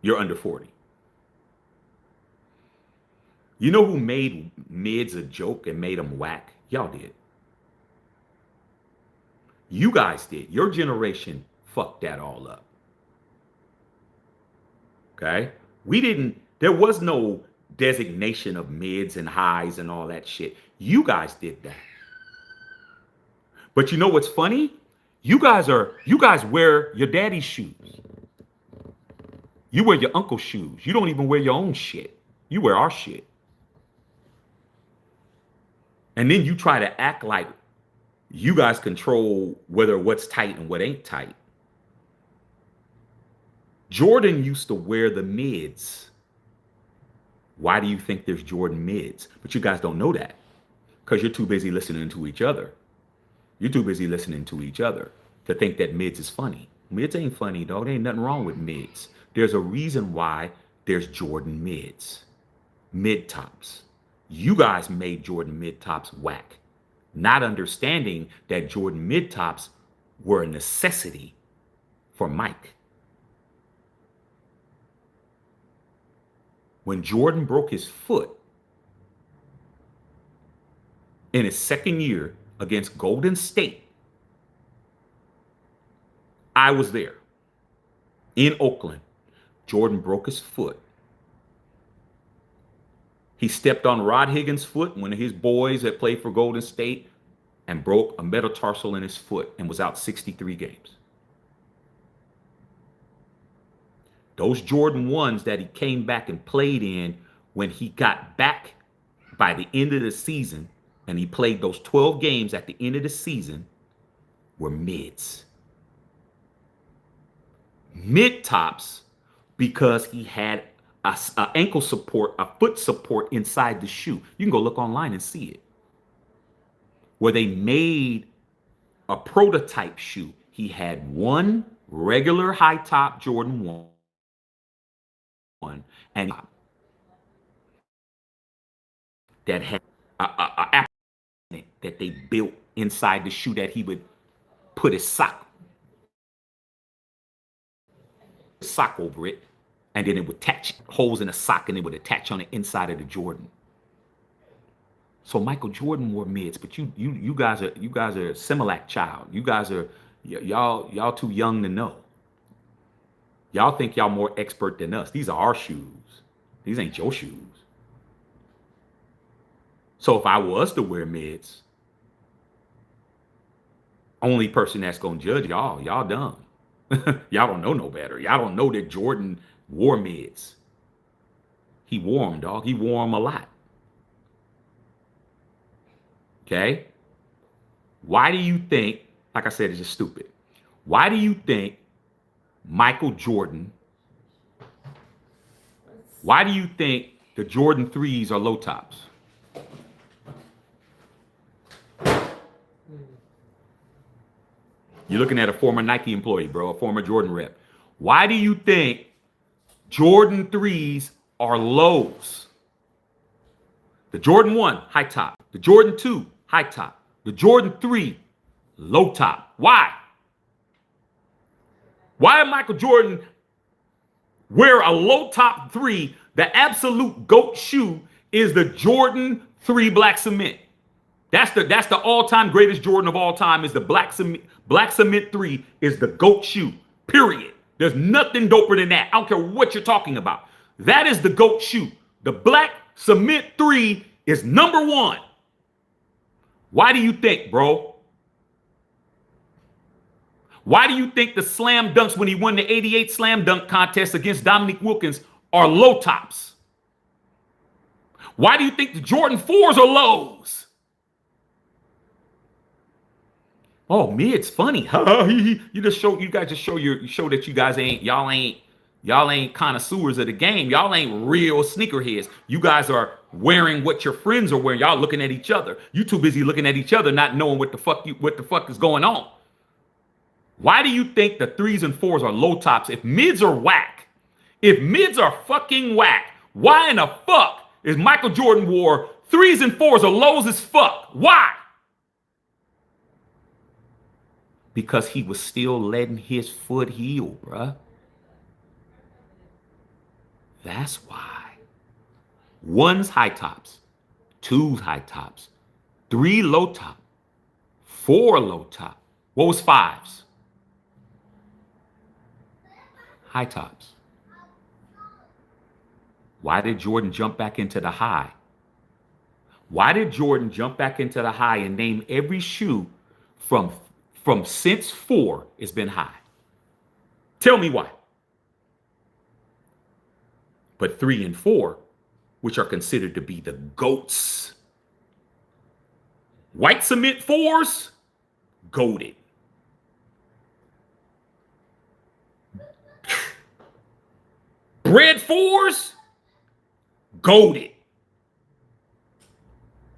you're under 40. You know who made mids a joke and made them whack? Y'all did. You guys did. Your generation fucked that all up. Okay? There was no designation of mids and highs and all that shit. You guys did that. But you know what's funny? You guys wear your daddy's shoes. You wear your uncle's shoes. You don't even wear your own shit. You wear our shit. And then you try to act like you guys control what's tight and what ain't tight. Jordan used to wear the mids. Why do you think there's Jordan mids? But you guys don't know that because you're too busy listening to each other. You're too busy listening to each other to think that mids is funny. Mids ain't funny, dog. There ain't nothing wrong with mids. There's a reason why there's Jordan mids, mid tops. You guys made Jordan mid tops whack, not understanding that Jordan mid tops were a necessity for Mike. When Jordan broke his foot in his second year against Golden State, I was there in Oakland. Jordan broke his foot. He stepped on Rod Higgins' foot, one of his boys that played for Golden State, and broke a metatarsal in his foot and was out 63 games. Those Jordan 1s that he came back and played in when he got back by the end of the season, and he played those 12 games at the end of the season, were mids. Mid tops because he had a ankle support, a foot support inside the shoe. You can go look online and see it. Where they made a prototype shoe. He had one regular high top Jordan 1 and that had a that they built inside the shoe that he would put his sock over it, and then it would attach holes in the sock and it would attach on the inside of the Jordan. So Michael Jordan wore mids, but you guys are a Similac child. You guys are y'all too young to know. Y'all think y'all more expert than us. These are our shoes. These ain't your shoes. So if I was to wear mids, only person that's gonna judge y'all dumb. Y'all don't know no better. Y'all don't know that Jordan wore mids. He wore them, dog. He wore them a lot. Okay? Why do you think, like I said, it's just stupid. Why do you think Michael Jordan, why do you think the Jordan 3s are low tops? You're looking at a former Nike employee, bro, a former Jordan rep. Why do you think Jordan 3s are lows? The Jordan 1, high top. The Jordan 2, high top. The Jordan 3, low top. Why? Why did Michael Jordan wear a low top 3? The absolute GOAT shoe is the Jordan 3 black cement. That's the all-time greatest Jordan of all time is the black cement 3 is the GOAT shoe, period. There's nothing doper than that. I don't care what you're talking about. That is the GOAT shoe. The black cement 3 is number 1. Why do you think, bro? Why do you think the slam dunks when he won the 88 slam dunk contest against Dominique Wilkins are low tops? Why do you think the Jordan 4s are lows? Oh, mid's funny. You guys just show that you guys ain't connoisseurs of the game. Y'all ain't real sneakerheads. You guys are wearing what your friends are wearing. Y'all looking at each other. You too busy looking at each other, not knowing what the fuck is going on. Why do you think the 3s and 4s are low tops if mids are whack? If mids are fucking whack, why in the fuck is Michael Jordan wore 3s and 4s are lows as fuck? Why? Because he was still letting his foot heal, bruh. That's why. 1's high tops, 2's high tops, 3 low top, 4 low top. What was 5's? High tops. Why did Jordan jump back into the high? Why did Jordan jump back into the high and name every shoe from since 4 has been high? Tell me why. But 3 and 4, which are considered to be the GOATs. White cement 4s, goated. Bread 4s, goated.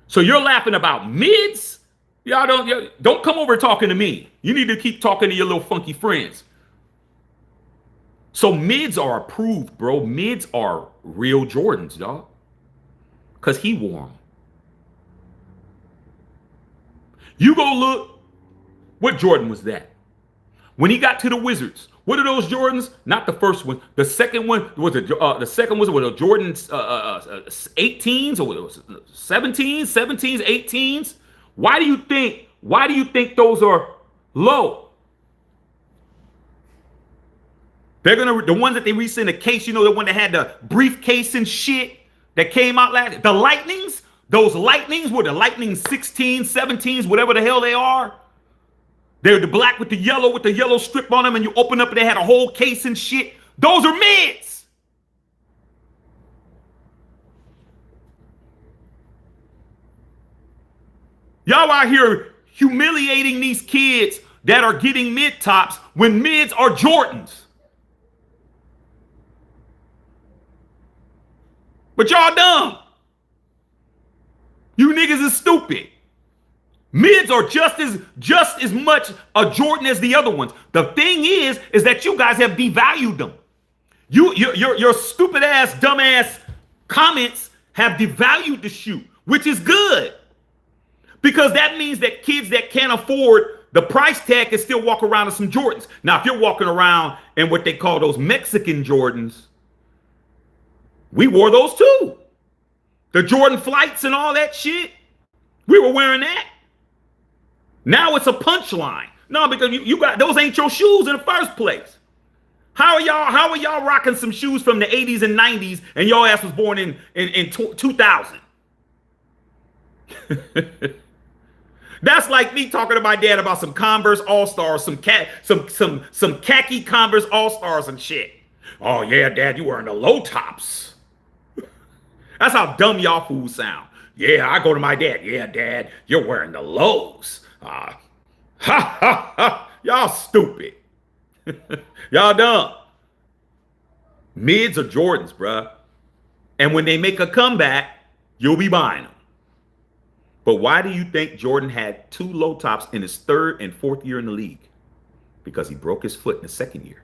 So you're laughing about mids? Y'all don't come over talking to me. You need to keep talking to your little funky friends. So mids are approved, bro. Mids are real Jordans, dog. Because he wore them. You go look. What Jordan was that? When he got to the Wizards, what are those Jordans? Not the first one. The second one was a Jordan 18s or 17s, 18s. Why do you think those are low? They're the ones that they recently in the case, the one that had the briefcase and shit that came out last. The Lightnings, those Lightnings were the Lightning 16s, 17s, whatever the hell they are. They're the black with the yellow strip on them, and you open up and they had a whole case and shit. Those are mids. Y'all out here humiliating these kids that are getting mid tops when mids are Jordans. But y'all dumb. You niggas is stupid. Mids are just as much a Jordan as the other ones. The thing is that you guys have devalued them. Your stupid ass, dumb ass comments have devalued the shoe, which is good. Because that means that kids that can't afford the price tag can still walk around in some Jordans. Now, if you're walking around in what they call those Mexican Jordans, we wore those too. The Jordan flights and all that shit, we were wearing that. Now it's a punchline. No, because you got those ain't your shoes in the first place. How are y'all rocking some shoes from the 80s and 90s and your ass was born in 2000? That's like me talking to my dad about some Converse All-Stars, some khaki Converse All-Stars and shit. Oh yeah, Dad, you wearing the low tops. That's how dumb y'all fools sound. Yeah, I go to my dad. Yeah, Dad, you're wearing the lows. Ha ha ha. Y'all stupid. Y'all dumb. Mids are Jordans, bruh. And when they make a comeback, you'll be buying them. But why do you think Jordan had 2 low tops in his 3rd and 4th year in the league? Because he broke his foot in the 2nd year.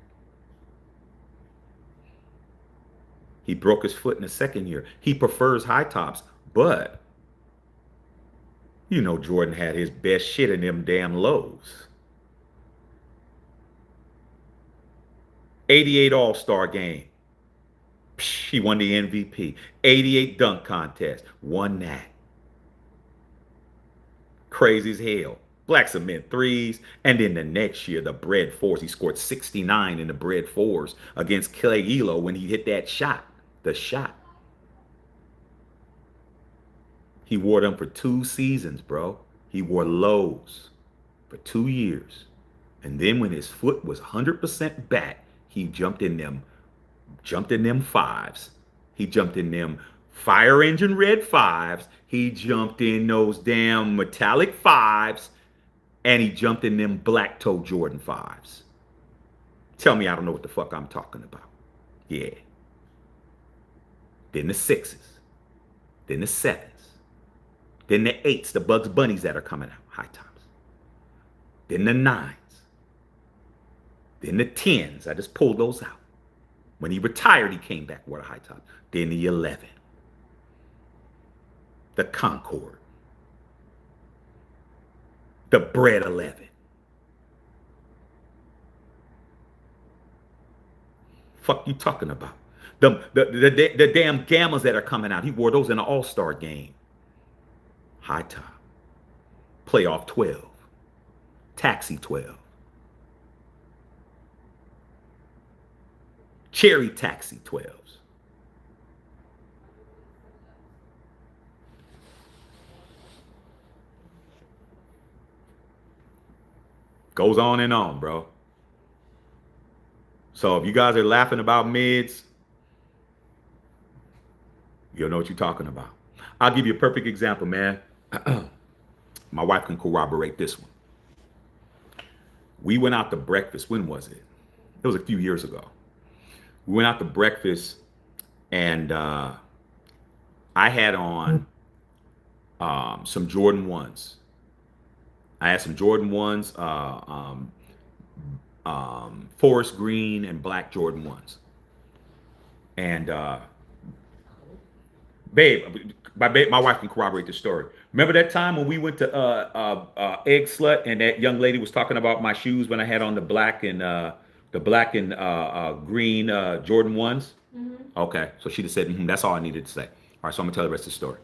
He broke his foot in the 2nd year. He prefers high tops, but Jordan had his best shit in them damn lows. 88 All-Star game. He won the MVP. 88 dunk contest. Won that. Crazy as hell. Black cement 3s. And then the next year, the bread 4s. He scored 69 in the bread 4s against Clay Elo when he hit that shot. The shot. He wore them for 2 seasons, bro. He wore lows for 2 years. And then when his foot was 100% back, he jumped in them fives. He jumped in them fire engine red fives. He jumped in those damn metallic fives. And he jumped in them black toe Jordan fives. Tell me I don't know what the fuck I'm talking about. Yeah. Then the sixes. Then the sevens. Then the eights, the Bugs Bunnies that are coming out, high tops. Then the nines. Then the tens. I just pulled those out. When he retired, he came back, wore a high top. Then the 11. The Concorde. The Bread 11. Fuck you talking about? The damn Gammas that are coming out. He wore those in the All-Star game. High top. Playoff 12. Taxi 12. Cherry Taxi 12s. Goes on and on, bro. So if you guys are laughing about mids, you'll know what you're talking about. I'll give you a perfect example, man. My wife can corroborate this one. We went out to breakfast. When was it? It was a few years ago. We went out to breakfast, and I had on some Jordan 1s. I had some Jordan 1s, forest green and black Jordan 1s. And my wife can corroborate the story. Remember that time when we went to Egg Slut, and that young lady was talking about my shoes when I had on the black and green Jordan 1s? Mm-hmm. Okay, so she just said, that's all I needed to say. All right, so I'm gonna tell the rest of the story.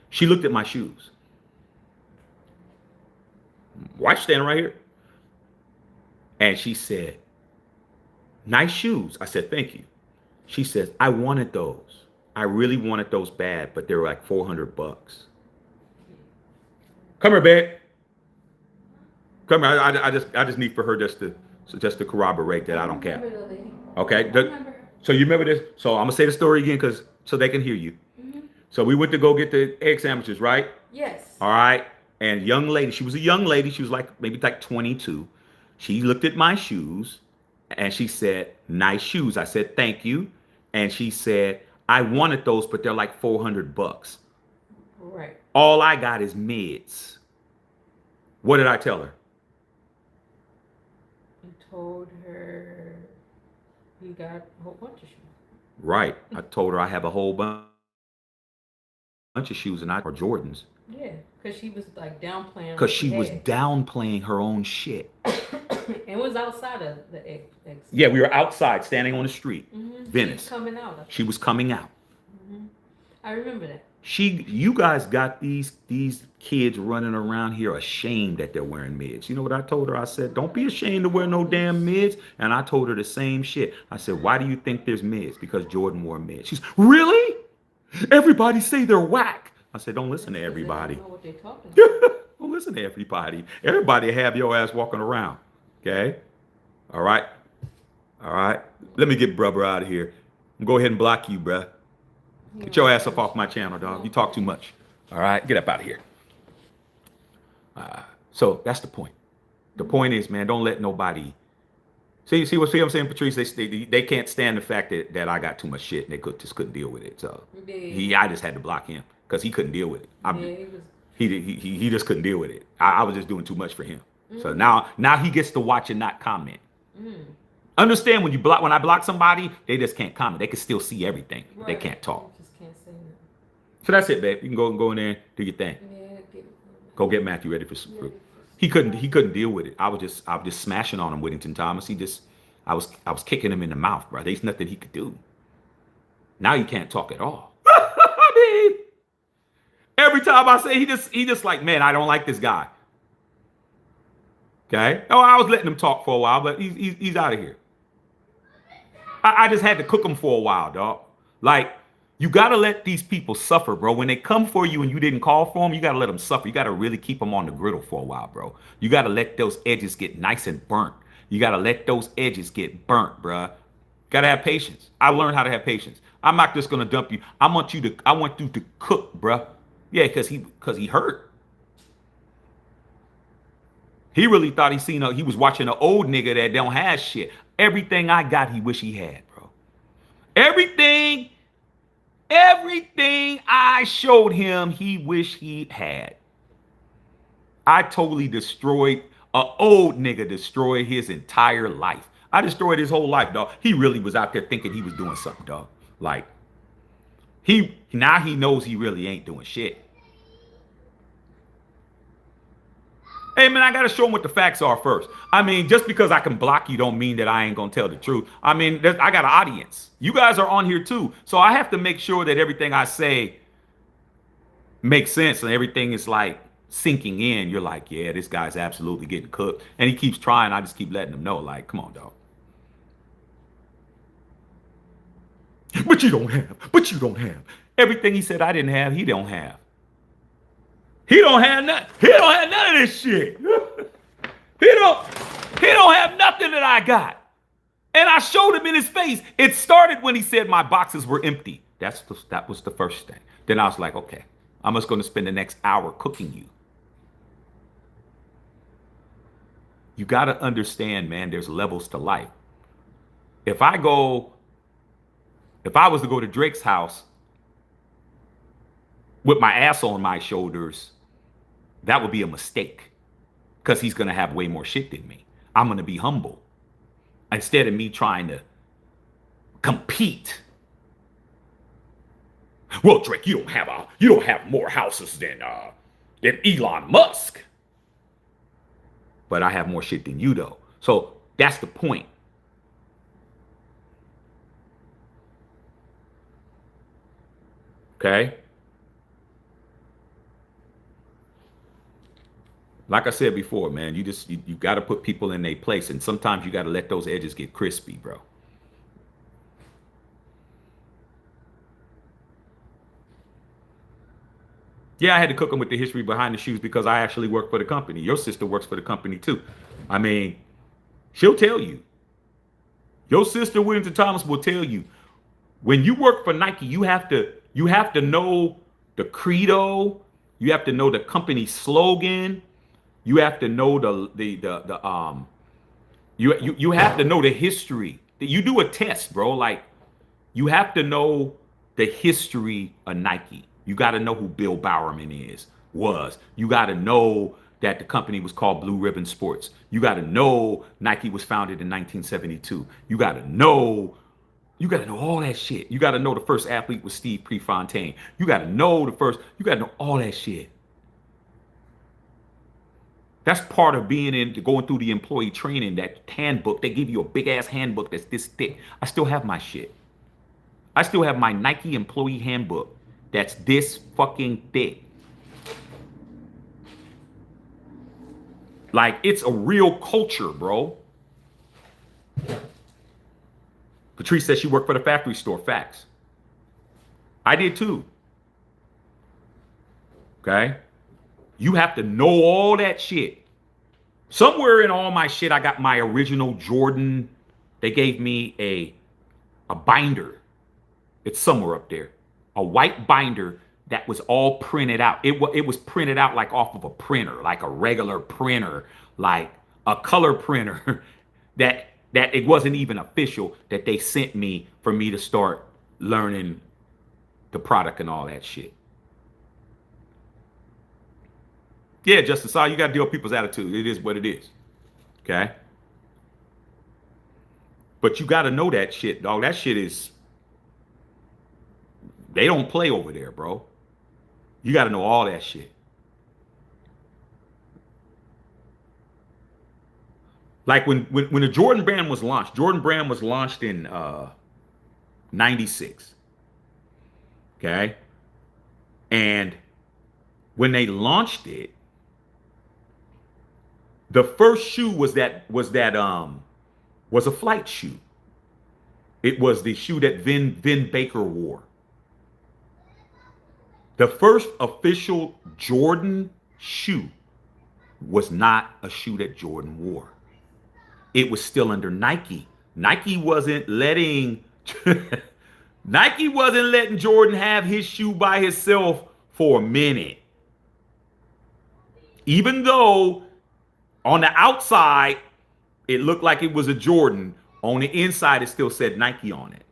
She looked at my shoes. Wife standing right here. And she said, nice shoes. I said, thank you. She says, I wanted those. I really wanted those bad, but they were like $400. Come here, babe. Come here. I just need for her just to corroborate that I don't care. Okay. So you remember this? So I'm gonna say the story again so they can hear you. Mm-hmm. So we went to go get the egg sandwiches, right? Yes. All right. And young lady, she was a young lady. She was maybe 22. She looked at my shoes and she said, nice shoes. I said, thank you. And she said, I wanted those, but they're like $400. Right. All I got is mids. What did I tell her? You told her you got a whole bunch of shoes. Right. I told her I have a whole bunch of shoes and are Jordans. Yeah, because she was like downplaying. Because she was downplaying her own shit. It was outside of the egg. Yeah, we were outside, standing on the street. Mm-hmm. Venice. She was coming out. Mm-hmm. I remember that. You guys got these kids running around here ashamed that they're wearing mids. You know what I told her? I said, don't be ashamed to wear no damn mids. And I told her the same shit. I said, why do you think there's mids? Because Jordan wore mids. She's, really? Everybody say they're whack. I said, don't listen to everybody. They don't know what they're talking about. Don't listen to everybody. Everybody have your ass walking around. Okay? All right? All right? Let me get brother out of here. Go ahead and block you, bruh. Get your ass up off my channel, dog. You talk too much. All right? Get up out of here. So that's the point. The point is, man, don't let nobody... See what I'm saying, Patrice? They can't stand the fact that I got too much shit and they just couldn't deal with it. So I just had to block him because he couldn't deal with it. He just couldn't deal with it. I was just doing too much for him. Mm-hmm. So now he gets to watch and not comment. Mm. Understand when I block somebody, they just can't comment. They can still see everything. Right. They can't talk. Just can't say nothing. So that's it, babe. You can go in there and do your thing. Yeah, go get Matthew ready for some fruit. He couldn't deal with it. I was just smashing on him, Whittington Thomas. I was kicking him in the mouth, bro. There's nothing he could do. Now he can't talk at all. I mean, every time I say he just like, man, I don't like this guy. Okay? Oh, I was letting him talk for a while, but he's out of here. I just had to cook them for a while, dog. Like, you got to let these people suffer, bro. When they come for you and you didn't call for them, you got to let them suffer. You got to really keep them on the griddle for a while, bro. You got to let those edges get nice and burnt. You got to let those edges get burnt, bro. Got to have patience. I learned how to have patience. I'm not just going to dump you. I want you to cook, bro. Yeah, because he hurt. He really thought he was watching an old nigga that don't have shit. Everything I got, he wish he had, bro. Everything I showed him, he wish he had. I totally destroyed an old nigga, destroyed his entire life. I destroyed his whole life, dog. He really was out there thinking he was doing something, dog. Like, now he knows he really ain't doing shit. Hey, man, I got to show him what the facts are first. I mean, just because I can block you don't mean that I ain't going to tell the truth. I mean, I got an audience. You guys are on here too. So I have to make sure that everything I say makes sense and everything is like sinking in. You're like, yeah, this guy's absolutely getting cooked. And he keeps trying. I just keep letting him know, like, come on, dog. But you don't have. Everything he said I didn't have, he don't have. He don't have nothing. He don't have none of this shit. He don't have nothing that I got. And I showed him in his face. It started when he said my boxes were empty. That was the first thing. Then I was like, okay, I'm just going to spend the next hour cooking you. You got to understand, man, there's levels to life. If I was to go to Drake's house with my ass on my shoulders, that would be a mistake because he's going to have way more shit than me. I'm going to be humble instead of me trying to compete. Well, Drake, you don't have more houses than Elon Musk. But I have more shit than you, though. So that's the point. Okay? Like I said before, man, you got to put people in their place. And sometimes you got to let those edges get crispy, bro. Yeah, I had to cook them with the history behind the shoes because I actually work for the company. Your sister works for the company too. I mean, she'll tell you. Your sister, Williamson Thomas, will tell you. When you work for Nike, you have to know the credo. You have to know the company slogan. You have to know you have to know the history. You do a test, bro. Like, you have to know the history of Nike. You got to know who Bill Bowerman was. You got to know that the company was called Blue Ribbon Sports. You got to know Nike was founded in 1972. You got to know all that shit. You got to know the first athlete was Steve Prefontaine. You got to know all that shit. That's part of going through the employee training, that handbook. They give you a big ass handbook that's this thick. I still have my shit. I still have my Nike employee handbook that's this fucking thick. Like, it's a real culture, bro. Patrice says she worked for the factory store. Facts. I did too. Okay? You have to know all that shit. Somewhere in all my shit, I got my original Jordan. They gave me a binder. It's somewhere up there. A white binder that was all printed out. It was printed out like off of a printer, like a regular printer, like a color printer that it wasn't even official, that they sent me for me to start learning the product and all that shit. Yeah, Justice, you got to deal with people's attitude. It is what it is. Okay? But you got to know that shit, dog. That shit is... They don't play over there, bro. You got to know all that shit. Like when the Jordan brand was launched in 96. Okay? And when they launched it, the first shoe was a flight shoe. It was the shoe that Vin Baker wore. The first official Jordan shoe was not a shoe that Jordan wore. It was still under Nike. Nike wasn't letting Nike wasn't letting Jordan have his shoe by himself for a minute. Even though on the outside it looked like it was a Jordan, on the inside it still said Nike on it.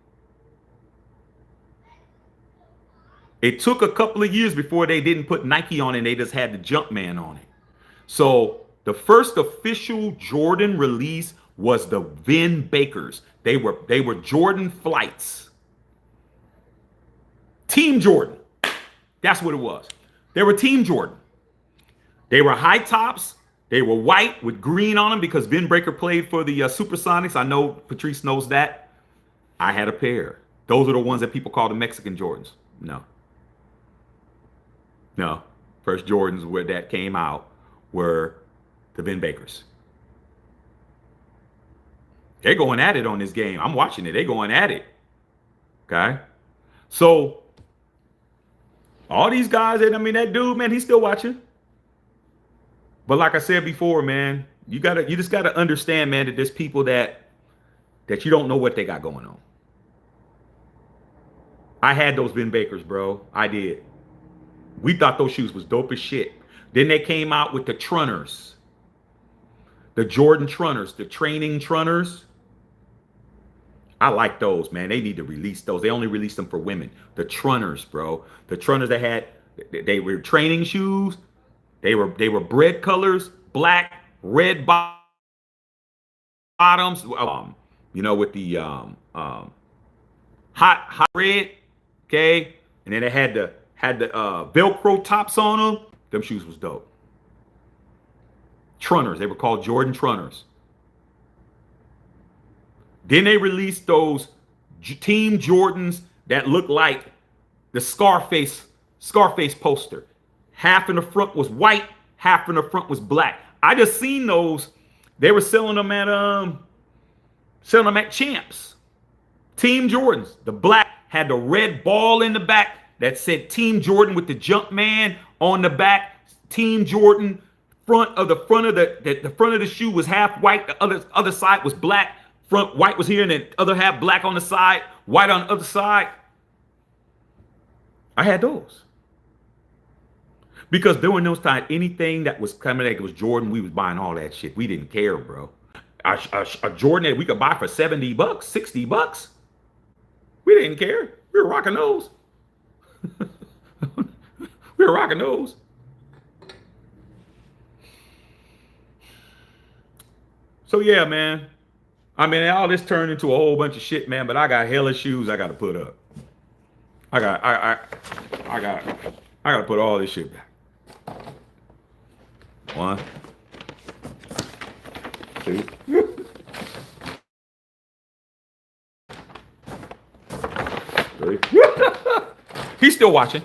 It took a couple of years before they didn't put Nike on it and they just had the Jumpman on it. So the first official Jordan release was the Vin Bakers. They were Jordan flights. Team Jordan. That's what it was. They were Team Jordan. They were high tops. They were white with green on them because Vin Baker played for the Supersonics. I know Patrice knows that. I had a pair. Those are the ones that people call the Mexican Jordans. No. First Jordans where that came out were the Vin Bakers. They're going at it on this game. I'm watching it. They're going at it. Okay? So, all these guys, and I mean, that dude, man, he's still watching. But like I said before, man, you just gotta understand, man, that there's people that you don't know what they got going on. I had those Vin Bakers, bro. I did. We thought those shoes was dope as shit. Then they came out with the Trunners. The Jordan Trunners, the training Trunners. I like those, man. They need to release those. They only released them for women. The Trunners, bro. The Trunners they were training shoes. They were bread colors, black, red bottoms. With the hot red. Okay, and then they had the Velcro tops on them. Them shoes was dope. Trunners. They were called Jordan Trunners. Then they released those Team Jordans that looked like the Scarface poster. Half in the front was white, half in the front was black. I just seen those. They were selling them at Champs. Team Jordans. The black had the red ball in the back that said Team Jordan with the Jumpman on the back. Team Jordan. Front of the shoe was half white. The other side was black. Front white was here, and then other half black on the side, white on the other side. I had those because during those times, anything that was coming that was Jordan, we was buying all that shit. We didn't care, bro. A Jordan that we could buy for $70, $60, we didn't care. We were rocking those. We were rocking those. So yeah, man. I mean, all this turned into a whole bunch of shit, man. But I got hella shoes I got to put up. I got to put all this shit back. 1, 2. Three. He's still watching.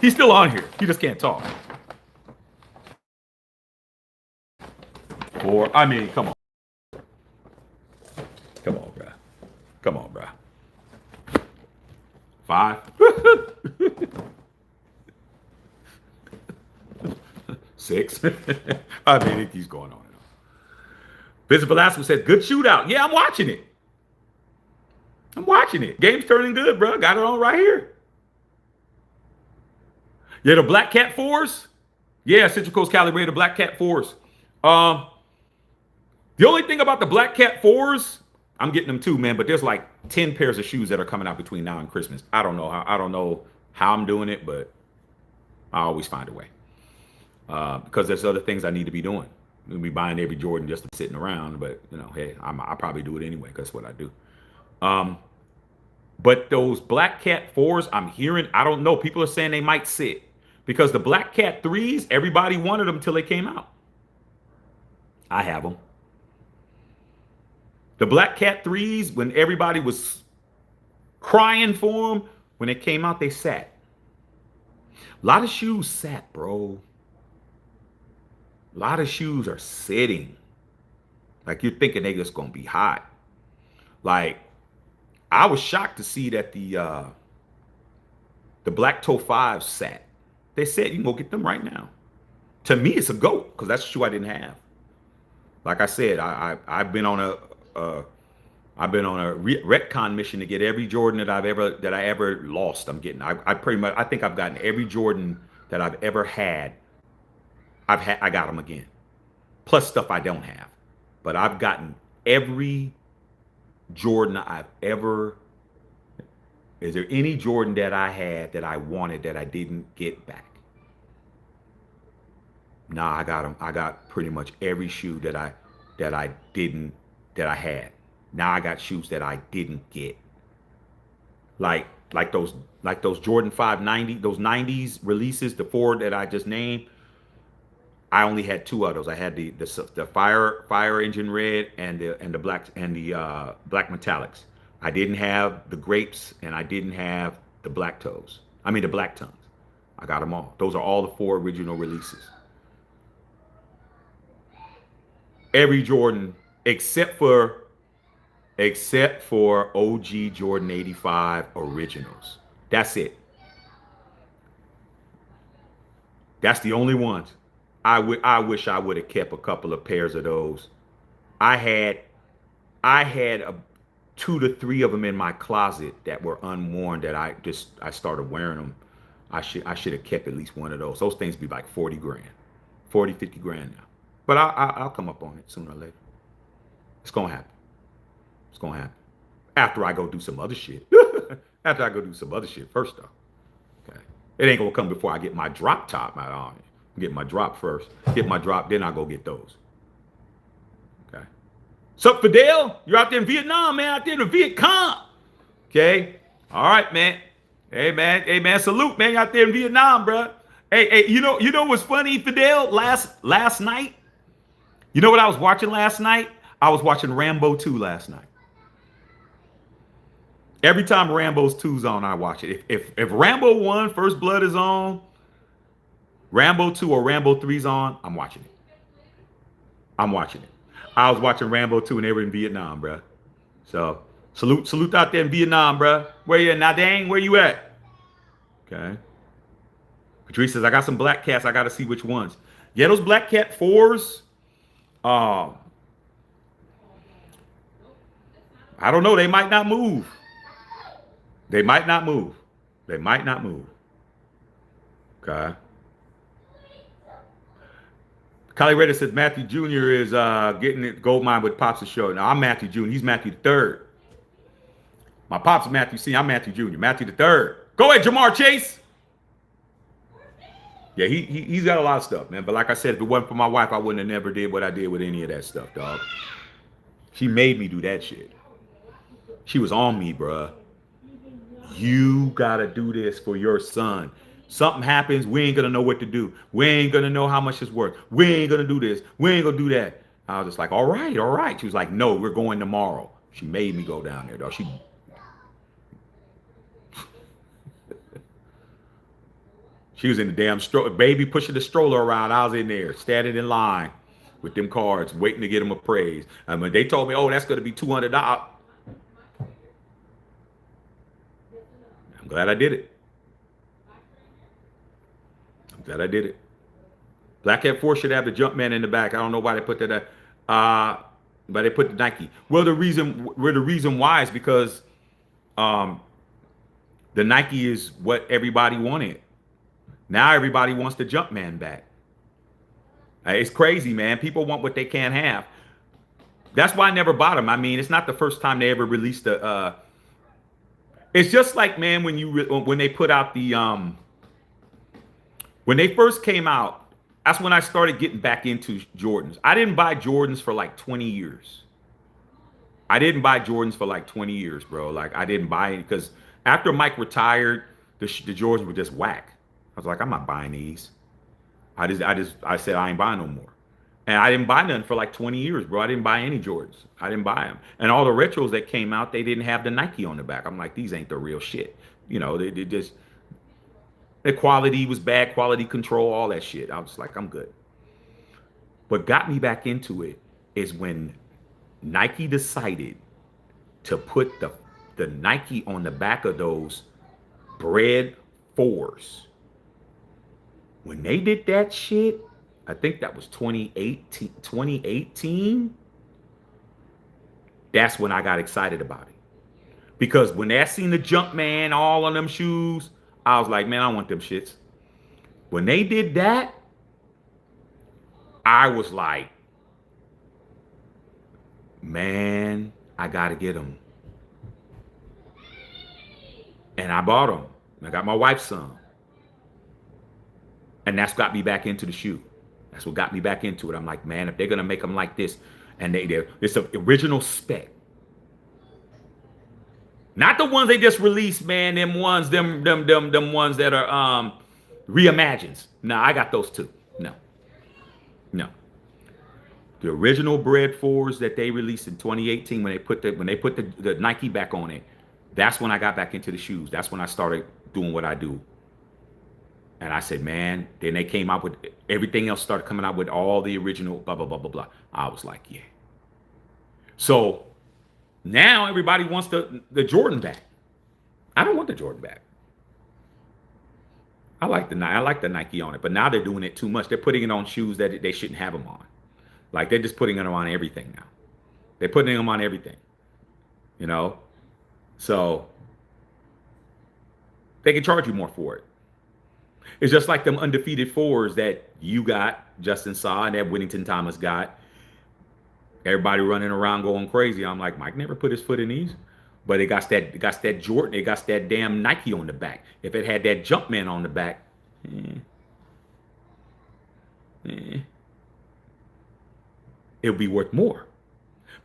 He's still on here. He just can't talk. 4. I mean, come on. Come on, bro. Come on, bro. 5. 6. I mean, it keeps going on and on. Vincent Velasco says, good shootout. Yeah, I'm watching it. I'm watching it. Game's turning good, bro. Got it on right here. Yeah, the Black Cat 4s. Yeah, Central Coast Calibrated, the Black Cat 4s. The only thing about the Black Cat 4s, I'm getting them too, man, but there's like 10 pairs of shoes that are coming out between now and Christmas. I don't know how I'm doing it, but I always find a way. Because there's other things I need to be doing. I'll be buying every Jordan just sitting around, but hey, I'll probably do it anyway because that's what I do. But those Black Cat 4s, I'm hearing, I don't know. People are saying they might sit because the Black Cat 3s, everybody wanted them until they came out. I have them. The Black Cat 3s, when everybody was crying for them, when it came out, they sat. A lot of shoes sat, bro. A lot of shoes are sitting. Like you're thinking they just gonna be hot. Like I was shocked to see that the Black Toe 5 sat. They said you can go get them right now. To me, it's a GOAT because that's a shoe I didn't have. Like I said, I've been on a retcon mission to get every Jordan that I ever lost. I'm getting. I pretty much I think I've gotten every Jordan that I've ever had. I got them again. Plus stuff I don't have, but I've gotten every Jordan I've ever. Is there any Jordan that I had that I wanted that I didn't get back? Nah, I got them. I got pretty much every shoe that I had. Now I got shoes that I didn't get. Like those Jordan 590, those 90s releases, the four that I just named. I only had two of those. I had the fire engine red and the black metallics. I didn't have the grapes and I didn't have the black toes. I mean the black tongues. I got them all. Those are all the four original releases. Every Jordan except for OG Jordan 85 originals. That's it. That's the only ones. I wish I would have kept a couple of pairs of those. I had two to three of them in my closet that were unworn that I started wearing them. I should have kept at least one of those. Those things be like 40 grand, 40, 50 grand now. But I'll come up on it sooner or later. It's going to happen. It's going to happen. After I go do some other shit. After I go do some other shit first, though. Okay. It ain't going to come before I get my drop top out on it. Get my drop first. Get my drop, then I'll go get those. Okay. Sup, Fidel? You're out there in Vietnam, man. Out there in the Viet Cong. Okay. All right, man. Hey, man. Hey, man. Salute, man. You're out there in Vietnam, bro. Hey, you know what's funny, Fidel? Last night, you know what I was watching last night? I was watching Rambo 2 last night. Every time Rambo's 2's on, I watch it. If Rambo 1, First Blood is on, Rambo 2 or Rambo 3's on, I'm watching it. I'm watching it. I was watching Rambo 2 and they were in Vietnam, bro. So salute out there in Vietnam, bro. Where you at, Nha Dang? Where you at? Okay. Patrice says, I got some black cats. I got to see which ones. Yeah, those black cat 4s. I don't know. They might not move. They might not move. They might not move. Okay. Kylie Redder says Matthew Jr. is getting it gold mine with Pops' show. Now, I'm Matthew Jr. He's Matthew the Third. My Pops is Matthew C. I'm Matthew Jr. Matthew the Third. Go ahead, Jamar Chase. Yeah, he's got a lot of stuff, man. But like I said, if it wasn't for my wife, I wouldn't have never did what I did with any of that stuff, dog. She made me do that shit. She was on me, bruh. You gotta do this for your son. Something happens, we ain't gonna know what to do. We ain't gonna know how much it's worth. We ain't gonna do this. We ain't gonna do that. I was just like, all right, all right. She was like, no, we're going tomorrow. She made me go down there, dog. She was in the damn baby pushing the stroller around. I was in there, standing in line with them cards, waiting to get them appraised. And when they told me, oh, that's gonna be $200. I'm glad I did it. I'm glad I did it. Black Cat 4 should have the Jumpman in the back. I don't know why they put that. But they put the Nike. Well, the reason why is because the Nike is what everybody wanted. Now everybody wants the Jumpman back. It's crazy, man. People want what they can't have. That's why I never bought them. I mean, it's not the first time they ever released a. It's just like, man, when they put out the when they first came out. That's when I started getting back into Jordans. I didn't buy Jordans for like 20 years. I didn't buy Jordans for like 20 years, bro. Like I didn't buy it because after Mike retired, the Jordans were just whack. I was like, I'm not buying these. I said I ain't buying no more. And I didn't buy none for like 20 years, bro. I didn't buy any Jordans. I didn't buy them. And all the retros that came out, they didn't have the Nike on the back. I'm like, these ain't the real shit. You know, they just, the quality was bad, quality control, all that shit. I was like, I'm good. What got me back into it is when Nike decided to put the Nike on the back of those Bread 4s. When they did that shit, I think that was 2018. That's when I got excited about it. Because when I seen the Jumpman all on them shoes, I was like, man, I want them shits. When they did that, I was like, man, I gotta get them. And I bought them. I got my wife some. And that's got me back into the shoe. That's what got me back into it. I'm like, man, if they're gonna make them like this, and it's the original spec. Not the ones they just released, man. Them ones that are reimagines. No, I got those too. No. The original Bread 4s that they released in 2018 when they put the Nike back on it. That's when I got back into the shoes. That's when I started doing what I do. And I said, man, then they came out with everything else, started coming out with all the original blah, blah, blah, blah, blah. I was like, yeah. So now everybody wants the Jordan back. I don't want the Jordan back. I like the Nike on it, but now they're doing it too much. They're putting it on shoes that they shouldn't have them on. Like they're just putting them on everything now. They're putting them on everything, you know? So they can charge you more for it. It's just like them undefeated 4s that you got, Justin saw, and that Whittington Thomas got. Everybody running around going crazy. I'm like, Mike never put his foot in these. But it got that Jordan, it got that damn Nike on the back. If it had that Jumpman on the back, it would be worth more.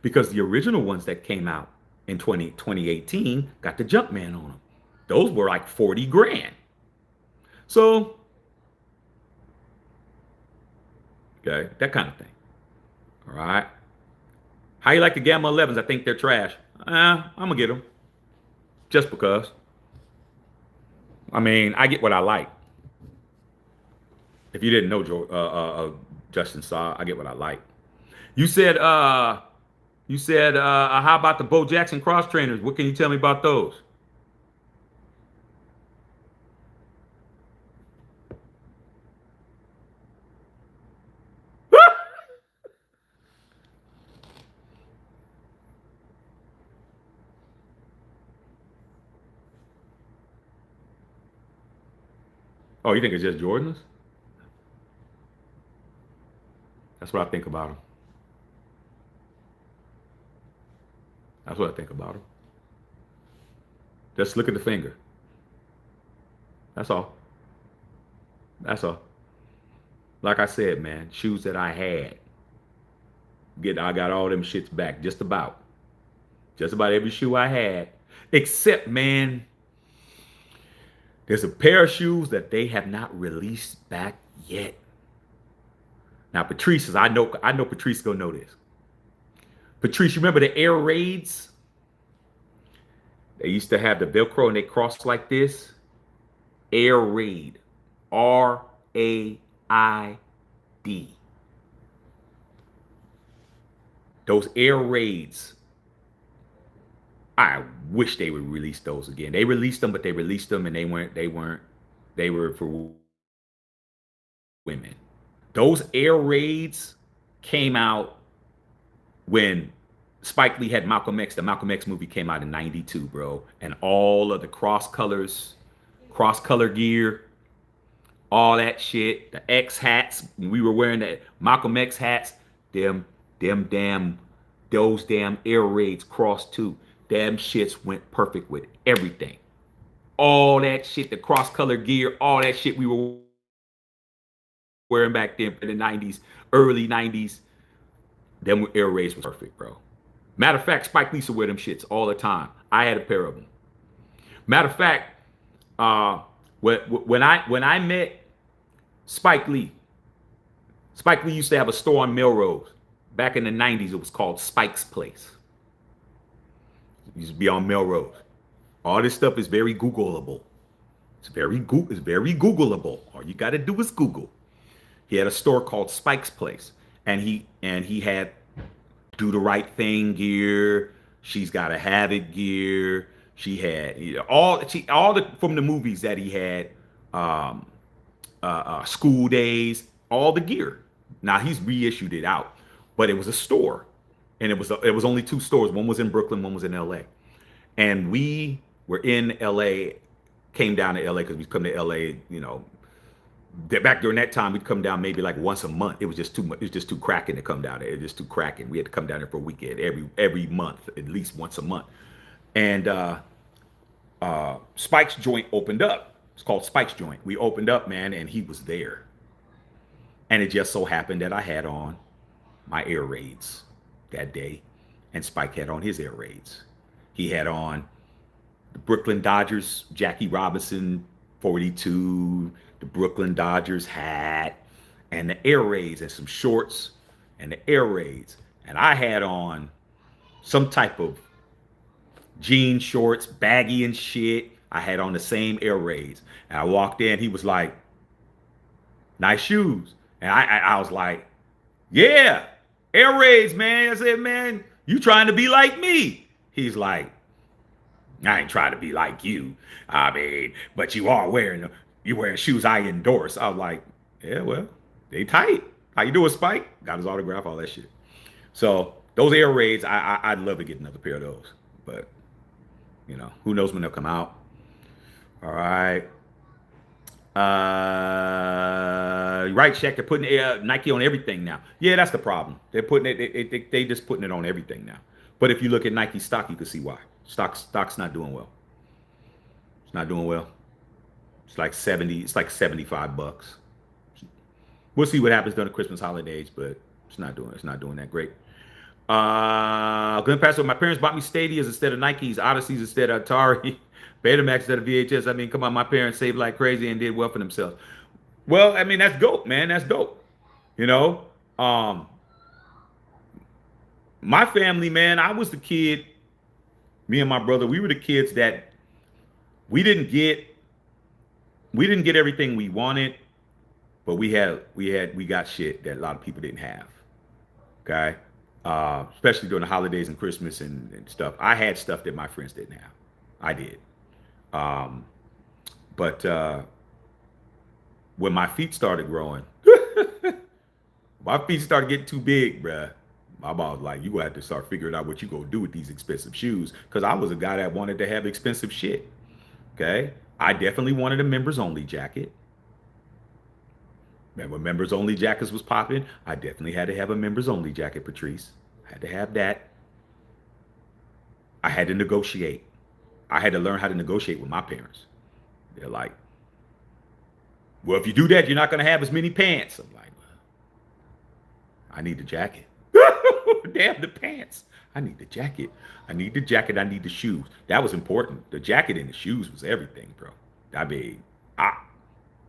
Because the original ones that came out in 2018 got the Jumpman on them. Those were like 40 grand. So, okay, that kind of thing. All right. How you like the Gamma 11s? I think they're trash. I'm going to get them. Just because. I mean, I get what I like. If you didn't know, Justin Saw, I get what I like. You said, how about the Bo Jackson cross trainers? What can you tell me about those? Oh, you think it's just Jordans? That's what I think about them. That's what I think about them. Just look at the finger. That's all. That's all. Like I said, man, shoes that I had. I got all them shits back. Just about every shoe I had. Except, man, there's a pair of shoes that they have not released back yet. Now, Patrice says, I know Patrice gonna know this. Patrice, you remember the Air Raids? They used to have the Velcro and they crossed like this. Air Raid. R-A-I-D. Those Air Raids. I wish they would release those again. They released them, but they released them and they were for women. Those Air Raids came out when Spike Lee had Malcolm X. The Malcolm X movie came out in '92, bro. And all of the cross-color gear, all that shit, the X hats, when we were wearing the Malcolm X hats, those damn Air Raids crossed too. Damn shits went perfect with everything. All that shit, the cross-color gear, all that shit we were wearing back then in the 90s, early 90s, them Air Raids was perfect, bro. Matter of fact, Spike Lee used to wear them shits all the time. I had a pair of them. Matter of fact, when I met Spike Lee used to have a store on Melrose. Back in the 90s, it was called Spike's Place. It used to be on Melrose. All this stuff is very Googleable. It's very Googleable. All you got to do is Google. He had a store called Spike's Place, and he had Do the Right Thing gear. She's Gotta Have It gear. She had all the from the movies that he had, um, School Days, all the gear. Now he's reissued it out, but it was a store, and it was only two stores. One was in Brooklyn, one was in L.A. And we were in L.A. Came down to L.A. because we come to L.A. Back during that time, we'd come down maybe like once a month. It was just too much. It was just too cracking to come down there. It was just too cracking. We had to come down there for a weekend every month, at least once a month. And Spike's joint opened up. It's called Spike's joint. We opened up, man, and he was there. And it just so happened that I had on my air raids that day, and Spike had on his air raids. He had on the Brooklyn Dodgers Jackie Robinson 42, the Brooklyn Dodgers hat, and the air raids, and some shorts, and the air raids. And I had on some type of jean shorts, baggy and shit. I had on the same air raids. And I walked in, he was like, nice shoes. And I was like, yeah, air raids, man. I said, man, you trying to be like me? He's like, I ain't trying to be like you. I mean, but you wearing shoes I endorse. I was like, yeah, well, they tight. How you doing, Spike? Got his autograph, all that shit. So those air raids, I'd love to get another pair of those. But, who knows when they'll come out. All right. Right, Shaq, they're putting Nike on everything now. Yeah, that's the problem. They're putting it, they just putting it on everything now. But if you look at Nike stock, you can see why. Stock's not doing well. It's not doing well. It's like $75. We'll see what happens during the Christmas holidays, but it's not doing that great. Glenn Pastor, my parents bought me Stadias instead of Nikes, Odysseys instead of Atari, Betamax instead of VHS. I mean, come on, my parents saved like crazy and did well for themselves. Well, I mean, that's dope, man. That's dope. My family, man, I was the kid, me and my brother, we were the kids that we didn't get everything we wanted, but we got shit that a lot of people didn't have. Okay? Especially during the holidays and Christmas and stuff. I had stuff that my friends didn't have. I did. But when my feet started growing, my feet started getting too big, bruh. My mom was like, you gonna have to start figuring out what you gonna do with these expensive shoes. Because I was a guy that wanted to have expensive shit. Okay? I definitely wanted a members only jacket. Remember, members only jackets was popping. I definitely had to have a members only jacket, Patrice. I had to have that. I had to negotiate. I had to learn how to negotiate with my parents. They're like, well, if you do that, you're not going to have as many pants. I'm like, well, I need the jacket. Damn, the pants. I need the jacket. I need the jacket. I need the shoes. That was important. The jacket and the shoes was everything, bro. I mean,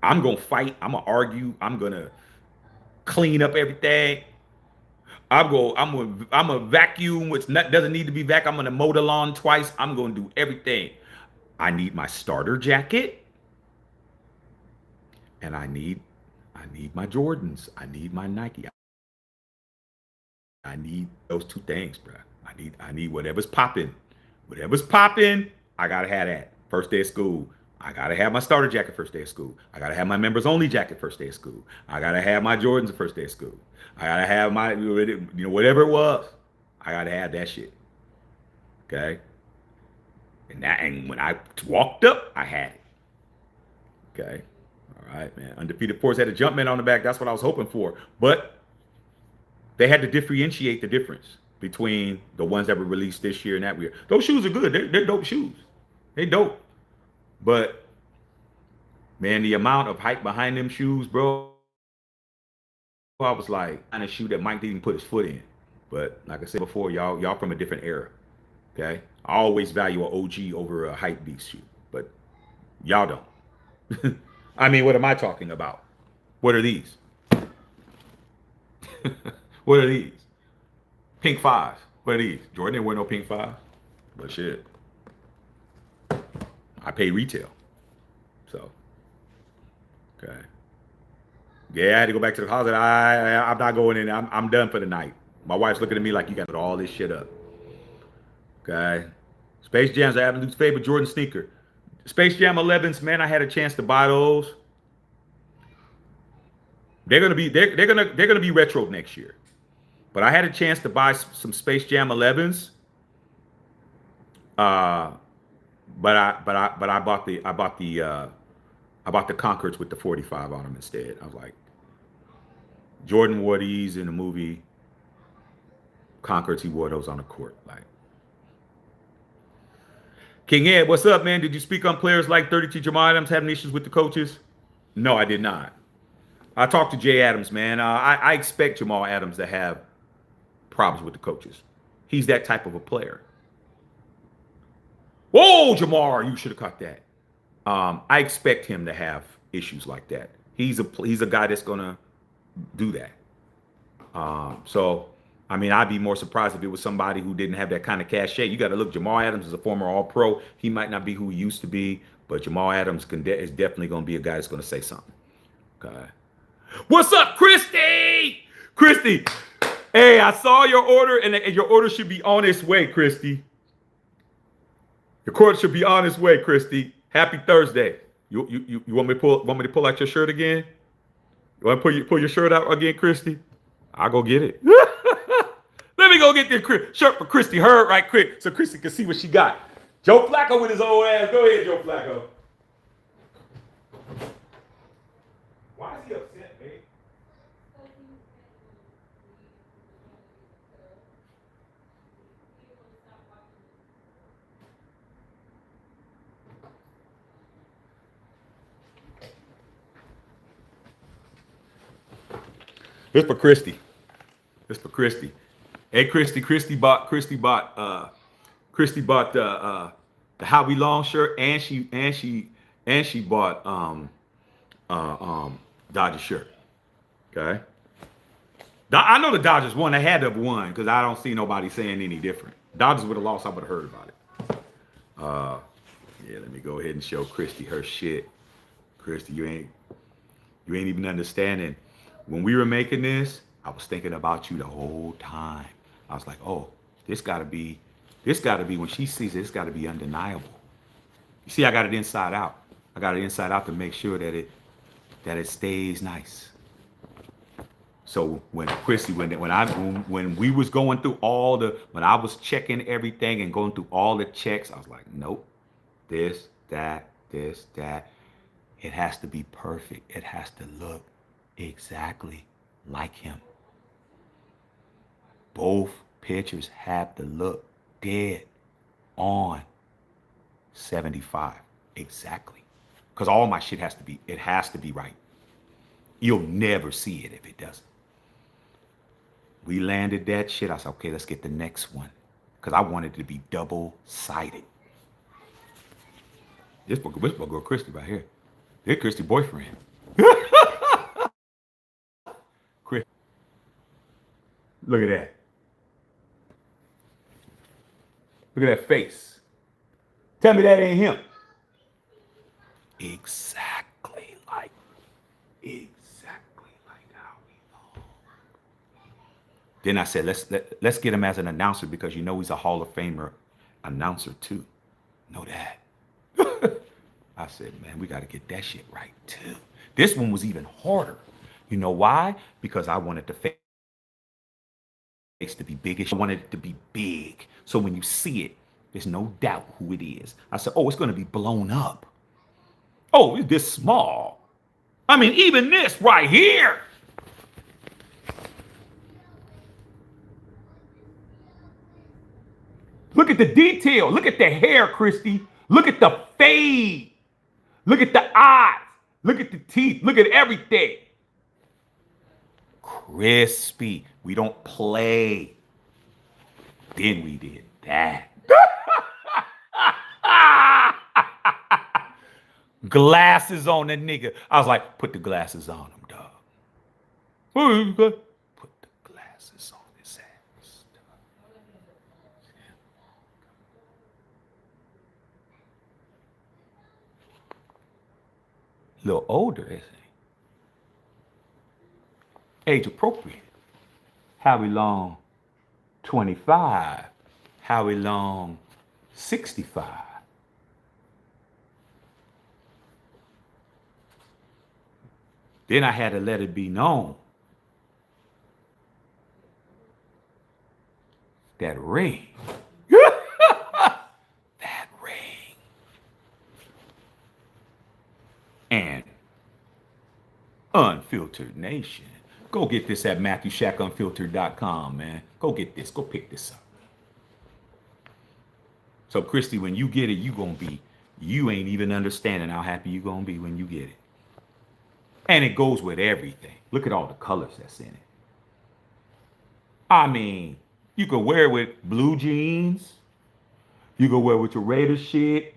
I'm going to fight. I'm going to argue. I'm going to clean up everything. I'm going to vacuum which doesn't need to be vacuumed. I'm going to mow the lawn twice. I'm going to do everything. I need my starter jacket. And I need my Jordans. I need my Nike. I need those two things, bro. I need whatever's popping. Whatever's popping, I got to have that. First day of school. I got to have my starter jacket first day of school. I got to have my members only jacket first day of school. I got to have my Jordans the first day of school. I got to have my, whatever it was. I got to have that shit. Okay? And when I walked up, I had it. Okay? All right, man. Undefeated Force had a jump man on the back. That's what I was hoping for. But they had to differentiate the difference between the ones that were released this year and that year. Those shoes are good. They're dope shoes. They dope. But, man, the amount of hype behind them shoes, bro, I was like, kind of shoe that Mike didn't put his foot in. But like I said before, y'all from a different era. Okay? I always value an OG over a hype beast shoe. But y'all don't. I mean, what am I talking about? What are these? What are these? Pink 5s. What are these? Jordan didn't wear no pink 5s. But shit. I pay retail. So, okay. Yeah, I had to go back to the closet. I'm not going in. I'm done for the night. My wife's looking at me like, you got to put all this shit up. Okay. Space Jam's are Absolute's favorite Jordan sneaker. Space Jam 11s, man, I had a chance to buy those. They're gonna be retro next year. But I had a chance to buy some Space Jam 11s. Uh, but I bought the Concords with the 45 on them instead. I was like, Jordan wore these in the movie. Concords, he wore those on the court. Like, King Ed, what's up, man? Did you speak on players like 32 Jamal Adams having issues with the coaches? No, I did not. I talked to Jay Adams, man. I expect Jamal Adams to have problems with the coaches. He's that type of a player. Whoa, Jamar, you should have caught that. I expect him to have issues like that. He's a guy that's gonna do that. So, I mean, I'd be more surprised if it was somebody who didn't have that kind of cachet. You got to look. Jamal Adams is a former All-Pro. He might not be who he used to be, but Jamal Adams is definitely going to be a guy that's going to say something. Okay. What's up, Christy? Christy, hey, I saw your order, and your order should be on its way, Christy. Your order should be on its way, Christy. Happy Thursday. You want me to pull out your shirt again? You want to pull your shirt out again, Christy? I'll go get it. Let me go get this shirt for Christy Hurd right quick so Christy can see what she got. Joe Flacco with his old ass. Go ahead, Joe Flacco. Why is he upset, babe? This for Christy. This for Christy. Hey, Christy bought the Howie Long shirt, and she bought Dodgers shirt. Okay. I know the Dodgers won. They had to have won because I don't see nobody saying any different. Dodgers would have lost. I would have heard about it. Yeah, let me go ahead and show Christy her shit. Christy, you ain't even understanding. When we were making this, I was thinking about you the whole time. I was like, oh, this gotta be when she sees it, it's gotta be undeniable. You see, I got it inside out. I got it inside out to make sure that it stays nice. So when Christy, when we was going through when I was checking everything and going through all the checks, I was like, nope, this, that. It has to be perfect. It has to look exactly like him. Both pictures have to look dead on 75 exactly, because all my shit has to be right. You'll never see it if it doesn't. We landed that shit. I said, okay, let's get the next one, because I wanted it to be double-sided. This girl Christy right here. This Christy boyfriend. Chris. Look at that. Look at that face. Tell me that ain't him. Exactly like Howie Long. Then I said, let's get him as an announcer, because you know he's a Hall of Famer announcer too. Know that. I said, man, we got to get that shit right too. This one was even harder. You know why? Because I wanted the face to be biggish. I wanted it to be big. So when you see it, there's no doubt who it is. I said, oh, it's going to be blown up. Oh, it's this small. I mean, even this right here. Look at the detail. Look at the hair, Christy. Look at the fade. Look at the eyes. Look at the teeth. Look at everything. Crispy. We don't play. Then we did that. Glasses on the nigga. I was like, put the glasses on him, dog. Put the glasses on his ass, dog. A little older, isn't he? Age appropriate. Howie Long, 25. Howie Long, $65. Then I had to let it be known that ring, that ring, and Unfiltered Nation. Go get this at MatthewShackUnfiltered.com, man. Go get this. Go pick this up. So, Christy, when you get it, you ain't even understanding how happy you gonna be when you get it. And it goes with everything. Look at all the colors that's in it. I mean, you could wear it with blue jeans. You could wear it with your Raiders shit.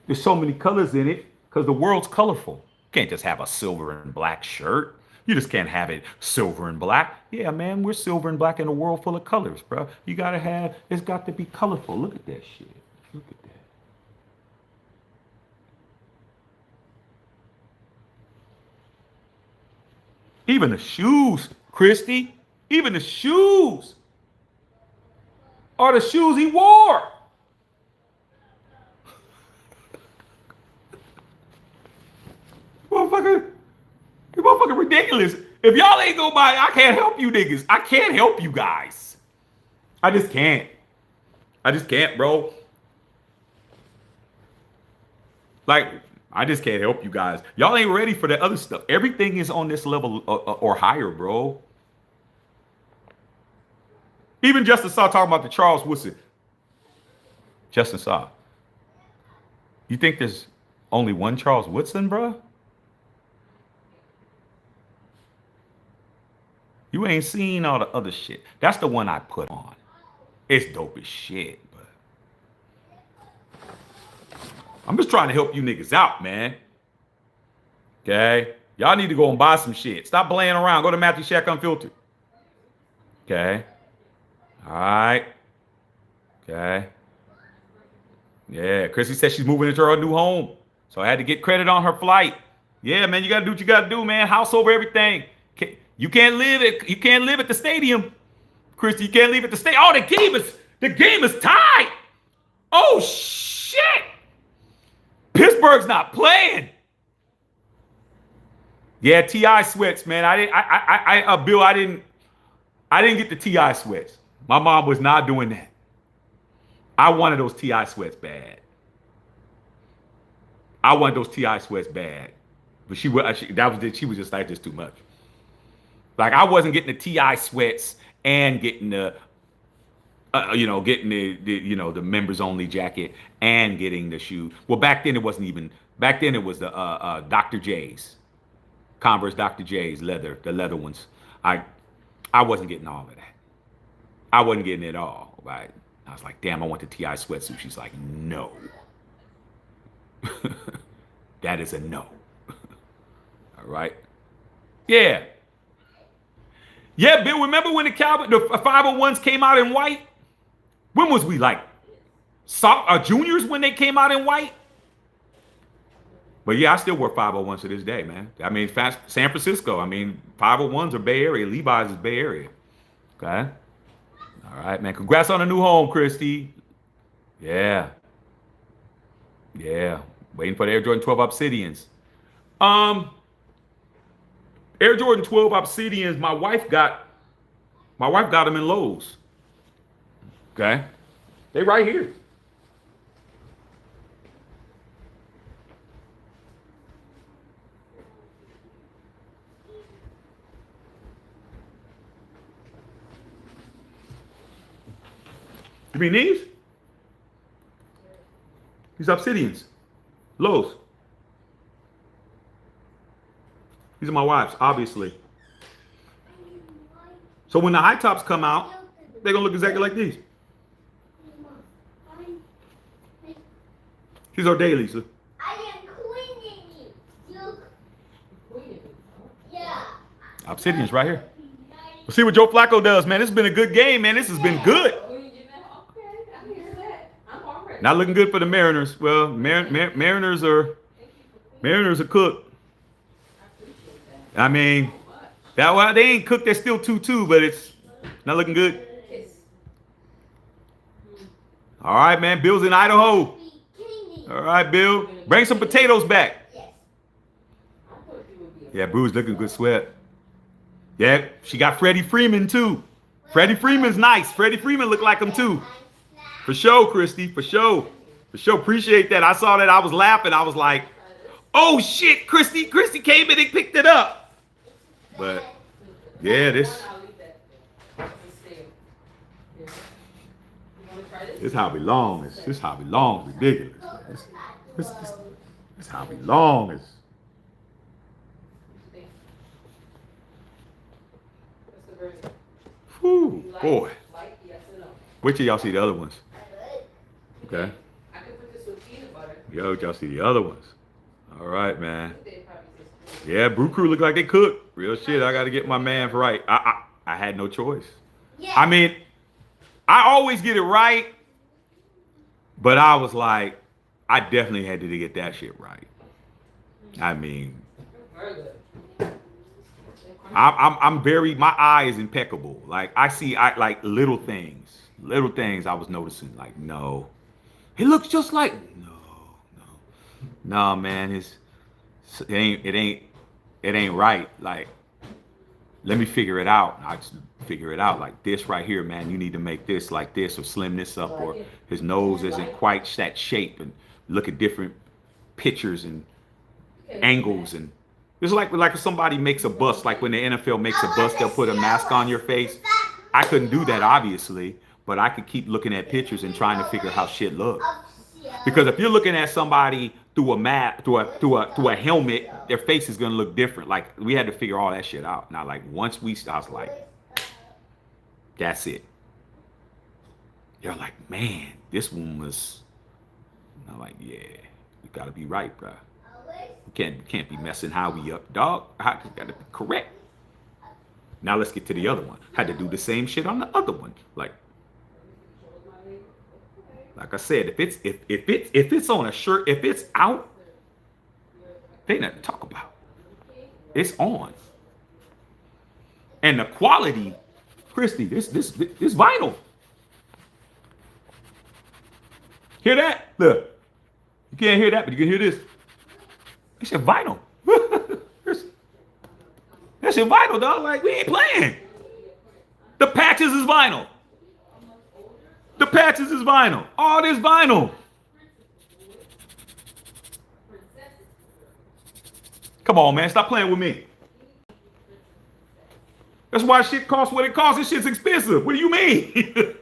There's so many colors in it because the world's colorful. You can't just have a silver and black shirt. You just can't have it silver and black. Yeah, man, we're silver and black in a world full of colors, bro. It's got to be colorful. Look at that shit. Look at that. Even the shoes, Christy, even the shoes are the shoes he wore. Motherfucker ridiculous. If y'all ain't go buy, I can't help you niggas. I can't help you guys. I just can't. Bro. Like, I just can't help you guys. Y'all ain't ready for that other stuff. Everything is on this level or higher, bro. Even Justin Saw talking about the Charles Woodson. Justin Saw. You think there's only one Charles Woodson, bro? You ain't seen all the other shit. That's the one I put on. It's dope as shit, but I'm just trying to help you niggas out, man. Okay? Y'all need to go and buy some shit. Stop playing around. Go to Matthew Shack Unfiltered. Okay? All right. Okay. Yeah, Chrissy said she's moving into her new home. So I had to get credit on her flight. Yeah, man, you gotta do what you gotta do, man. House over everything. You can't live at the stadium. Christy, you can't leave at the stadium. Oh, the game is tied. Oh shit. Pittsburgh's not playing. Yeah, TI sweats, man. Bill, I didn't get the TI sweats. My mom was not doing that. I wanted those TI sweats bad. But she was just like, this too much. Like, I wasn't getting the TI sweats and getting the the members only jacket and getting the shoe. Well, back then it wasn't even. Back then it was the Dr. J's, Converse Dr. J's leather, the leather ones. I wasn't getting all of that. I wasn't getting it all. Right? I was like, damn, I want the TI sweatsuit. She's like, no. That is a no. All right. Yeah. Yeah, Bill, remember when the 501s came out in white? When was we like juniors when they came out in white? But yeah, I still wear 501s to this day, man. I mean, San Francisco. I mean, 501s are Bay Area. Levi's is Bay Area. Okay. All right, man. Congrats on a new home, Christy. Yeah. Yeah. Waiting for the Air Jordan 12 Obsidians. Air Jordan 12 Obsidians, my wife got them in Lowe's. Okay? They right here. You mean these? These Obsidians. Lowe's. These are my wife's, obviously. So when the high tops come out, they're gonna look exactly like these. These are dailies. I am cleaning you. Yeah. Obsidians right here. We'll see what Joe Flacco does, man. This has been a good game, man. This has been good. Not looking good for the Mariners. Well, Mariners are cooked. I mean, they ain't cooked. They're still 2-2, but it's not looking good. All right, man. Bill's in Idaho. Bikini. All right, Bill. Bring some potatoes back. Yes. I thought you would be a Yeah, Bruce looking good sweat. Yeah, she got Freddie Freeman too. Freddie Freeman's nice. Freddie Freeman look like him too. For sure, Christy. For sure. For sure. Appreciate that. I saw that. I was laughing. I was like, oh shit, Christy. Christy came in and picked it up. But yeah, this I'll leave that. It's stale. Yeah. You wanna try this? is how it belongs. This how it belongs. Ridiculous. This how it belongs. That's the version. Whew, You like? boy. Like, yes or no? Wait till y'all see the other ones. Okay. I could put this with peanut butter. Yo, y'all see the other ones. All right, man. They probably just Yeah, Brew Crew look like they cook. Real shit. I got to get my man right. I had no choice. Yeah. I mean, I always get it right, but I was like, I definitely had to get that shit right. I mean, very good. I'm very, my eye is impeccable. Like I like little things I was noticing. Like, no, it looks just like, no, man, it ain't right. Like, let me figure it out. I just figure it out like this right here, man. You need to make this like this or slim this up, or his nose isn't quite that shape, and look at different pictures and angles. And it's like if somebody makes a bust, like when the NFL makes a bust, they'll put a mask on your face. I couldn't do that, obviously, but I could keep looking at pictures and trying to figure how shit looks. Because if you're looking at somebody through a mat, through a helmet, their face is gonna look different. Like, we had to figure all that shit out. Now, like, I was like, that's it. They're like, man, this one was. I'm like, yeah, you gotta be right, bro. You can't be messing Howie up, dog. I gotta be correct. Now let's get to the other one. Had to do the same shit on the other one. Like I said, if it's on a shirt, if it's out, they nothing to talk about. It's on. And the quality, Christy, this vinyl. Hear that? Look. You can't hear that, but you can hear this. It's your vinyl. That's your vinyl, dog. Like, we ain't playing. The patches is vinyl. The patches is vinyl. All this vinyl. Come on, man. Stop playing with me. That's why shit costs what it costs. This shit's expensive. What do you mean?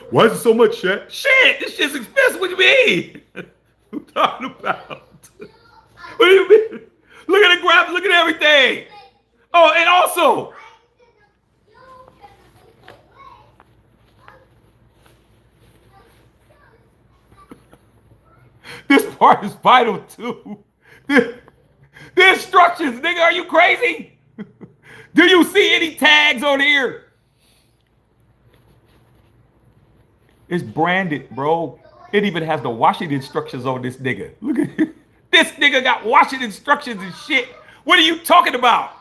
Why is it so much, shit? Shit, this shit's expensive. What do you mean? What you talking about? What do you mean? Look at the graph. Look at everything. Oh, and also, this part is vital too. The instructions, nigga, are you crazy? Do you see any tags on here? It's branded, bro. It even has the washing instructions on this nigga. Look at it. This nigga got washing instructions and shit. What are you talking about?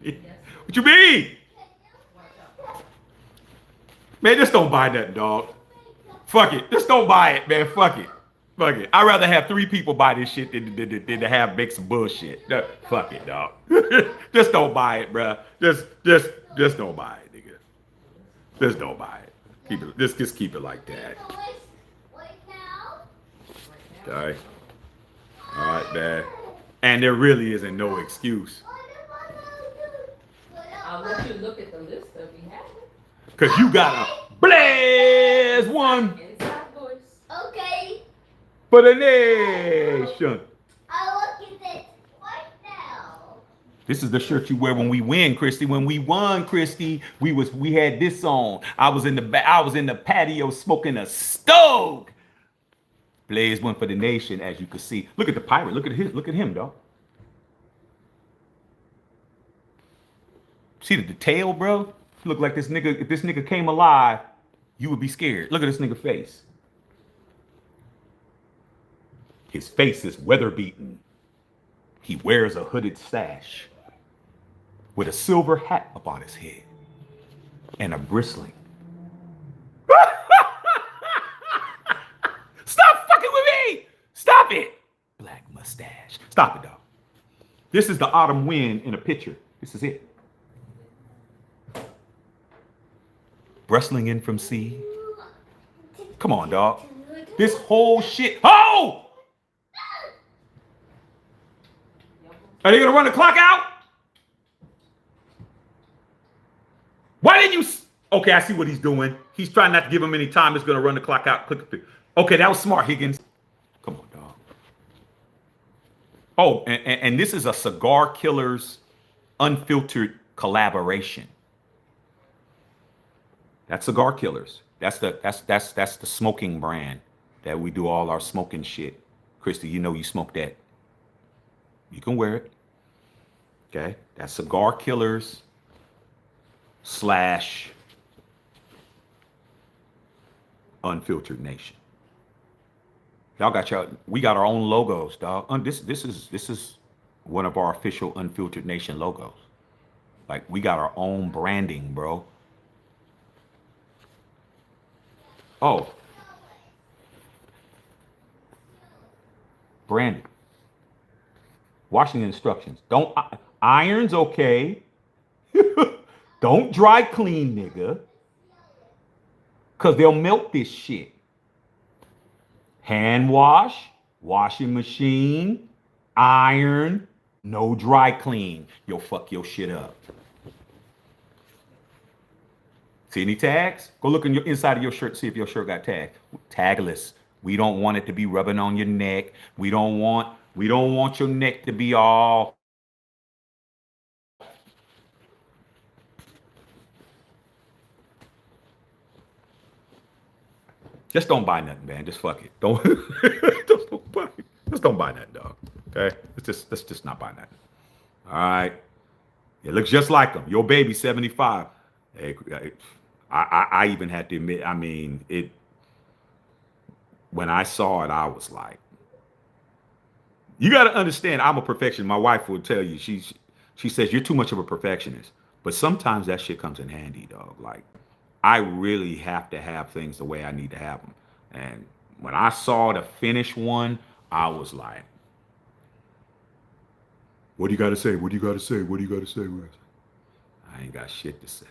What you mean? Man, just don't buy that, dog. Fuck it. Just don't buy it, man. Fuck it. Fuck it. I'd rather have 3 people buy this shit than to have make some bullshit. Fuck it, dog. Just don't buy it, bro. Just don't buy it, nigga. Just don't buy it. Keep it. Just keep it like that. Okay. All right, man. And there really isn't no excuse. I'll let you look at the list if you have it. Cause you got a blaze one Inside voice. Okay. for the nation. I'll look at it right now. This is the shirt you wear when we win, Christy. When we won, Christy, we had this on. I was in the patio smoking a stove. Blaze one for the nation, as you can see. Look at the pirate. Look at him, dog. See the detail, bro? Look like this nigga. If this nigga came alive, you would be scared. Look at this nigga face. His face is weather beaten. He wears a hooded sash with a silver hat upon his head and a bristling. Stop fucking with me! Stop it! Black mustache. Stop it, dog. This is the autumn wind in a picture. This is it. Bristling in from sea. Come on, dog. This whole shit. Oh! Are they gonna run the clock out? Why didn't you? Okay, I see what he's doing. He's trying not to give him any time. He's gonna run the clock out. Click. Okay, that was smart, Higgins. Come on, dog. Oh, and this is a Cigar Killers unfiltered collaboration. That's Cigar Killers. That's the smoking brand that we do all our smoking shit. Christy, you know you smoke that. You can wear it. Okay, that's Cigar Killers / Unfiltered Nation. Y'all got we got our own logos, dog. This is one of our official Unfiltered Nation logos. Like, we got our own branding, bro. Oh. Branding. Washing instructions. Don't irons, okay. Don't dry clean, nigga. Cause they'll melt this shit. Hand wash, washing machine, iron, no dry clean. You'll fuck your shit up. See any tags? Go look in your inside of your shirt, see if your shirt got tagged. Tagless. We don't want it to be rubbing on your neck. We don't want your neck to be all. Just don't buy nothing, man. Just fuck it. Don't just don't buy nothing, dog. Okay? Let's just not buy nothing. All right. It looks just like them. Your baby 75. Hey, I even had to admit, I mean, it. When I saw it, I was like, you got to understand, I'm a perfectionist. My wife will tell you, she says, you're too much of a perfectionist. But sometimes that shit comes in handy, dog. Like, I really have to have things the way I need to have them. And when I saw the finished one, I was like, what do you got to say? What do you got to say? What do you got to say? I ain't got shit to say.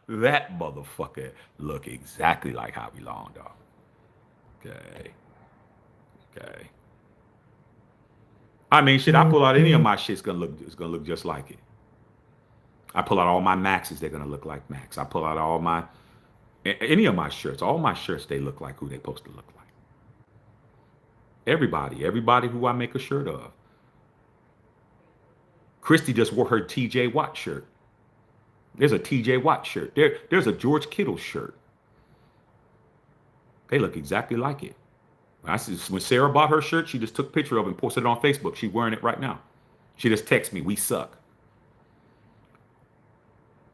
That motherfucker look exactly like Hobby Long, dog. Okay. I mean, shit, I pull out any of my shit, it's gonna look just like it. I pull out all my Maxes, they're gonna look like Max. I pull out any of my shirts, all my shirts, they look like who they supposed to look like. Everybody who I make a shirt of. Christy just wore her TJ Watt shirt. There's a TJ Watt shirt. There's a George Kittle shirt. They look exactly like it. When Sarah bought her shirt, she just took a picture of it and posted it on Facebook. She's wearing it right now. She just texted me, we suck.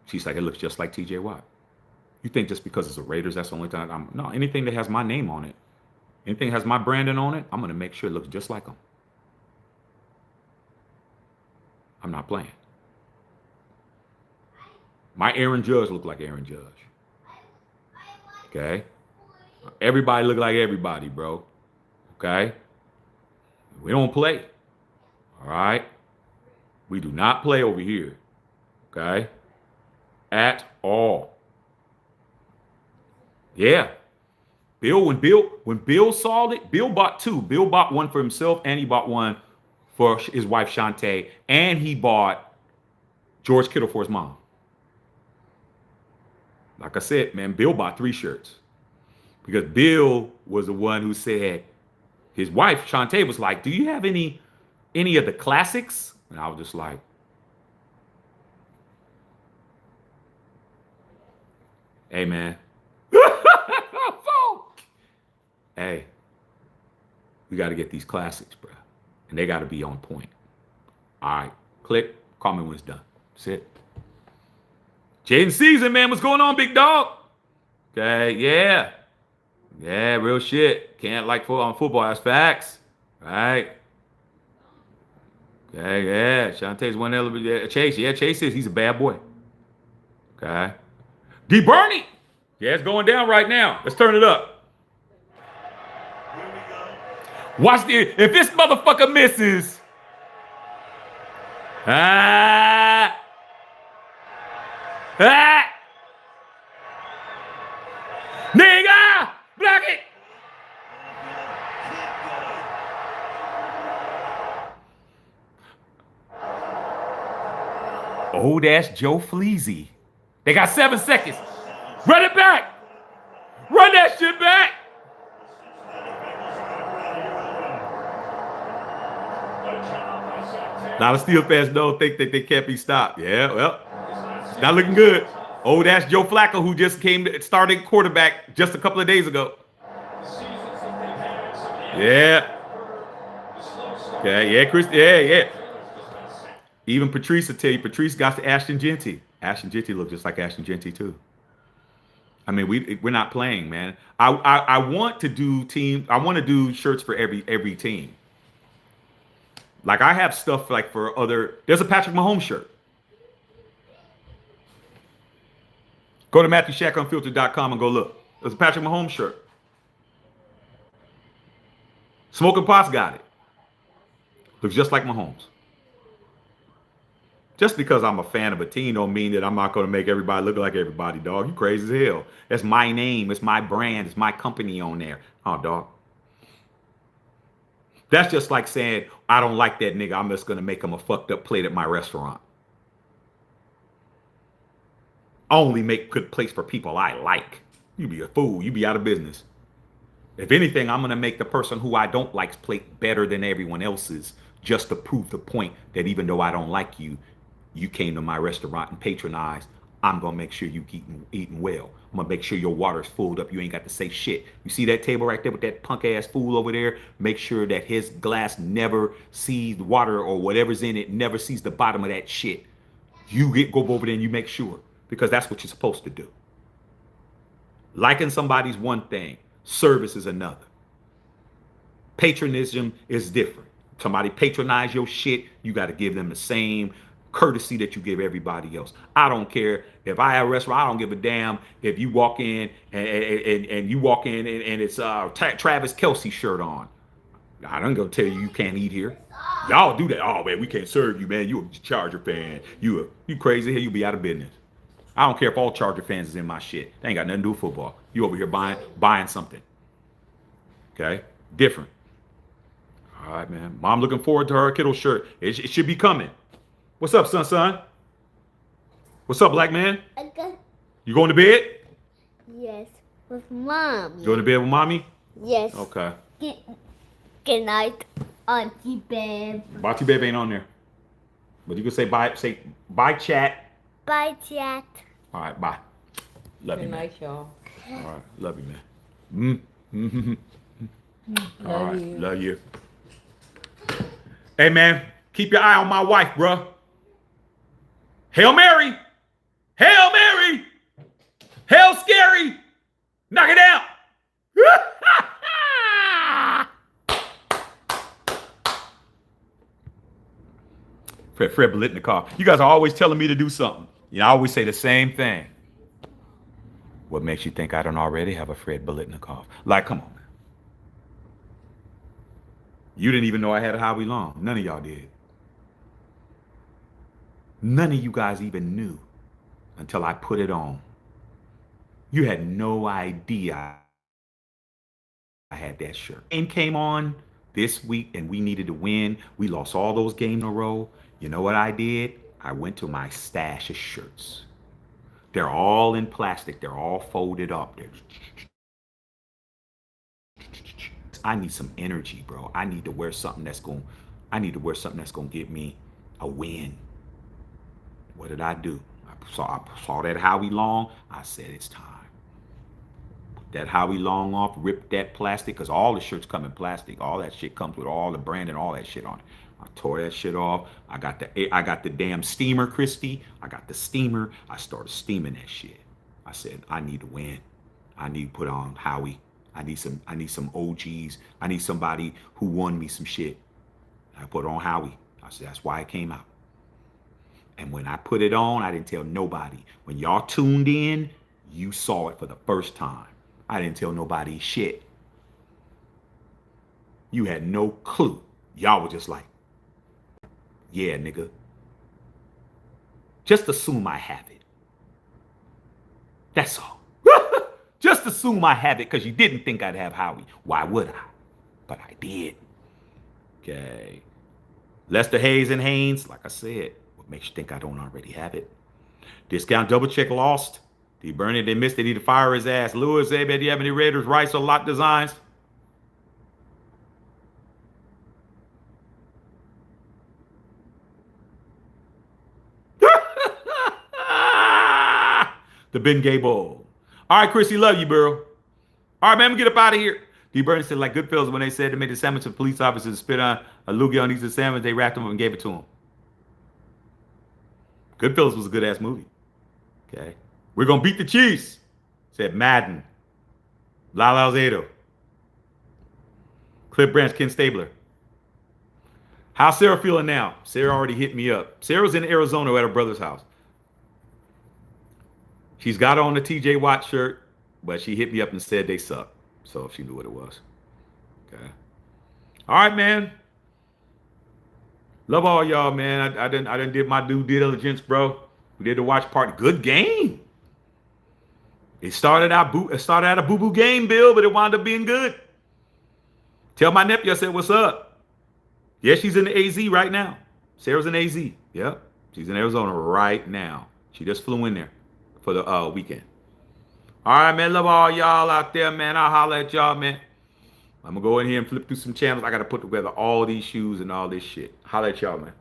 She's like, it looks just like TJ Watt. You think just because it's a Raiders, that's the only time no, anything that has my name on it, anything that has my branding on it, I'm going to make sure it looks just like them. I'm not playing. My Aaron Judge look like Aaron Judge. Okay? Everybody look like everybody, bro. Okay? We don't play. All right? We do not play over here. Okay? At all. Yeah. When Bill saw it, Bill bought two. Bill bought one for himself and he bought one for his wife Shantae, and he bought George Kittle for his mom. Like I said, man, Bill bought 3 shirts. Because Bill was the one who said, his wife, Shantae, was like, do you have any of the classics? And I was just like, hey, man. Hey, we got to get these classics, bro. And they got to be on point. All right. Click. Call me when it's done. That's it. Jaden season, man. What's going on, big dog? Okay. Yeah. Yeah, real shit. Can't like on football. That's facts. Right? Okay, yeah. Shantae's one hell of a Chase. Yeah, Chase is. He's a bad boy. Okay. D Bernie. Yeah, it's going down right now. Let's turn it up. Here we go. Watch the if this motherfucker misses. Ah. Ah. Nigga! Block it! Oh, that's Joe Fleazy. They got 7 seconds. Run it back! Run that shit back! A lot of Steel fans don't think that they can't be stopped. Yeah, well, it's not looking good. Oh, that's Joe Flacco who just started quarterback just a couple of days ago. Yeah. Okay, yeah, Chris, yeah. Even Patrice will tell you, Patrice got to Ashton Genty. Ashton Genty looked just like Ashton Genty too. I mean, we're not playing, man. I want to do I want to do shirts for every team. Like I have stuff like for other. There's a Patrick Mahomes shirt. Go to MatthewShackUnfiltered.com and go look. There's a Patrick Mahomes shirt. Smoking Pot's got it. Looks just like Mahomes. Just because I'm a fan of a team don't mean that I'm not going to make everybody look like everybody, dog. You crazy as hell. That's my name. It's my brand. It's my company on there. Oh, dog. That's just like saying, I don't like that nigga. I'm just going to make him a fucked up plate at my restaurant. I only make good plates for people I like. You be a fool. You be out of business. If anything, I'm going to make the person who I don't like's plate better than everyone else's just to prove the point that even though I don't like you, you came to my restaurant and patronized. I'm going to make sure you eating well. I'm going to make sure your water's filled up. You ain't got to say shit. You see that table right there with that punk ass fool over there? Make sure that his glass never sees the water or whatever's in it, never sees the bottom of that shit. You go over there and you make sure, because that's what you're supposed to do. Liking somebody's one thing. Service is another. Patronism is different. Somebody patronize your shit, you got to give them the same courtesy that you give everybody else. I don't care if I have a restaurant. I don't give a damn if you walk in and you walk in and it's Travis Kelce shirt on. I don't gonna tell you can't eat here. Y'all do that. Oh man, we can't serve you, man. You a Charger fan. You crazy? Here you be out of business. I don't care if all Charger fans is in my shit. They ain't got nothing to do with football. You over here buying something. Okay, different. All right, man. Mom looking forward to her Kittle shirt. It should be coming. What's up, son? What's up, black man? Okay. You going to bed? Yes, with mom. You going to bed with mommy? Yes. Okay. Good night, Auntie Babe. Auntie Babe ain't on there. But you can say bye, chat. Bye, chat. All right, bye. Love you, Good man. night, y'all. All right, love you, man. All right, love you. Hey, man, keep your eye on my wife, bruh. Hail Mary! Hail Mary! Hail Scary! Knock it out! Fred Bolitnikov. You guys are always telling me to do something. You know, I always say the same thing. What makes you think I don't already have a Fred Bolitnikov? Like, come on, man. You didn't even know I had a Howie Long. None of y'all did. None of you guys even knew until I put it on. You had no idea I had that shirt. Game came on this week and we needed to win. We lost all those games in a row. You know what I did? I went to my stash of shirts. They're all in plastic. They're all folded up. I need some energy, bro. I need to wear something that's going to get me a win. What did I do? I saw that Howie Long. I said, it's time. Put that Howie Long off, rip that plastic, because all the shirts come in plastic. All that shit comes with all the brand and all that shit on it. I tore that shit off. I got the damn steamer, Christy. I got the steamer. I started steaming that shit. I said, I need to win. I need to put on Howie. I need some OGs. I need somebody who won me some shit. I put on Howie. I That's why it came out. And when I put it on, I didn't tell nobody. When y'all tuned in, you saw it for the first time. I didn't tell nobody shit. You had no clue. Y'all were just like, yeah, nigga. Just assume I have it. That's all. Just assume I have it because you didn't think I'd have Howie. Why would I? But I did. Okay. Lester Hayes and Haynes, like I said, what makes you think I don't already have it? Discount double check lost. D. Burnett, they missed it. Need to fire his ass. Lewis, hey, man, do you have any Raiders, Rice, or lot designs? The Ben Gay Bowl. All right, Chrissy, love you, bro. All right, man, I'm gonna get up out of here. D. Burnett said, like Goodfellas, when they said they made the sandwich of police officers spit on a loogie on each of the sandwich, they wrapped them up and gave it to him. Goodfellas was a good ass movie. Okay. We're gonna beat the Chiefs, said Madden. Lyle Alzado. Cliff Branch, Ken Stabler. How's Sarah feeling now? Sarah already hit me up. Sarah's in Arizona at her brother's house. She's got on the TJ Watt shirt, but she hit me up and said they suck. So she knew what it was. Okay. All right, man. Love all y'all, man. I didn't did my due diligence, bro. We did the watch party. Good game. It started out a boo-boo game, Bill, but it wound up being good. Tell my nephew I said, what's up? Yeah, she's in the AZ right now. Sarah's in AZ. Yep. She's in Arizona right now. She just flew in there for the weekend. All right, man. Love all y'all out there, man. I'll holler at y'all, man. I'm going to go in here and flip through some channels. I got to put together all these shoes and all this shit. Holler at y'all, man.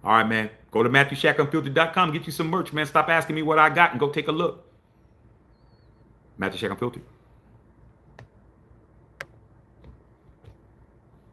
All right, man. Go to MatthewShackUnfiltered.com. Get you some merch, man. Stop asking me what I got and go take a look. Matthew Shack Unfiltered.